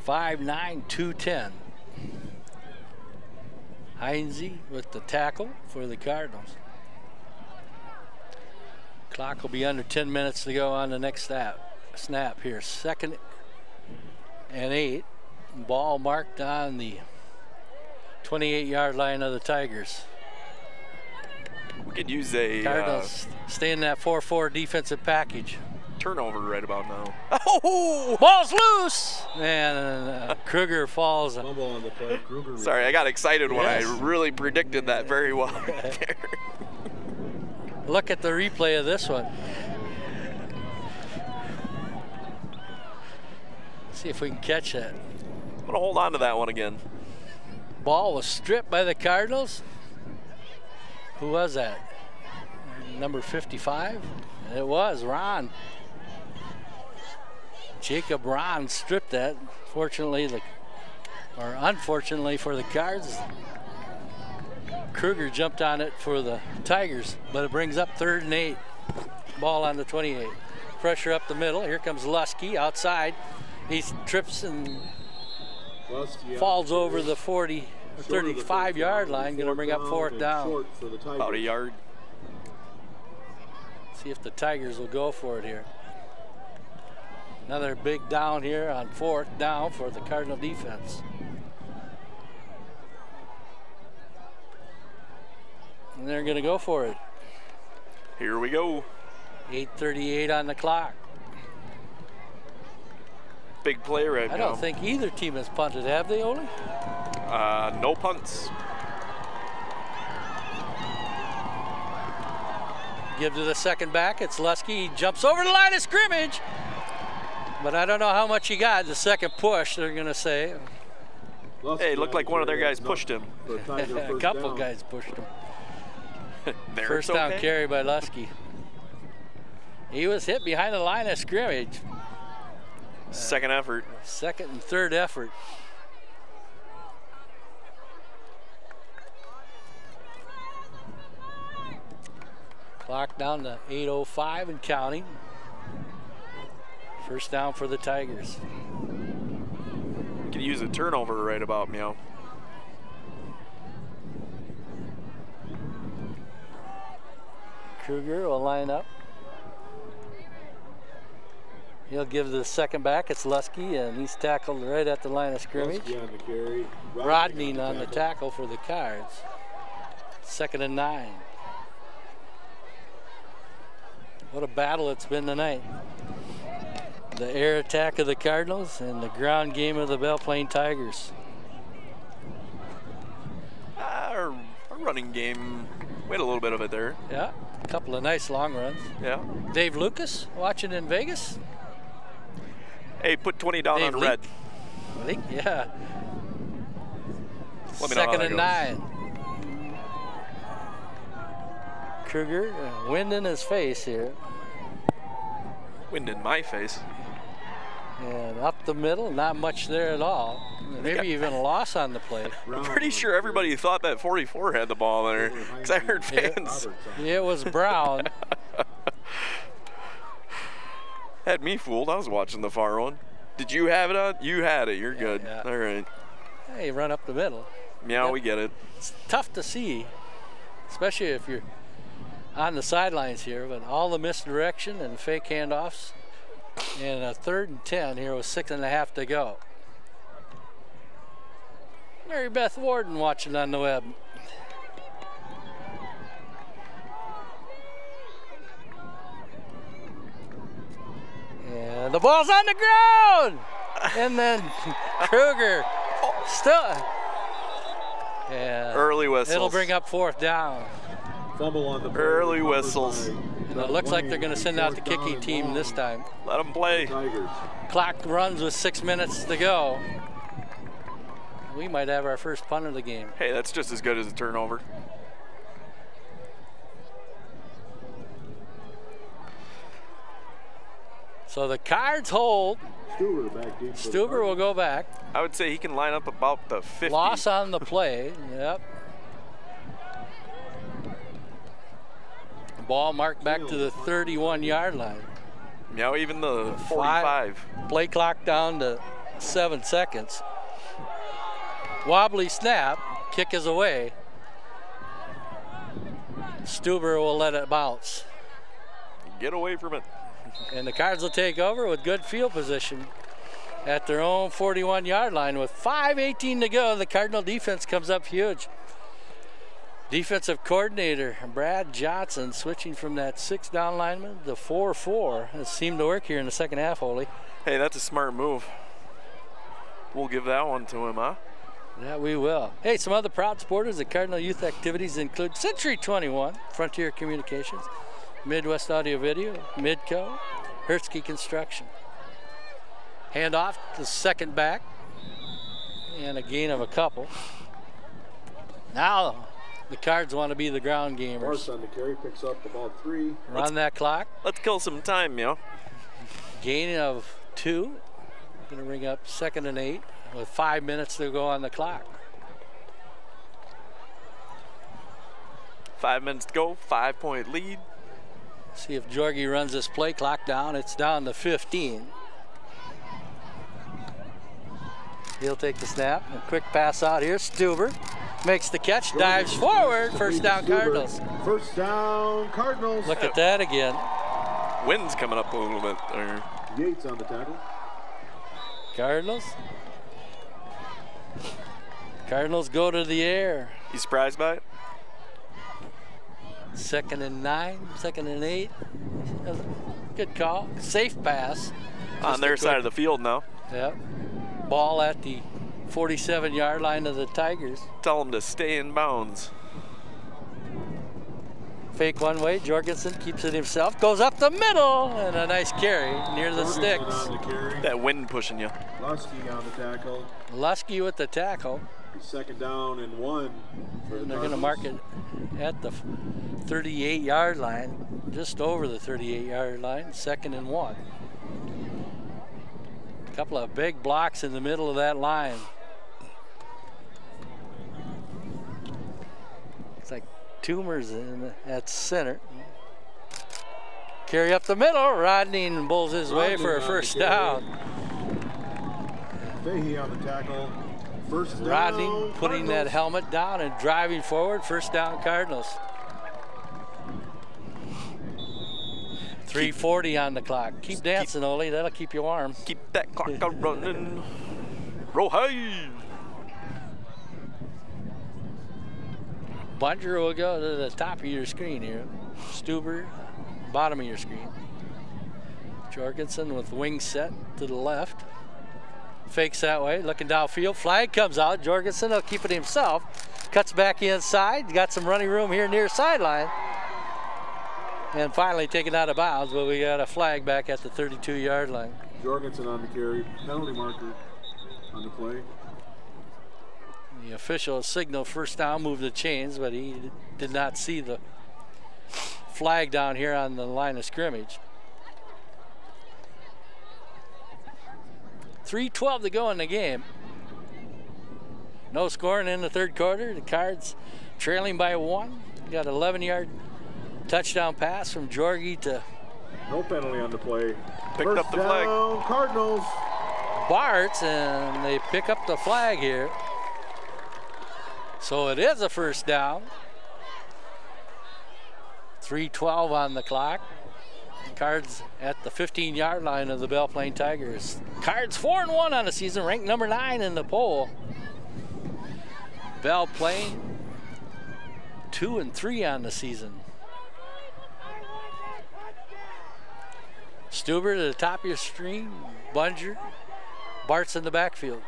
Yeah. 5'9", 210. Heinze with the tackle for the Cardinals. Clock will be under 10 minutes to go on the next snap here. 2nd and 8. Ball marked on the 28-yard line of the Tigers. We could use a Cardinals stay in that 4-4 defensive package. Turnover right about now. Oh! Ball's loose! And Kruger falls. Fumble on the play. Kruger. Sorry, I got excited when I really predicted that very well right there. Look at the replay of this one. See if we can catch that. I'm gonna hold on to that one again. Ball was stripped by the Cardinals. Who was that? Number 55? It was Ron. Jacob Ron stripped that. Fortunately, or unfortunately for the Cards, Kruger jumped on it for the Tigers, but it brings up 3rd and 8. Ball on the 28. Pressure up the middle. Here comes Lusky outside. He trips and falls over the 40 or 35-yard line. Going to bring up 4th down. About a yard. See if the Tigers will go for it here. Another big down here on 4th down for the Cardinal defense. And they're going to go for it. Here we go. 8:38 on the clock. Big play right now. I don't think either team has punted, have they, Ole? No punts. Give to the second back. It's Lusky. He jumps over the line of scrimmage. But I don't know how much he got. The second push, they're going to say. Hey, it looked like one of their guys pushed him. A couple guys pushed him. First down carry by Lusky. He was hit behind the line of scrimmage. Second effort. Second and third effort. Clock down to 8:05 and counting. First down for the Tigers. Could use a turnover right about meow. Kruger will line up. He'll give the second back. It's Lusky, and he's tackled right at the line of scrimmage. On the carry. Rodney on the tackle for the Cards. 2nd and 9. What a battle it's been tonight. The air attack of the Cardinals and the ground game of the Belle Plaine Tigers. Our running game, we had a little bit of it there. Yeah, a couple of nice long runs. Yeah. Dave Lucas watching in Vegas. Hey, put 20 down Dave on red. Leak, yeah. Let me know how 2nd that and goes. 9. Kruger, wind in his face here. Wind in my face. And up the middle, not much there at all. Maybe even a loss on the play. I'm pretty sure everybody thought that 44 had the ball there, because I heard fans. It was Brown. Had me fooled. I was watching the far one. Did you have it on? You had it. You're good. Yeah. All right. Hey, run up the middle. Yeah, we get it. It's tough to see, especially if you're on the sidelines here, but all the misdirection and fake handoffs. And a 3rd and 10 here with 6.5 to go. Mary Beth Warden watching on the web. And the ball's on the ground! And then Kruger still. Yeah. Early whistles. It'll bring up 4th down. Fumble on the early whistles. And it looks like they're going to send out the kicking team this time. Let them play. Clock runs with 6 minutes to go. We might have our first punt of the game. Hey, that's just as good as a turnover. So the Cards hold. Stuber will go back. I would say he can line up about the 50. Loss on the play. Yep. Ball marked back to the 31-yard line. Now even the 45. Play clock down to 7 seconds. Wobbly snap. Kick is away. Stuber will let it bounce. Get away from it. And the Cards will take over with good field position at their own 41-yard line with 5:18 to go. The Cardinal defense comes up huge. Defensive coordinator Brad Johnson switching from that 6-down lineman to 4-4. It seemed to work here in the second half, Ole. Hey, that's a smart move. We'll give that one to him, huh? Yeah, we will. Hey, some other proud supporters of Cardinal youth activities include Century 21, Frontier Communications, Midwest Audio Video, Midco, Hertzke Construction. Handoff to second back, and a gain of a couple. Now the Cards want to be the ground gamers. Morse on the carry, picks up about 3. Run that clock. Let's kill some time, yo. Gain of 2. Going to bring up 2nd and 8 with 5 minutes to go on the clock. 5 minutes to go, 5-point lead. See if Jorgie runs this play clock down. It's down to 15. He'll take the snap. A quick pass out here. Stuber makes the catch, dives forward. First down, Cardinals. First down, Cardinals. Look at that again. Wind's coming up a little bit there. Yates on the tackle. Cardinals go to the air. You surprised by it? 2nd and 9, 2nd and 8. Good call. Safe pass. On their side of the field now. Yep. Ball at the 47-yard line of the Tigers. Tell them to stay in bounds. Fake one way. Jorgensen keeps it himself. Goes up the middle. And a nice carry near the sticks. That wind pushing you. Lusky on the tackle. Lusky with the tackle. 2nd down and 1. And they're going to mark it at the 38-yard line, just over the 38-yard line, 2nd and 1. A couple of big blocks in the middle of that line. It's like tumors at center. Carry up the middle. Rodney bowls his way for a first down. Fahey on the tackle. First down, Rodney putting Cardinals. that helmet down and driving forward. First down, Cardinals. 3:40 on the clock. Keep dancing, Ole. That'll keep you warm. Keep that clock running. Roll high. Bunger will go to the top of your screen here. Stuber, bottom of your screen. Jorgensen with wing set to the left. Fakes that way, looking downfield. Flag comes out. Jorgensen will keep it himself. Cuts back inside. Got some running room here near sideline. And finally taken out of bounds, but we got a flag back at the 32-yard line. Jorgensen on the carry. Penalty marker on the play. The official signaled first down, moved the chains, but he did not see the flag down here on the line of scrimmage. 3:12 to go in the game. No scoring in the third quarter. The Cards trailing by 1. Got an 11-yard touchdown pass from Jorgie to no penalty on the play. Picked up the flag. Cardinals. Bartz, and they pick up the flag here. So it is a first down. 3:12 on the clock. Cards at the 15-yard line of the Belle Plaine Tigers. Cards 4-1 on the season, ranked number 9 in the poll. Belle Plaine 2-3 on the season. Stuber to the top of your screen. Bunger. Bart's in the backfield.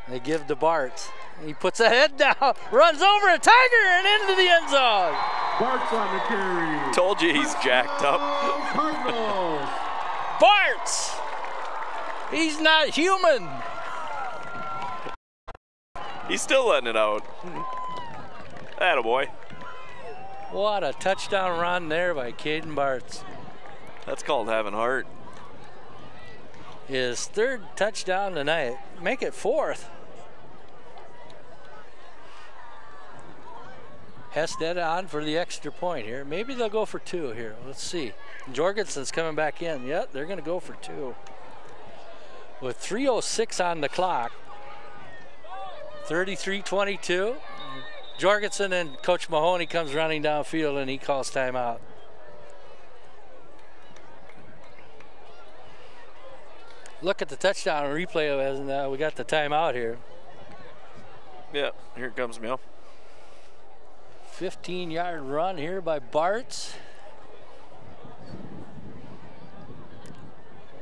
They give to Bart. He puts a head down, runs over a Tiger and into the end zone. Bart's on the carry. Told you he's jacked up. Cardinals. Bart's. He's not human. He's still letting it out. Attaboy. What a touchdown run there by Caden Bart's. That's called having heart. His 3rd touchdown tonight. Make it 4th. Hested on for the extra point here. Maybe they'll go for 2 here. Let's see. Jorgensen's coming back in. Yep, they're going to go for 2. With 3:06 on the clock. 33-22. Jorgensen and Coach Mahoney comes running downfield and he calls timeout. Look at the touchdown replay and we got the timeout here. Yeah, here it comes, Meow. 15-yard run here by Bart's.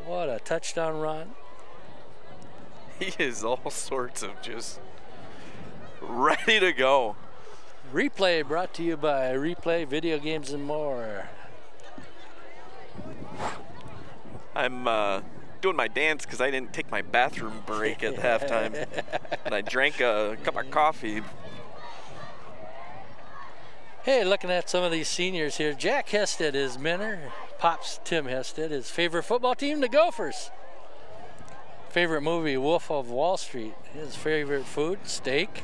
What a touchdown run. He is all sorts of just ready to go. Replay brought to you by Replay Video Games and More. I'm doing my dance because I didn't take my bathroom break at halftime. And I drank a cup of coffee. Hey, looking at some of these seniors here. Jack Hested is Minner. Pops Tim Hested. His favorite football team, the Gophers. Favorite movie, Wolf of Wall Street. His favorite food, steak.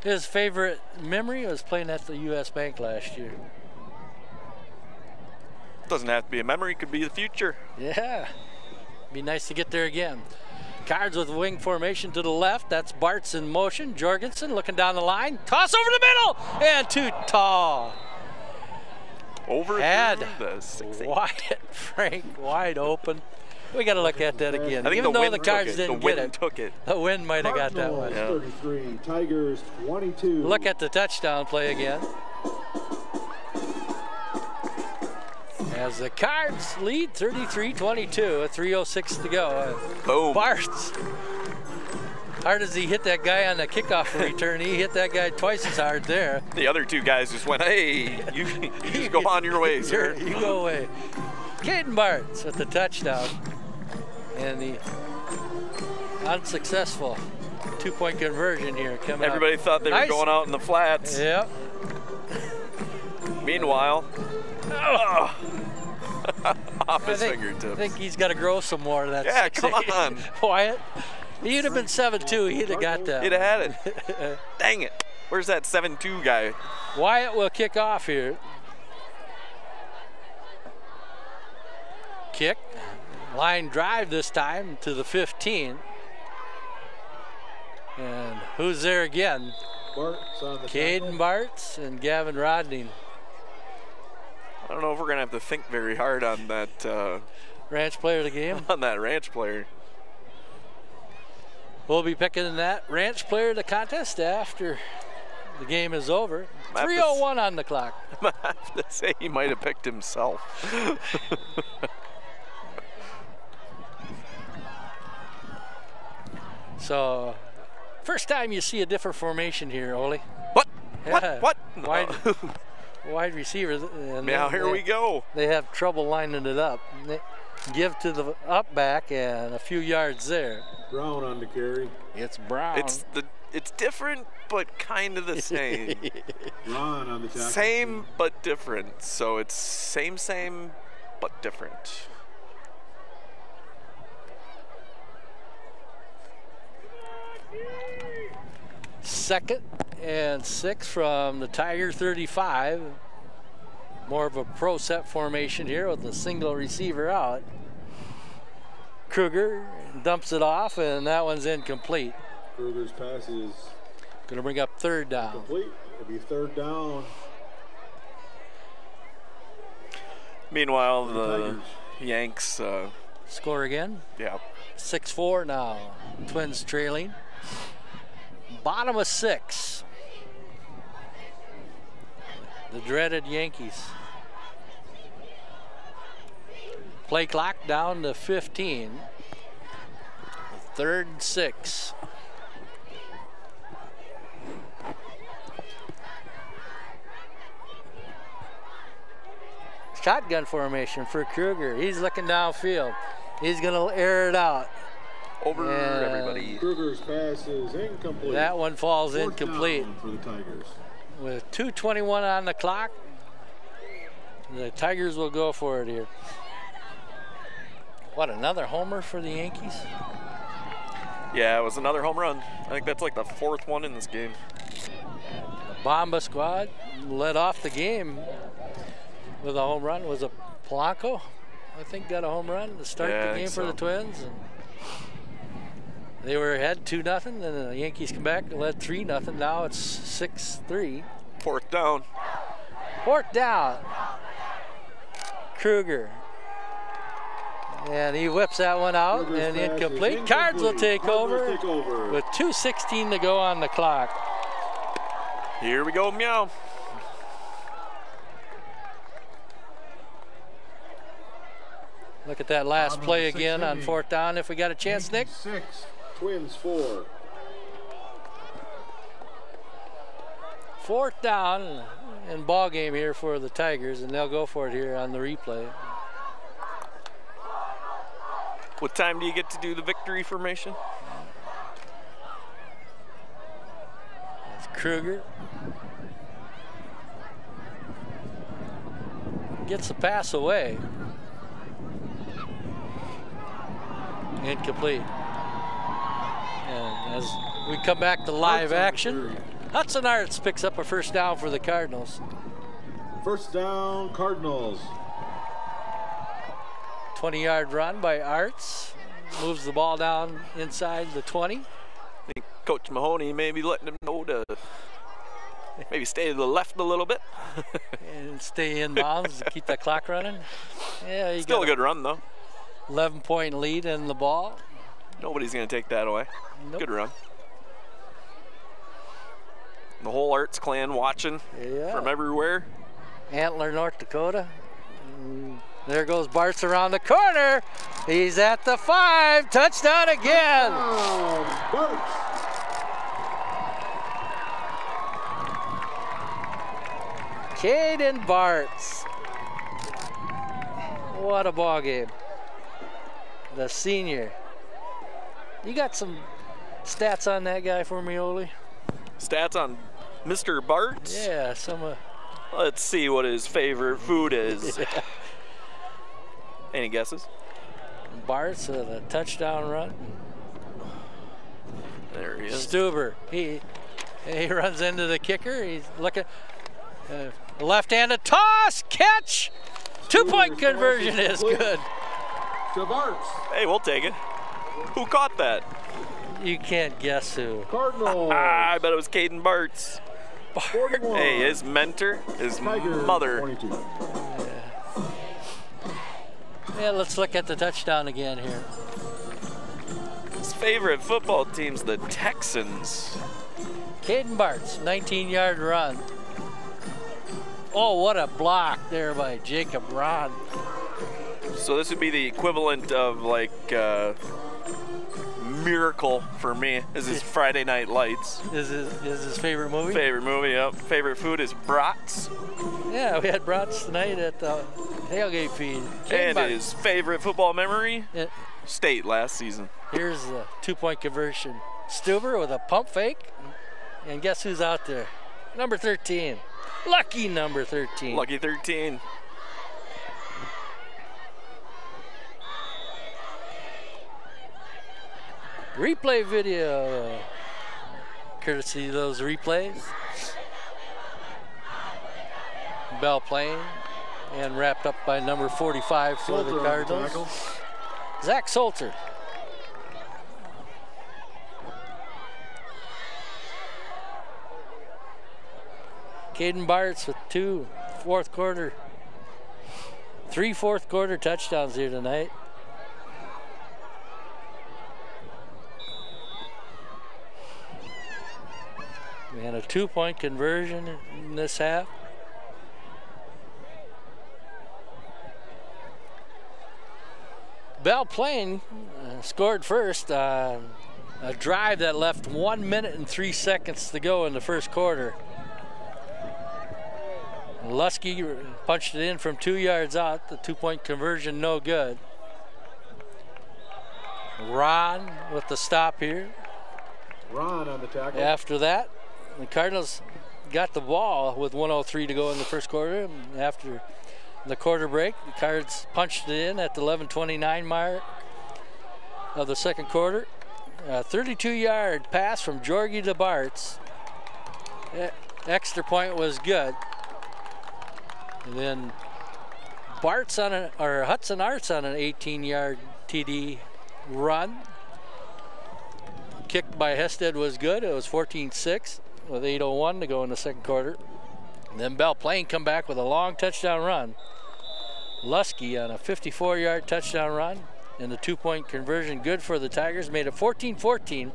His favorite memory was playing at the U.S. Bank last year. Doesn't have to be a memory, could be the future. Yeah, be nice to get there again. Cards with wing formation to the left. That's Bart's in motion. Jorgensen looking down the line. Toss over the middle and too tall. Over Had the 6-8. Wyatt Frank wide open. We got to look at that again. I think Even the though wind the Cards took it. didn't The wind get it, took it. the wind might have got that one. Yeah. 33, Tigers 22. Look at the touchdown play again. As the Cards lead 33-22 with 3:06 to go. Boom. Bart's. Hard as he hit that guy on the kickoff return, he hit that guy twice as hard there. The other 2 guys just went, hey, you just go on your way, sir. You go away. Caden Bart's with the touchdown. And the unsuccessful 2-point conversion here coming up. Everybody thought they were going out in the flats. Yep. Meanwhile, off his fingertips. I think he's got to grow some more of that. Yeah, come on. Wyatt, he'd have been 7'2", he'd have got that. He'd have had it. Dang it. Where's that 7'2" guy? Wyatt will kick off here. Kick. Line drive this time to the 15. And who's there again? Bart's on the Caden Bart's and Gavin Rodney. I don't know if we're going to have to think very hard on that. Ranch player of the game? On that ranch player. We'll be picking that ranch player of the contest after the game is over. 3:01 on the clock. I have to say he might have picked himself. So, first time you see a different formation here, Ole. What? Yeah. What? Wide receiver. Now here we go. They have trouble lining it up. They give to the up back and a few yards there. Brown on the carry. It's Brown. It's different, but kind of the same. Ron on the tackle. Same, but different. So it's same, but different. Second and 6 from the Tiger 35. More of a pro set formation here with a single receiver out. Kruger dumps it off, and that one's incomplete. Kruger's pass is going to bring up 3rd down. complete. It'll be 3rd down. Meanwhile, the Yanks score again. Yeah. 6-4 now. Twins trailing. Bottom of 6. The dreaded Yankees. Play clock down to 15. 3rd and 6. Shotgun formation for Kruger. He's looking downfield. He's going to air it out. Over everybody. Kruger's pass is incomplete. That one falls incomplete. For the Tigers. With 2:21 on the clock, the Tigers will go for it here. What, another homer for the Yankees? Yeah, it was another home run. I think that's like the 4th one in this game. The Bomba squad led off the game with a home run. Was it Polanco? I think got a home run to start the game for the Twins. And they were ahead 2-0, and the Yankees come back and led 3-0. Now it's 6-3. 4th down. 4th down. Kruger. And he whips that one out and incomplete. Cards will take over with 2:16 to go on the clock. Here we go, meow. Look at that last play again on 4th down if we got a chance, Nick. 6, Twins 4. 4th down and ball game here for the Tigers, and they'll go for it here on the replay. What time do you get to do the victory formation? It's Kruger. Gets the pass away. Incomplete. And as we come back to live action, Hudson Arts picks up a 1st down for the Cardinals. 1st down, Cardinals. 20-yard run by Arts. Moves the ball down inside the 20. I think Coach Mahoney may be letting him know to maybe stay to the left a little bit. And stay in bounds to keep that clock running. Yeah, you still a good run though. 11-point lead in the ball. Nobody's going to take that away. Nope. Good run. The whole Arts clan watching from everywhere. Antler, North Dakota. There goes Bartz around the corner. He's at the 5. Touchdown again. Caden Bartz. What a ball game. The senior. You got some stats on that guy for me, Ole? Stats on Mr. Bartz? Yeah, some. Let's see what his favorite food is. Yeah. Any guesses? Bartz with a touchdown run. There he is. Stuber. He runs into the kicker. He's looking. Left-handed toss, catch. 2-point conversion is good. To Bartz. Hey, we'll take it. Who caught that? You can't guess who. Cardinals. I bet it was Caden Bartz. Hey, his mentor, his mother. Yeah, let's look at the touchdown again here. His favorite football team's the Texans. Caden Bartz, 19-yard run. Oh, what a block there by Jacob Ron. So this would be the equivalent of like Miracle for me. This is Friday Night Lights. Is his favorite movie? Favorite movie, yep. Favorite food is brats. Yeah, we had brats tonight at the tailgate feed. And his favorite football memory? State last season. Here's the 2-point conversion. Stuber with a pump fake. And guess who's out there? Number 13. Lucky number 13. Lucky 13. Replay video. Courtesy of those replays. Belle playing and wrapped up by number 45 for the Cardinals. Zach Solter. Caden Bartz with 2 fourth quarter 3 fourth quarter touchdowns here tonight. We had a 2-point conversion in this half. Belle Plaine scored first on a drive that left 1 minute and 3 seconds to go in the first quarter. Lusky punched it in from 2 yards out. The 2-point conversion no good. Ron with the stop here. Ron on the tackle. After that, the Cardinals got the ball with 1:03 to go in the first quarter. And after the quarter break, the Cards punched it in at the 11:29 mark of the second quarter. A 32-yard pass from Jorgie DeBarts. Extra point was good. And then Hudson Arts on an 18-yard TD run. Kicked by Hested was good. It was 14-6 with 8:01 to go in the second quarter. And then Belle Plaine come back with a long touchdown run. Lusky on a 54-yard touchdown run, and the 2-point conversion good for the Tigers, made it 14-14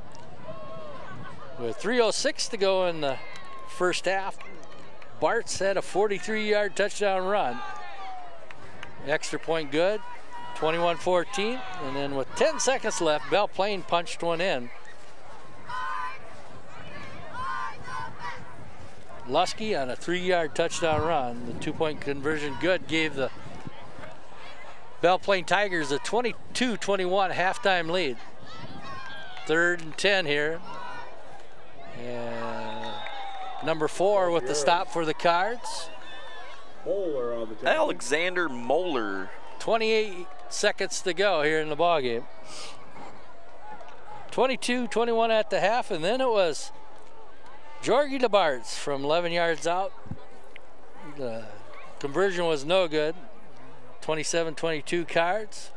with 3:06 to go in the first half. Bartz had a 43-yard touchdown run. Extra point good, 21-14, and then with 10 seconds left, Belle Plaine punched one in. Lusky on a 3-yard touchdown run. The 2-point conversion good gave the Belle Plaine Tigers a 22-21 halftime lead. 3rd and 10 here. And number 4 with the stop for the Cards. Moeller on the tackle. Alexander Moeller. 28 seconds to go here in the ball game. 22-21 at the half, and then it was Jorgie DeBarts from 11 yards out. The conversion was no good. 27-22 Cards.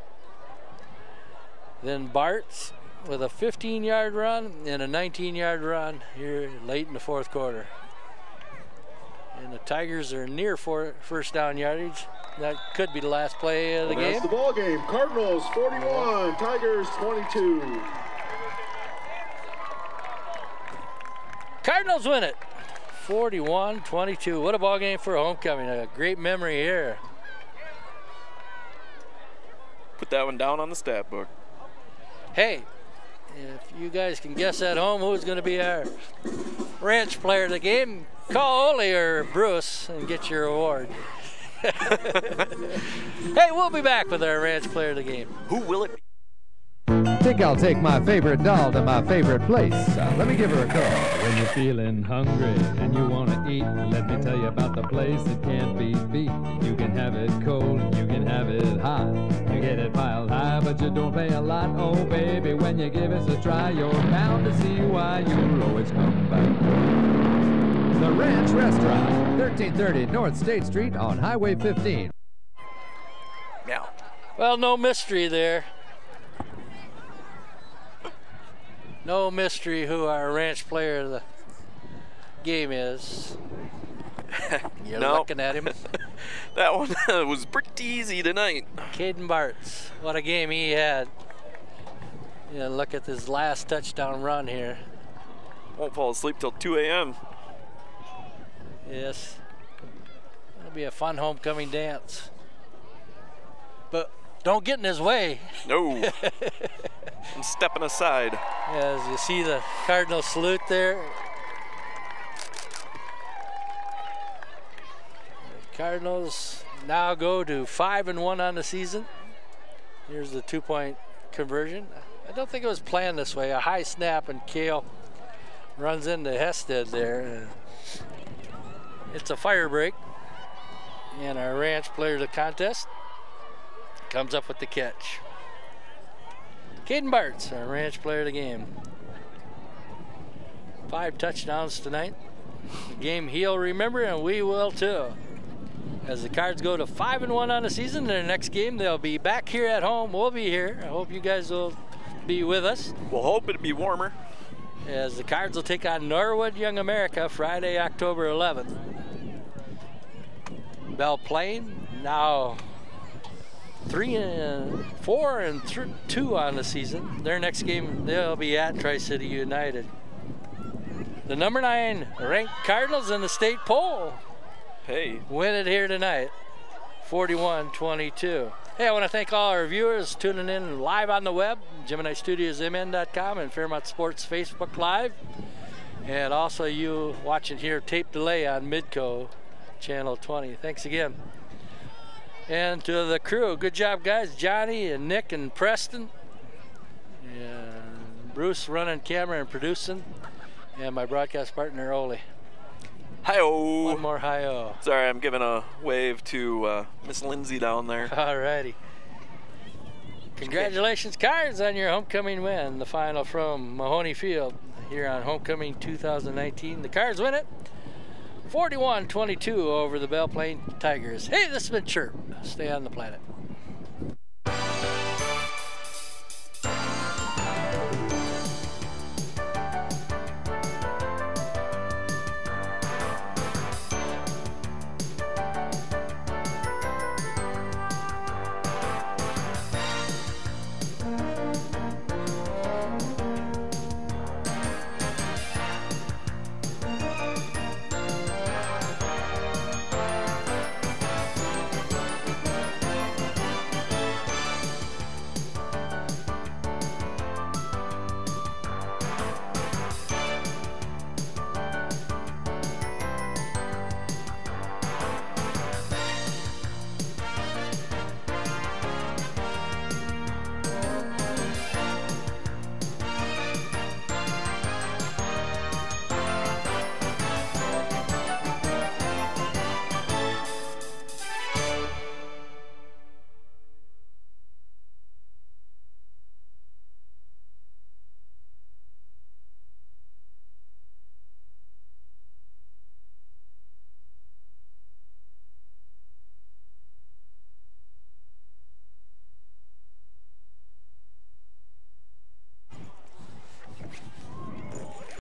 Then Bartz with a 15-yard run and a 19-yard run here late in the fourth quarter. And the Tigers are near first down yardage. That could be the last play of the game. That's the ball game. Cardinals 41, Tigers 22. Cardinals win it, 41-22. What a ball game for homecoming. A great memory here. Put that one down on the stat book. Hey, if you guys can guess at home who's going to be our ranch player of the game, call Ole or Bruce and get your award. Hey, we'll be back with our ranch player of the game. Who will it be? Think I'll take my favorite doll to my favorite place. Let me give her a call. When you're feeling hungry and you want to eat, let me tell you about the place that can't be beat. You can have it cold, you can have it hot. You get it piled high, but you don't pay a lot. Oh, baby, when you give us a try, you're bound to see why you'll always come back. It's the Ranch Restaurant, 1330 North State Street on Highway 15. Meow. Well, no mystery there. No mystery who our ranch player of the game is. You're looking at him. That one was pretty easy tonight. Caden Bartz, what a game he had. Yeah, look at this last touchdown run here. Won't fall asleep till 2 a.m. Yes. It'll be a fun homecoming dance. But don't get in his way. No. I'm stepping aside. As you see the Cardinal salute there. The Cardinals now go to 5-1 on the season. Here's the 2-point conversion. I don't think it was planned this way. A high snap and Kale runs into Hested there. It's a fire break. And our ranch player of the contest comes up with the catch. Caden Bartz, our ranch player of the game. 5 touchdowns tonight. The game he'll remember, and we will too. As the Cards go to 5-1 on the season, their next game they'll be back here at home. We'll be here. I hope you guys will be with us. We'll hope it'll be warmer. As the Cards will take on Norwood Young America Friday, October 11th. Belle Plaine now 4-2 on the season. Their next game, they'll be at Tri-City United. The number 9 ranked Cardinals in the state poll. Hey. Win it here tonight, 41-22. Hey, I want to thank all our viewers tuning in live on the web, GeminiStudiosMN.com and Fairmont Sports Facebook Live. And also you watching here tape delay on Midco Channel 20. Thanks again. And to the crew, good job guys, Johnny and Nick and Preston. And Bruce running camera and producing. And my broadcast partner, Ole. Hi-oh. One more hi-oh. Sorry, I'm giving a wave to Miss Lindsay down there. All righty. Congratulations, Cards, on your homecoming win. The final from Mahoney Field here on Homecoming 2019. The Cards win it 41-22 over the Belle Plaine Tigers. Hey, this has been Chirp. Stay on the planet.